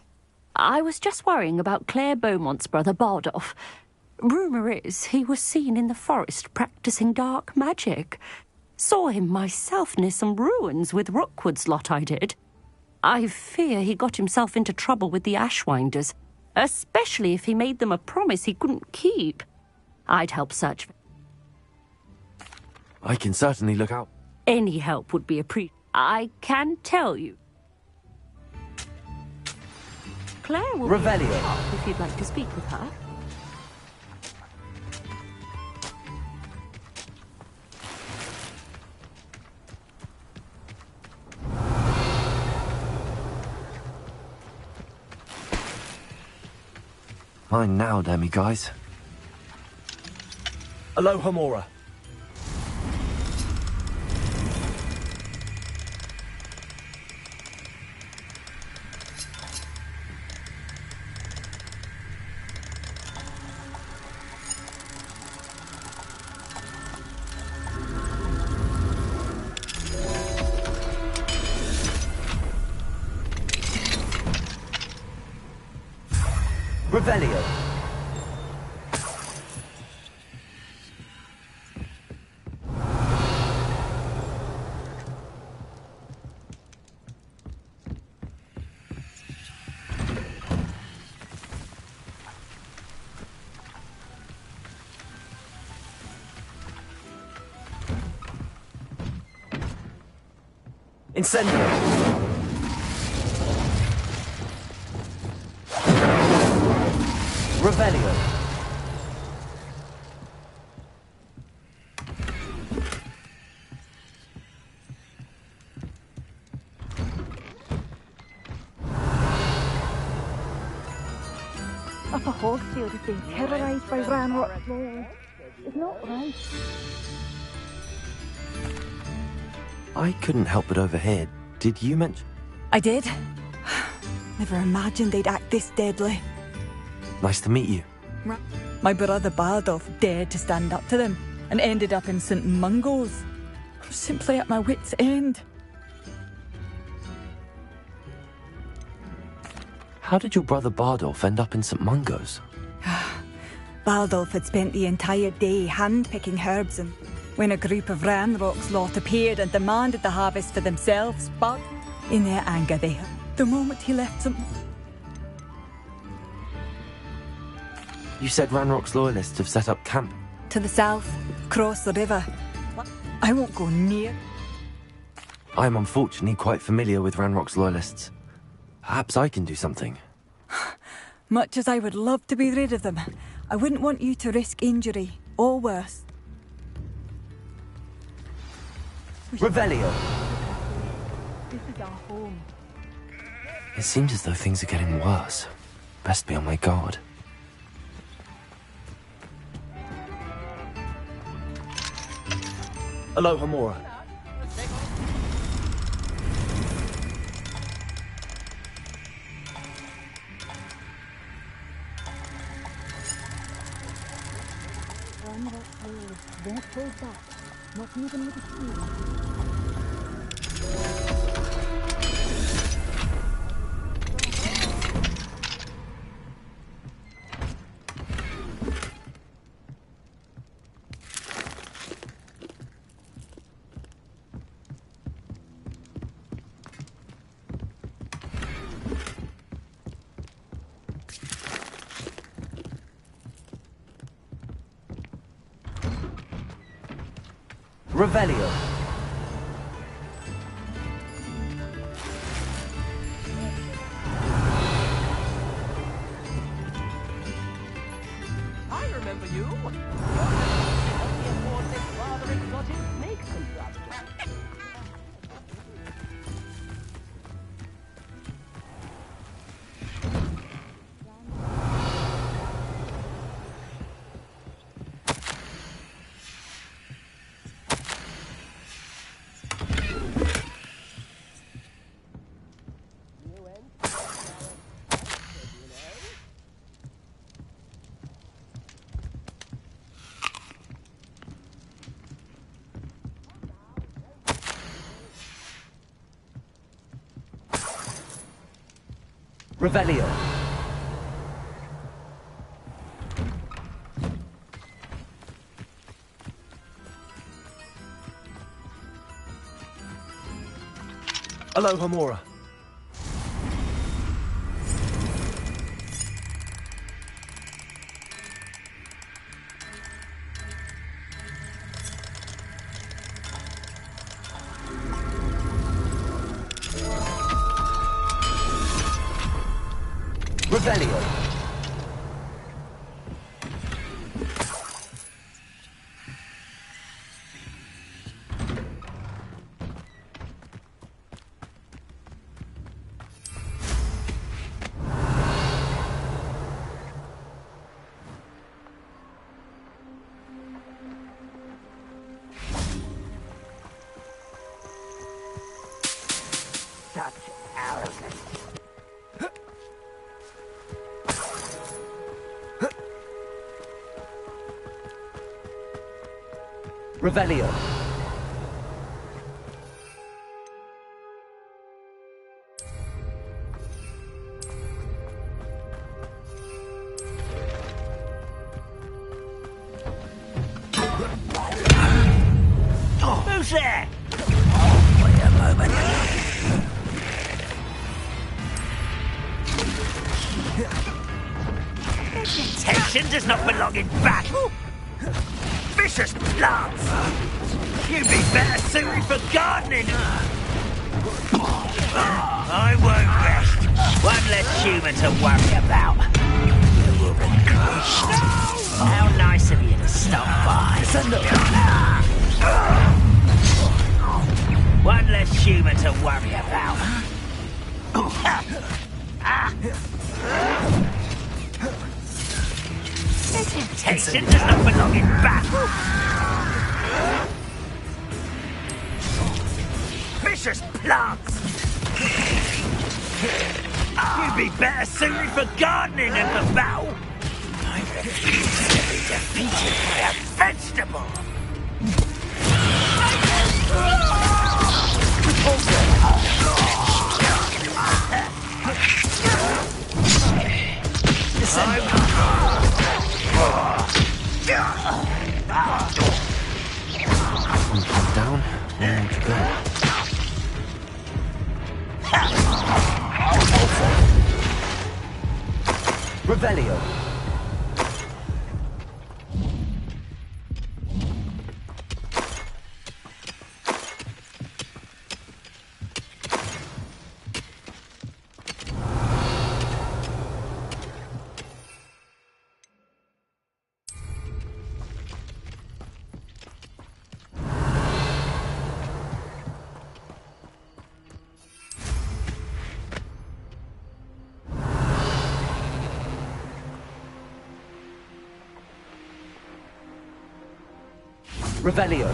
I was just worrying about Claire Beaumont's brother Bardolph. Rumour is he was seen in the forest practising dark magic. Saw him myself near some ruins with Rookwood's lot, I did. I fear he got himself into trouble with the Ashwinders, especially if he made them a promise he couldn't keep. I'd help search. I can certainly look out. Any help would be appreciated. I can tell you. Claire will Revelio. be at the top if you'd like to speak with her. Mine now, Demi, guys. Aloha Mora. Revelio. Incendio. Revelio. If a Hogfield is being terrorised by Ranrock's law, it's not right. I couldn't help but overhear. Did you mention? I did. Never imagined they'd act this deadly. Nice to meet you. My brother Bardolph dared to stand up to them and ended up in St. Mungo's. I was simply at my wit's end. How did your brother Bardolph end up in St. Mungo's? Bardolph had spent the entire day hand-picking herbs, and when a group of Ranrock's lot appeared and demanded the harvest for themselves, but in their anger the moment he left them. You said Ranrock's loyalists have set up camp. To the south, across the river. I won't go near. I am unfortunately quite familiar with Ranrock's loyalists. Perhaps I can do something. Much as I would love to be rid of them, I wouldn't want you to risk injury, or worse. Revelio. This is our home. It seems as though things are getting worse. Best be on my guard. Aloha Mora. Don't hold back, not even with a shield. Revelio. I remember you. Rather exotic snake contraption. Revelio. Aloha Mora. Revelio. Such arrogance. Revelio. Who's there? Wait a moment. Detention does not belong in battle. Vicious plants! You'd be better suited for gardening! I won't rest. One less human to worry about. You will regret. How nice of you to stop by. One less human to worry about. Temptation does not belong in battle. Vicious plants! You'd be better suited for gardening than for battle. I refuse to be defeated by a vegetable. Down and go. Revelio. Revelio.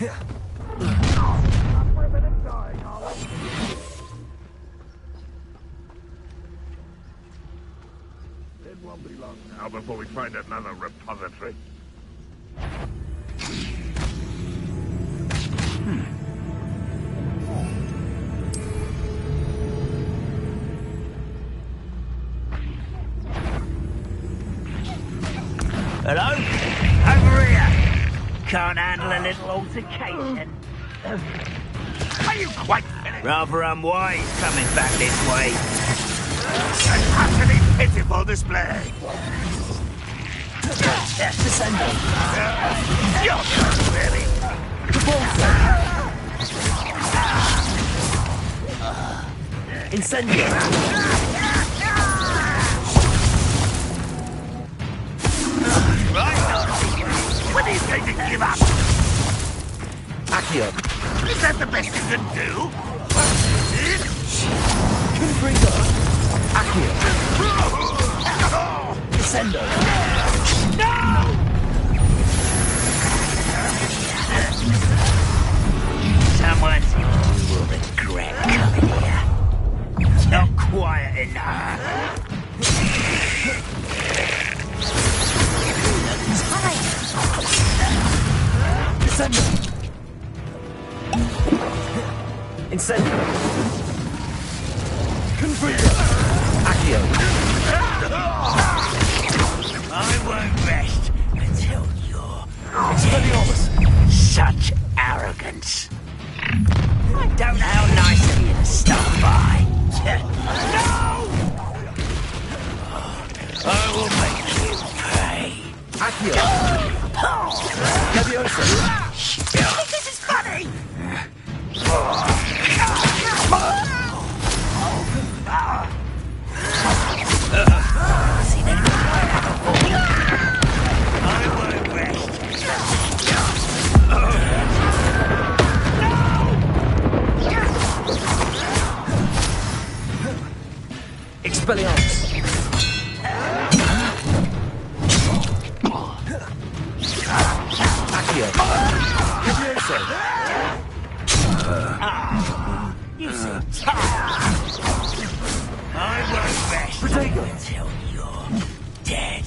It won't be long now before we find another repository. Hello? Over here. Can't handle a little altercation. Are you quite finished? Rather unwise coming back this way. An utterly pitiful display. Descending. You're really... Incendio. When are you going to give up? Accio. Is that the best you can do? Confringo. Accio. Descendo. No! Someone will regret coming here. Not quiet enough. Incendio. I won't rest until you're dead. Such arrogance. I don't know how nice of you to stop by. No! I will make you pay. This is funny! I won't rest. Expelliarmus. Accio. Furioso. You seem tired. I won't rest until you're dead.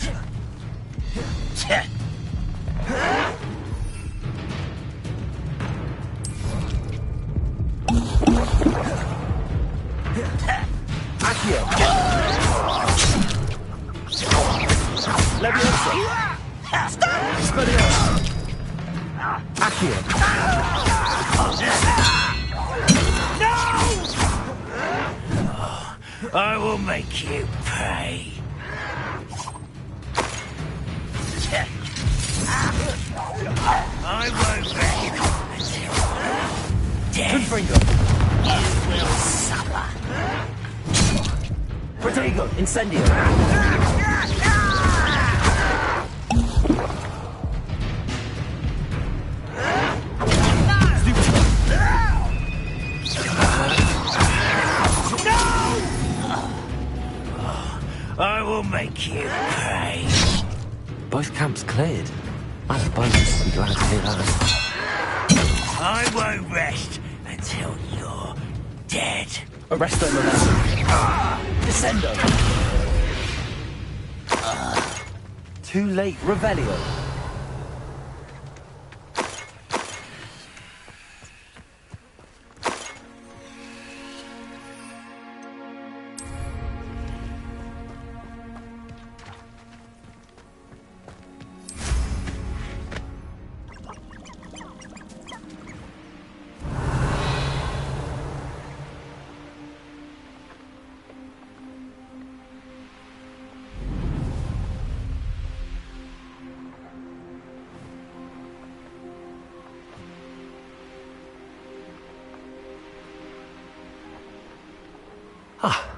Accio. Leviosa. Expelliarmus. Accio. I will make you pay. I won't rest until death. You will suffer. Protego. Incendio. I will make you pay. Both camps cleared. Madam Bowman will be glad to hear that. I won't rest until you're dead. Arresto Momentum. Descendo. Too late, Revelio.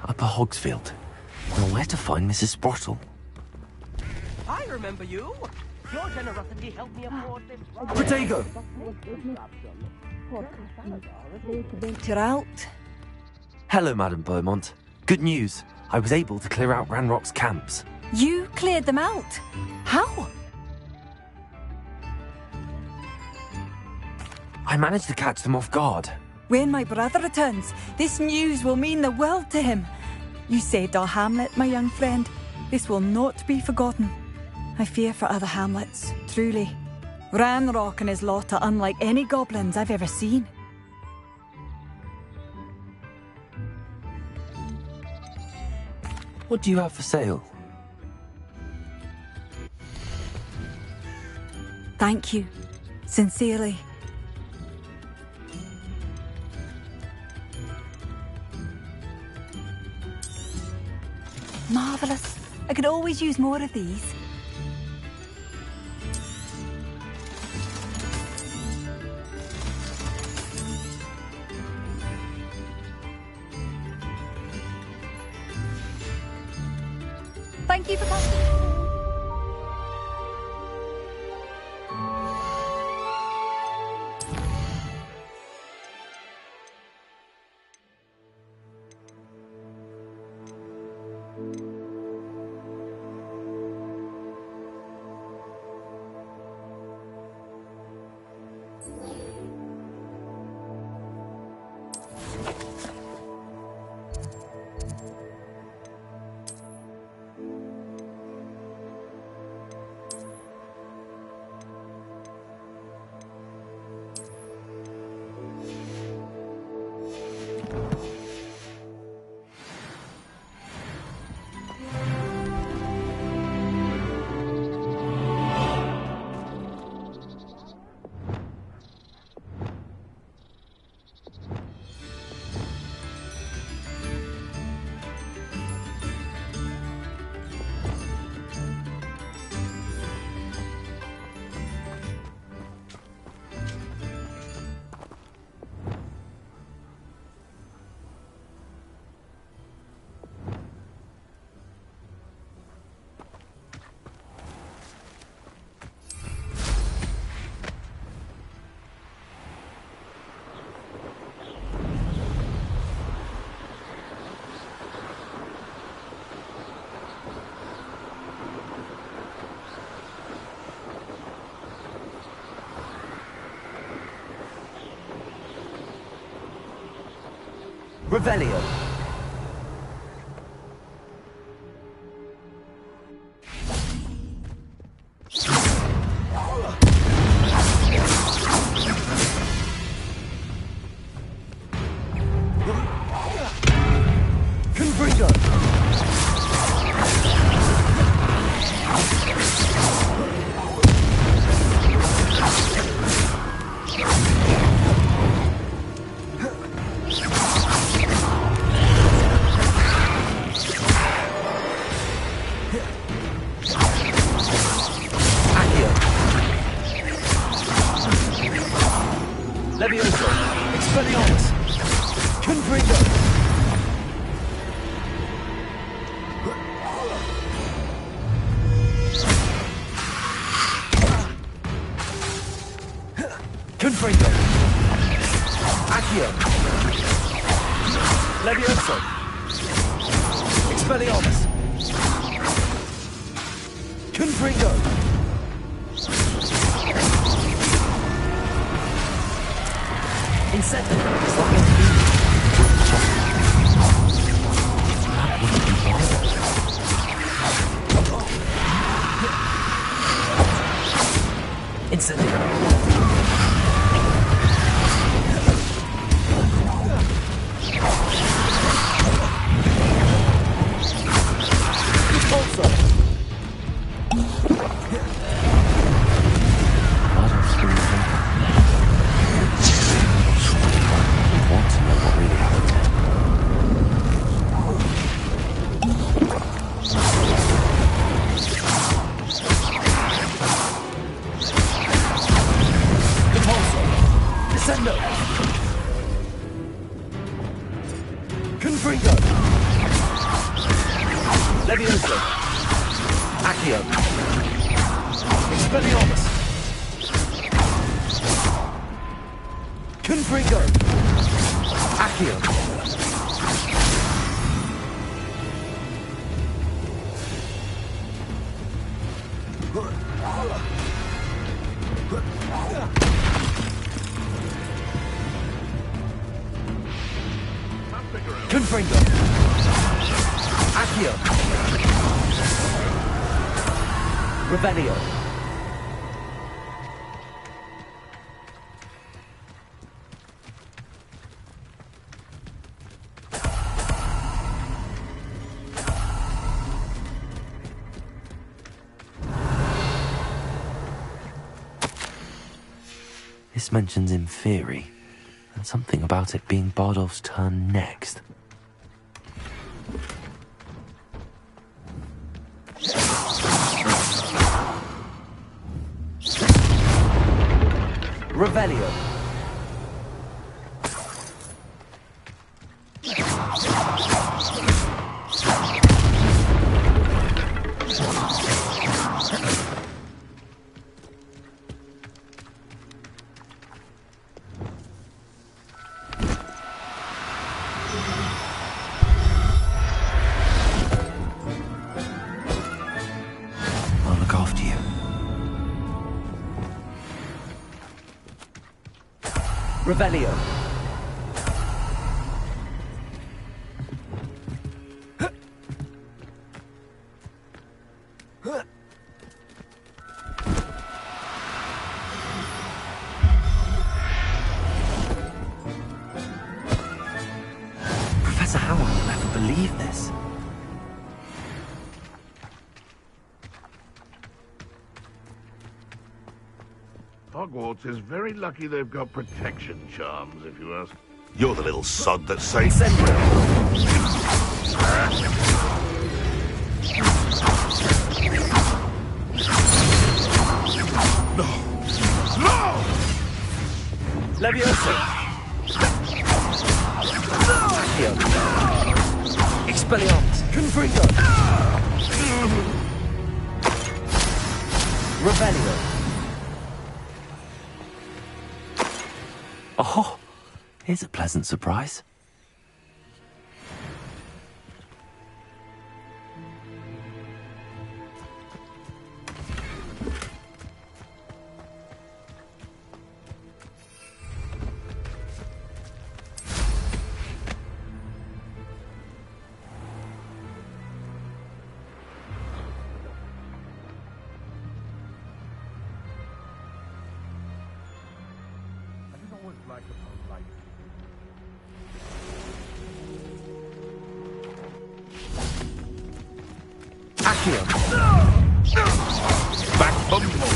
Upper Hogsfield. Now where to find Mrs. Sprottle? I remember you. Your generosity helped me afford this. Protego. Venture out. Hello, Madam Beaumont. Good news. I was able to clear out Ranrock's camps. You cleared them out? How? I managed to catch them off guard. When my brother returns, this news will mean the world to him. You saved our hamlet, my young friend. This will not be forgotten. I fear for other hamlets, truly. Ranrock and his lot are unlike any goblins I've ever seen. What do you have for sale? Thank you. Sincerely. Marvellous. I could always use more of these. Thank you for coming. Revelio. Confringo. Levioso. Expelliarmus. Confringo. Confringo. Accio. Levioso. Expelliarmus. Confringo. Incendio. Incendio. Descendo. Confringo. Levioso. Accio. Expelliarmus. Confringo. Accio. Confringo. Accio. Revelio. This mentions Inferi, and something about it being Bardolph's turn next. Revelio. I'll look after you. Revelio. Professor Howard will never believe this. Hogwarts is very lucky they've got protection charms, if you ask. You're the little sod that's safe. No! No! Levioso. Accio. Expelliarmus. Confringo. Revelio. Oh, here's a pleasant surprise. Hogwarts like upon like. Accio. Back bumble.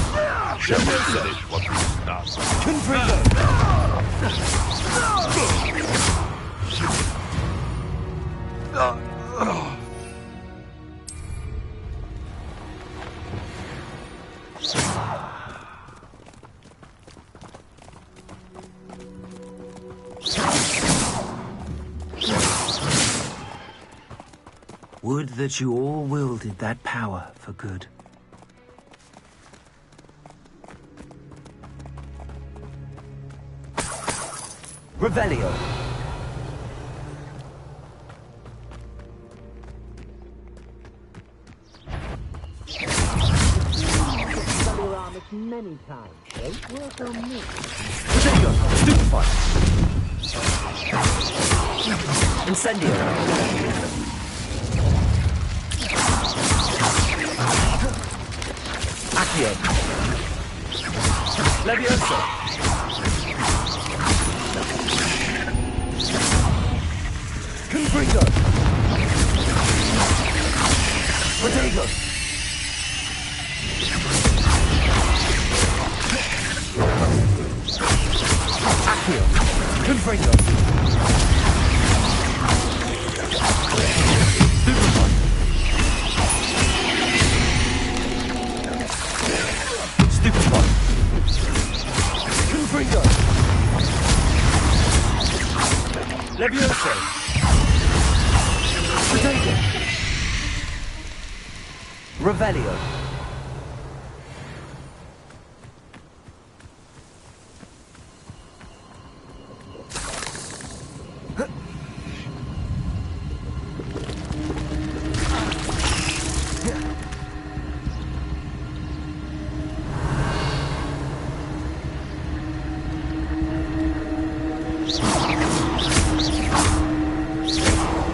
Shall we finish what we started? Confringo. Would that you all wielded that power for good. Revelio. Many times, don't work on me. Potato. Stupefy. Incendio. Accio. Levioso. Confringo. Potato. Accio. Confringo. Stupefy. Confringo. Levioso. Potato. Revelio.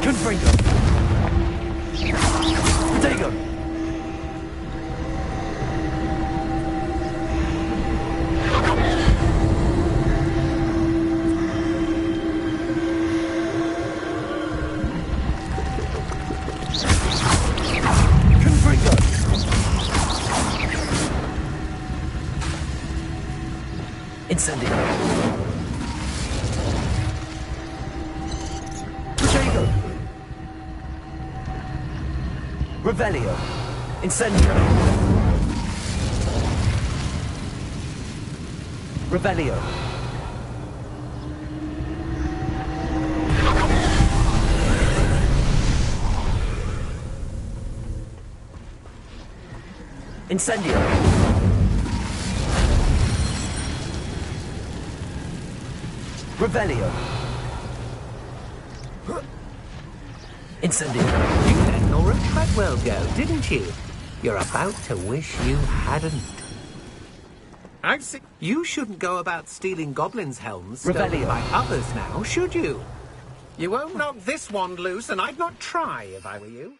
Confringo. Potato. Confringo. Incendio. Potato. Revelio. Incendio. Revelio. Incendio. Revelio. Incendio. You let Nora Treadwell go, didn't you? You're about to wish you hadn't. I see. You shouldn't go about stealing goblins' helms stolen Revelio. by others now, should you? You won't knock this wand loose, and I'd not try if I were you.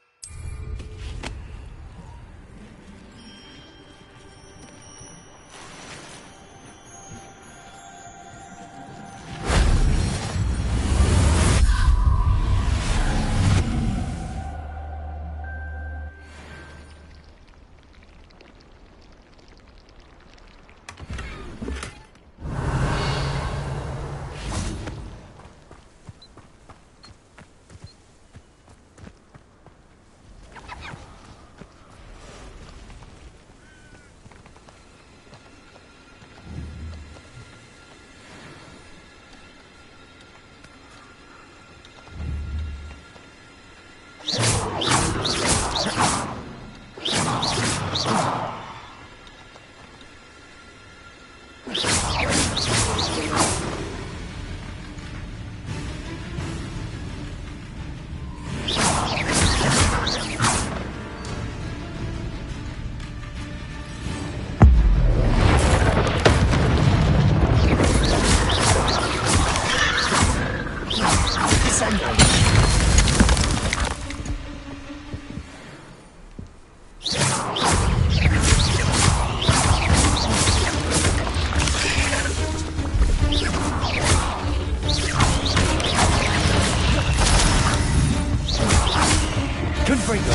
Confringo.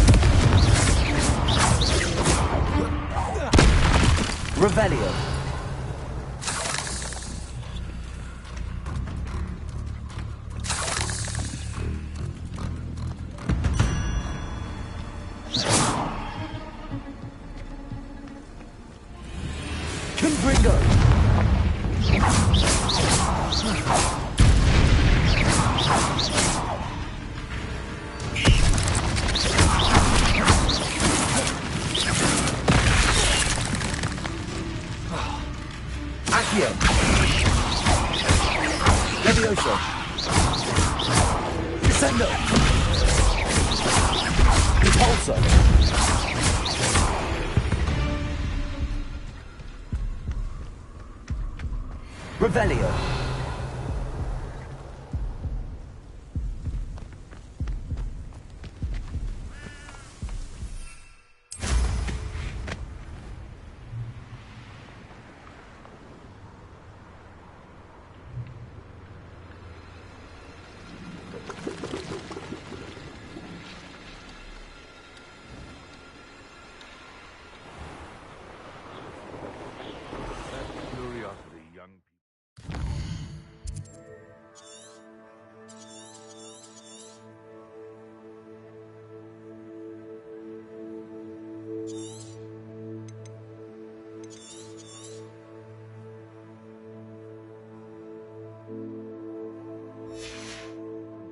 Revelio. Confringo. Accio. Levioso. Descendo. Repulso. Revelio.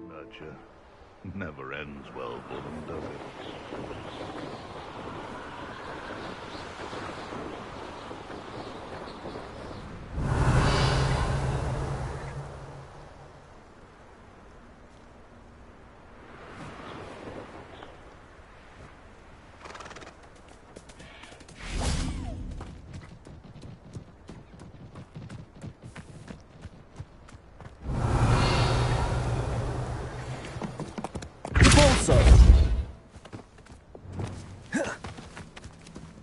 Nurture never ends well for them, does it?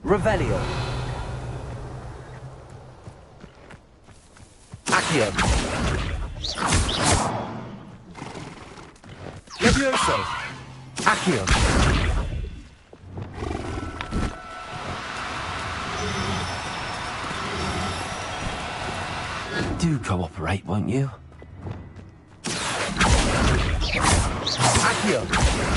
Revelio. Accio. Levioso. Accio. Do cooperate, won't you? Accio.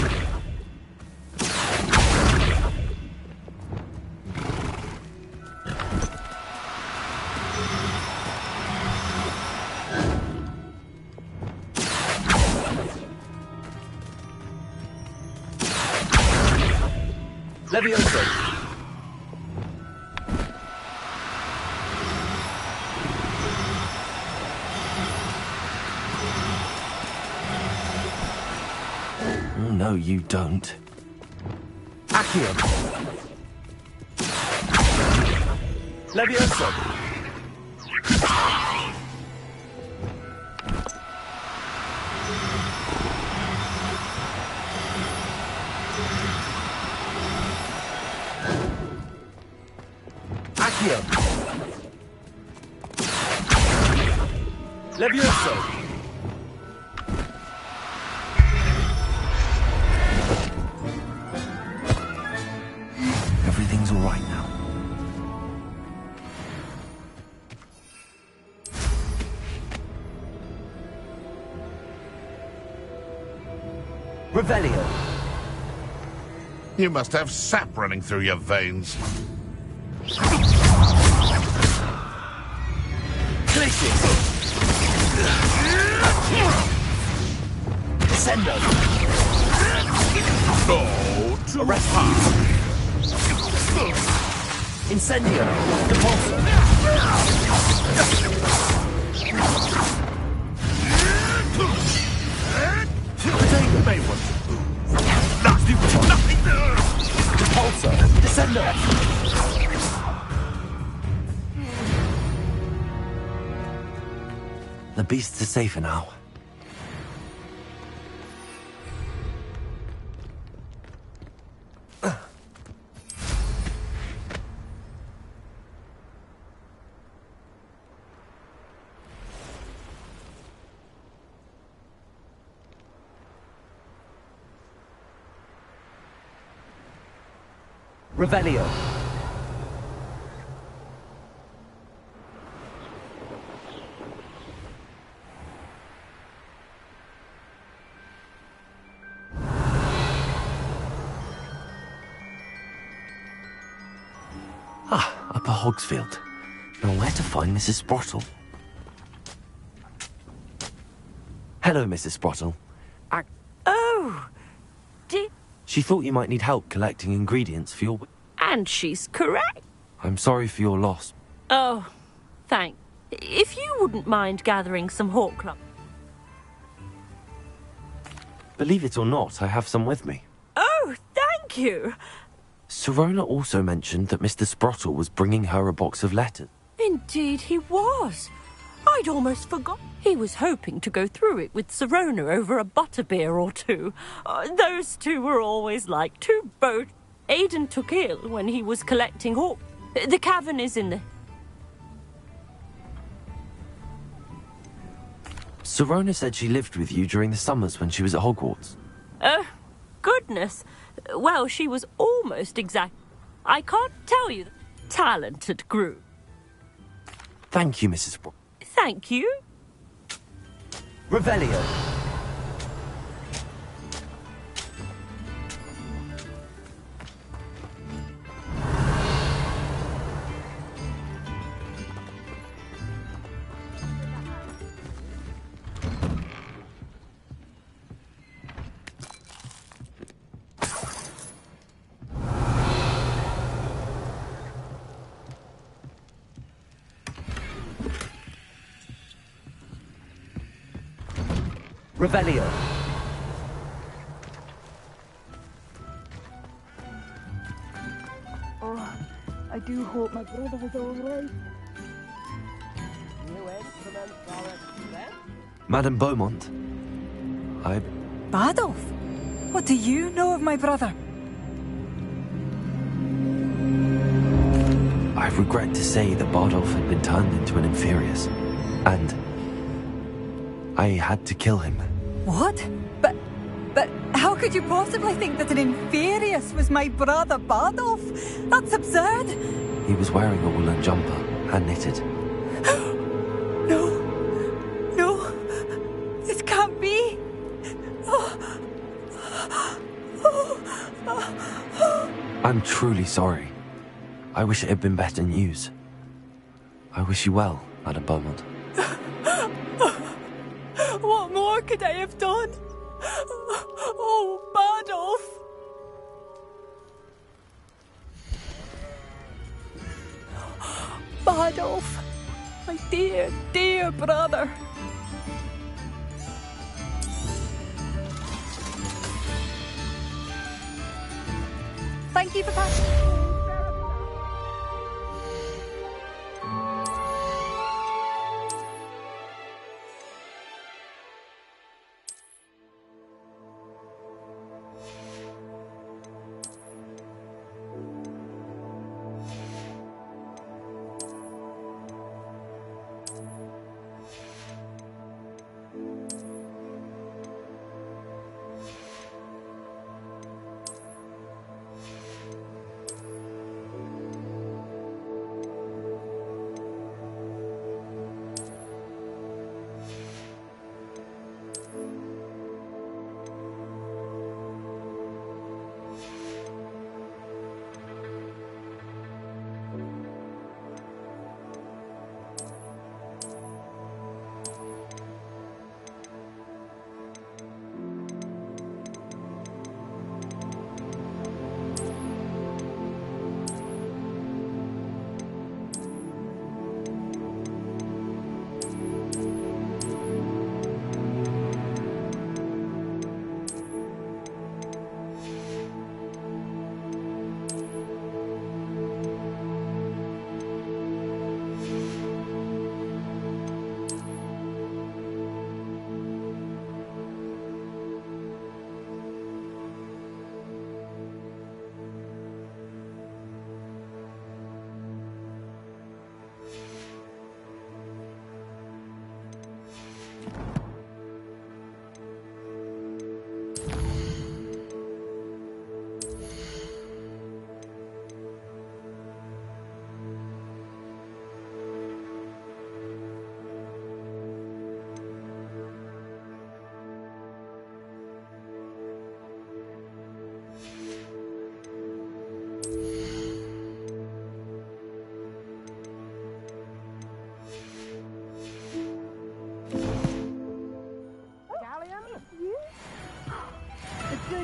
Levioso. Oh, no, you don't. Accio. Levioso. Accio. Levioso. Everything's all right now. Revelio. You must have sap running through your veins. Descendo. Oh, to Incendio. Depulso. You may want to. Nasty nothing. Depulso. Descendo. The beasts are safer now. Revelio. Upper Hogsfield. Now where to find Mrs. Sprottle? Hello, Mrs. Sprottle. Oh, dear. She thought you might need help collecting ingredients for your... And she's correct. I'm sorry for your loss. Oh, thanks. If you wouldn't mind gathering some hawk club. Believe it or not, I have some with me. Oh, thank you. Serona also mentioned that Mr. Sprottle was bringing her a box of letters. Indeed he was. I'd almost forgot. He was hoping to go through it with Serona over a butterbeer or two. Those two were always like two boats. Aidan took ill when he was collecting hawk. The cavern is in the... Serona said she lived with you during the summers when she was at Hogwarts. Oh, goodness. Well, she was almost exact. I can't tell you. Talented group. Thank you, Mrs. Sprottle. Thank you. Revelio. Revelio. Oh, I do hope my brother was all right. Madame Beaumont, Bardolph, what do you know of my brother? I regret to say that Bardolph had been turned into an Inferius, and I had to kill him. What? But how could you possibly think that an Inferius was my brother Bardolph? That's absurd. He was wearing a woolen jumper, hand-knitted. No, this can't be. I'm truly sorry. I wish it had been better news. I wish you well, Madame Beaumont. What more could I have done? Oh, Bardolph! Bardolph, my dear, dear brother. Thank you for passing.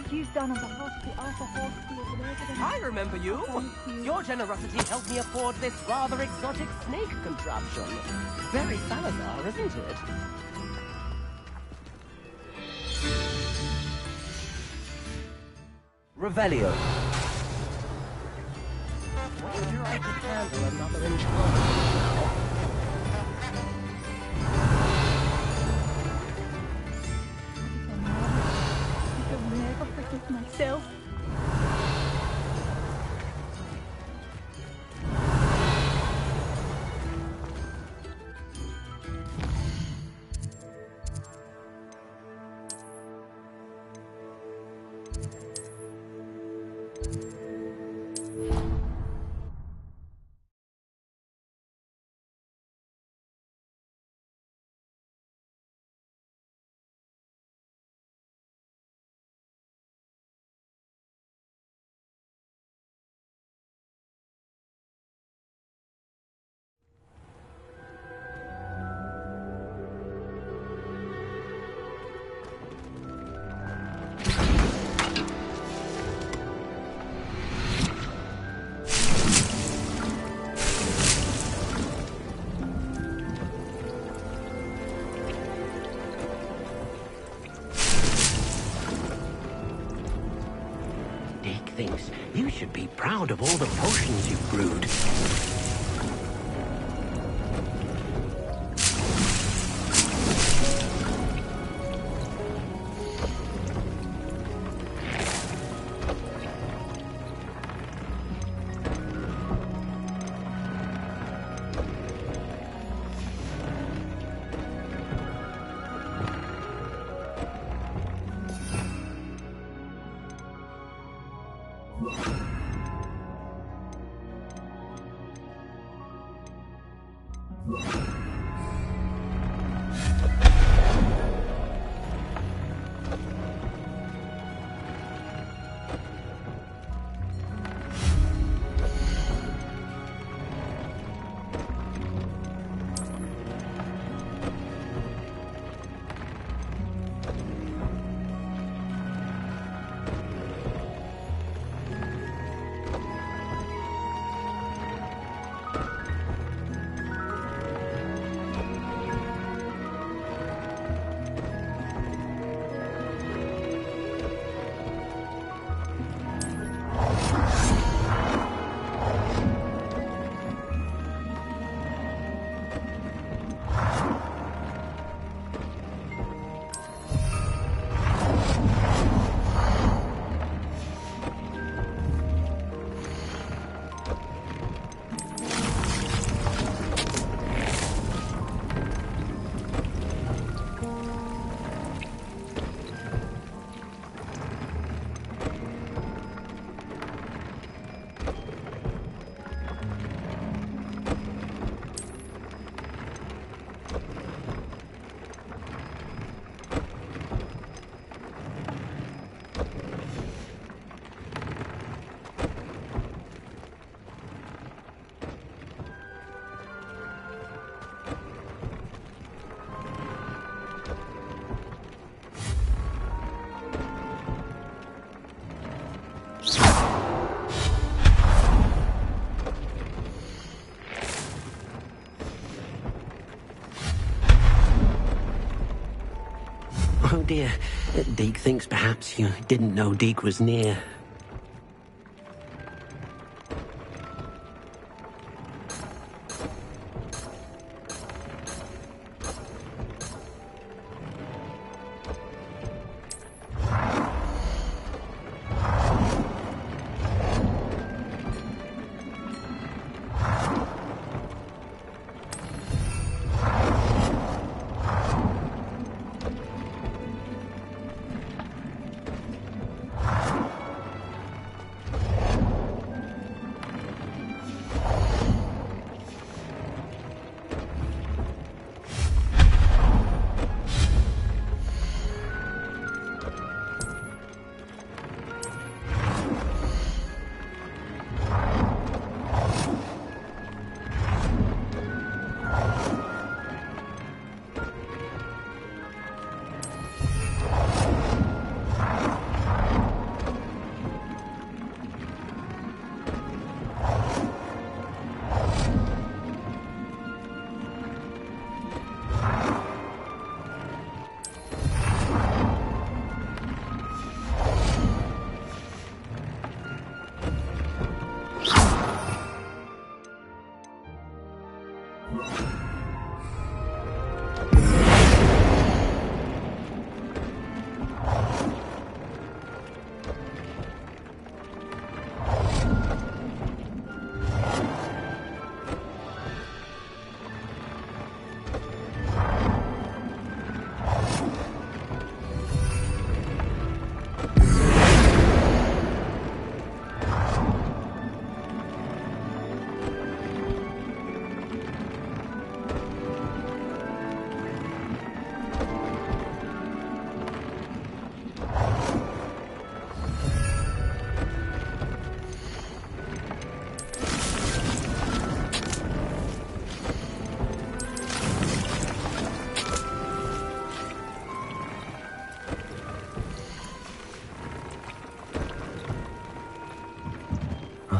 good you've done on behalf of the Arthur Hogwarts Legacy. I remember you. Your generosity helped me afford this rather exotic snake contraption. Very Salazar, isn't it? Revelio. Wonder I could handle another intro. I'll never forgive myself. Dick thinks you should be proud of all the potions you've brewed. Oh dear, Deke thinks perhaps you didn't know Deke was near.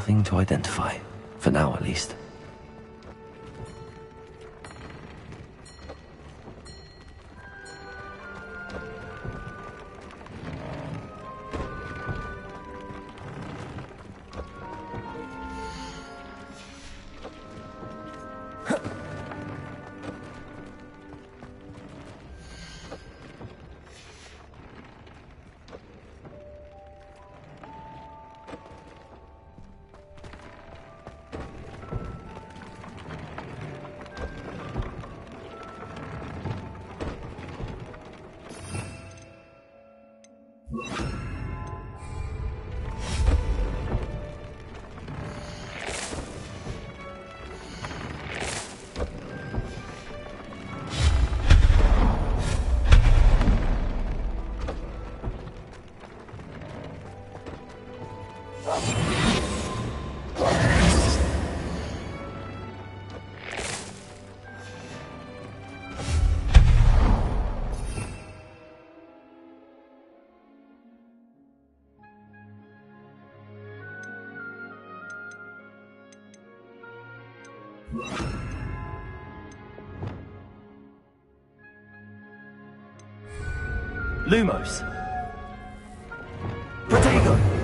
nothing to identify, for now at least. Lumos. Protego.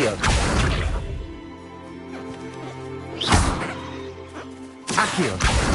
Accio. Accio.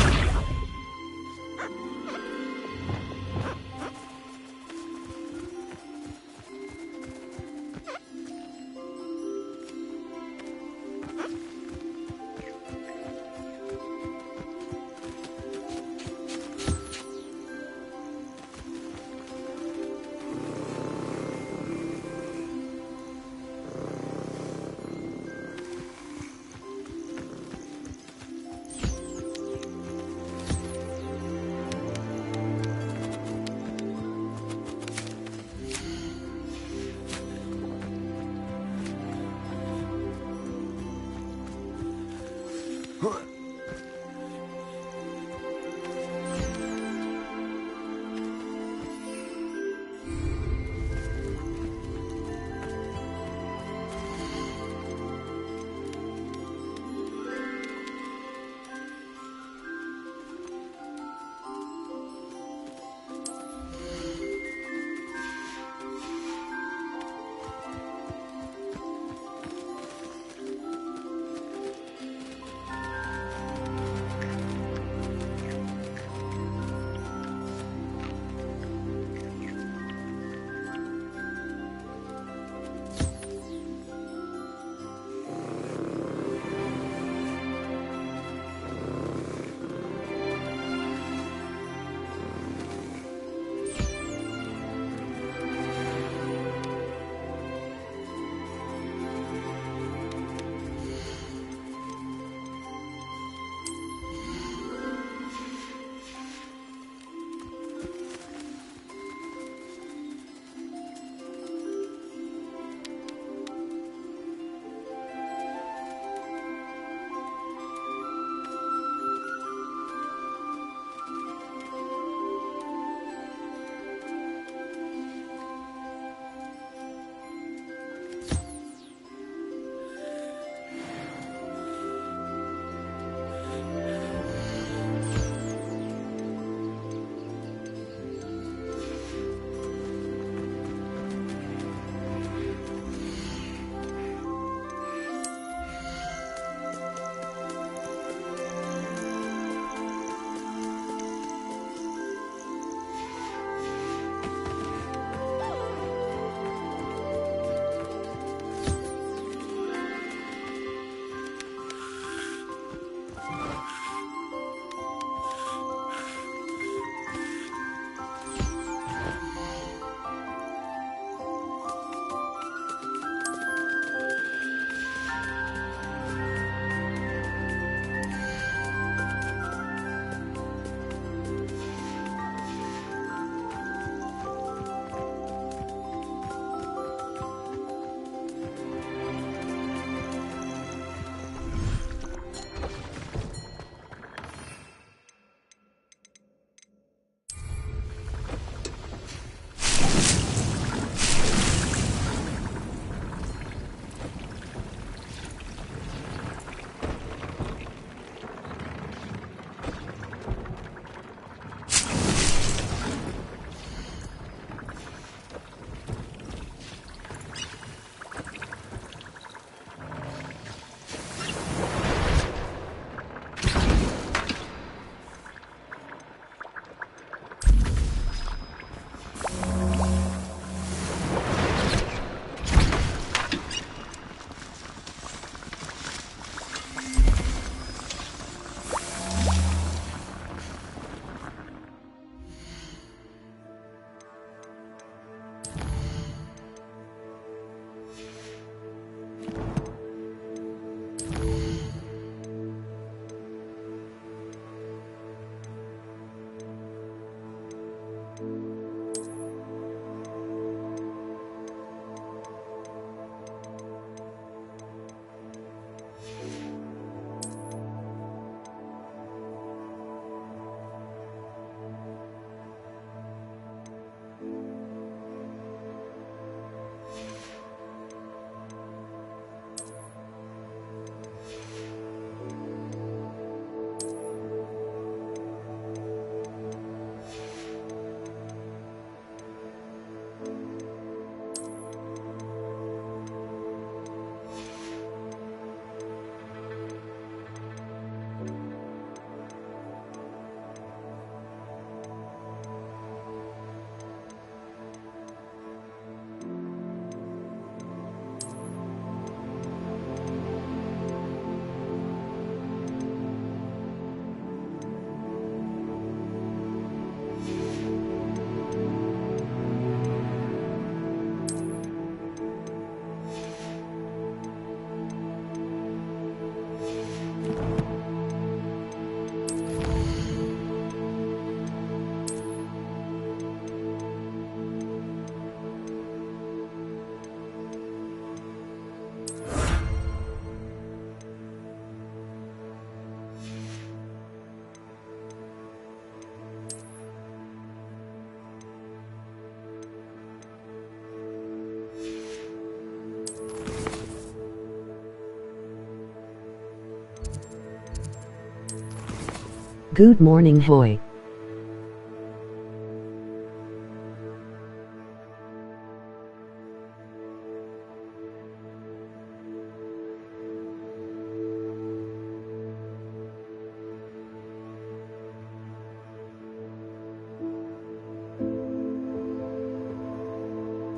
Good morning, Hoy.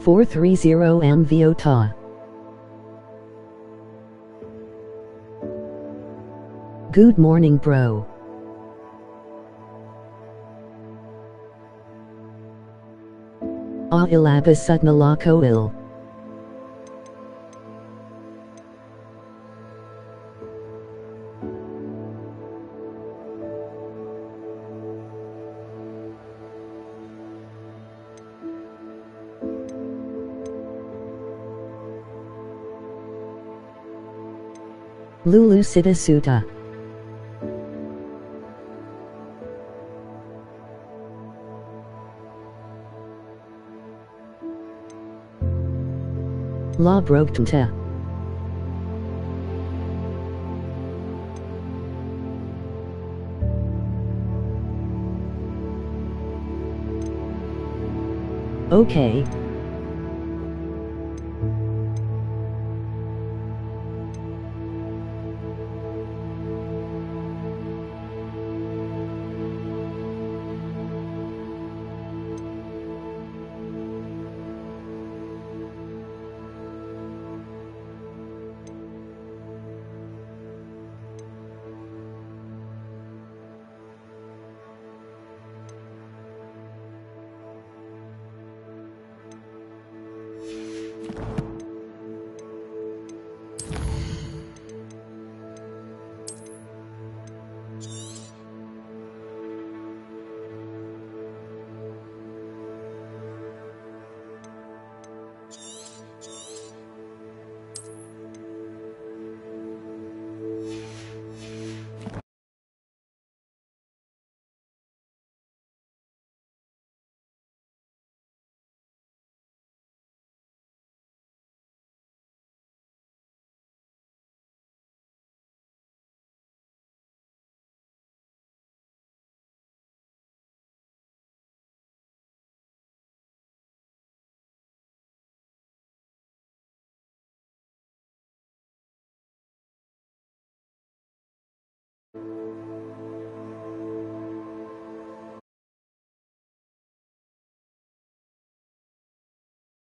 $430 MVOTA. Good morning, bro. Ilabas Sudnalako il. Lulu Siddhasuta. La Broktumta. Okay.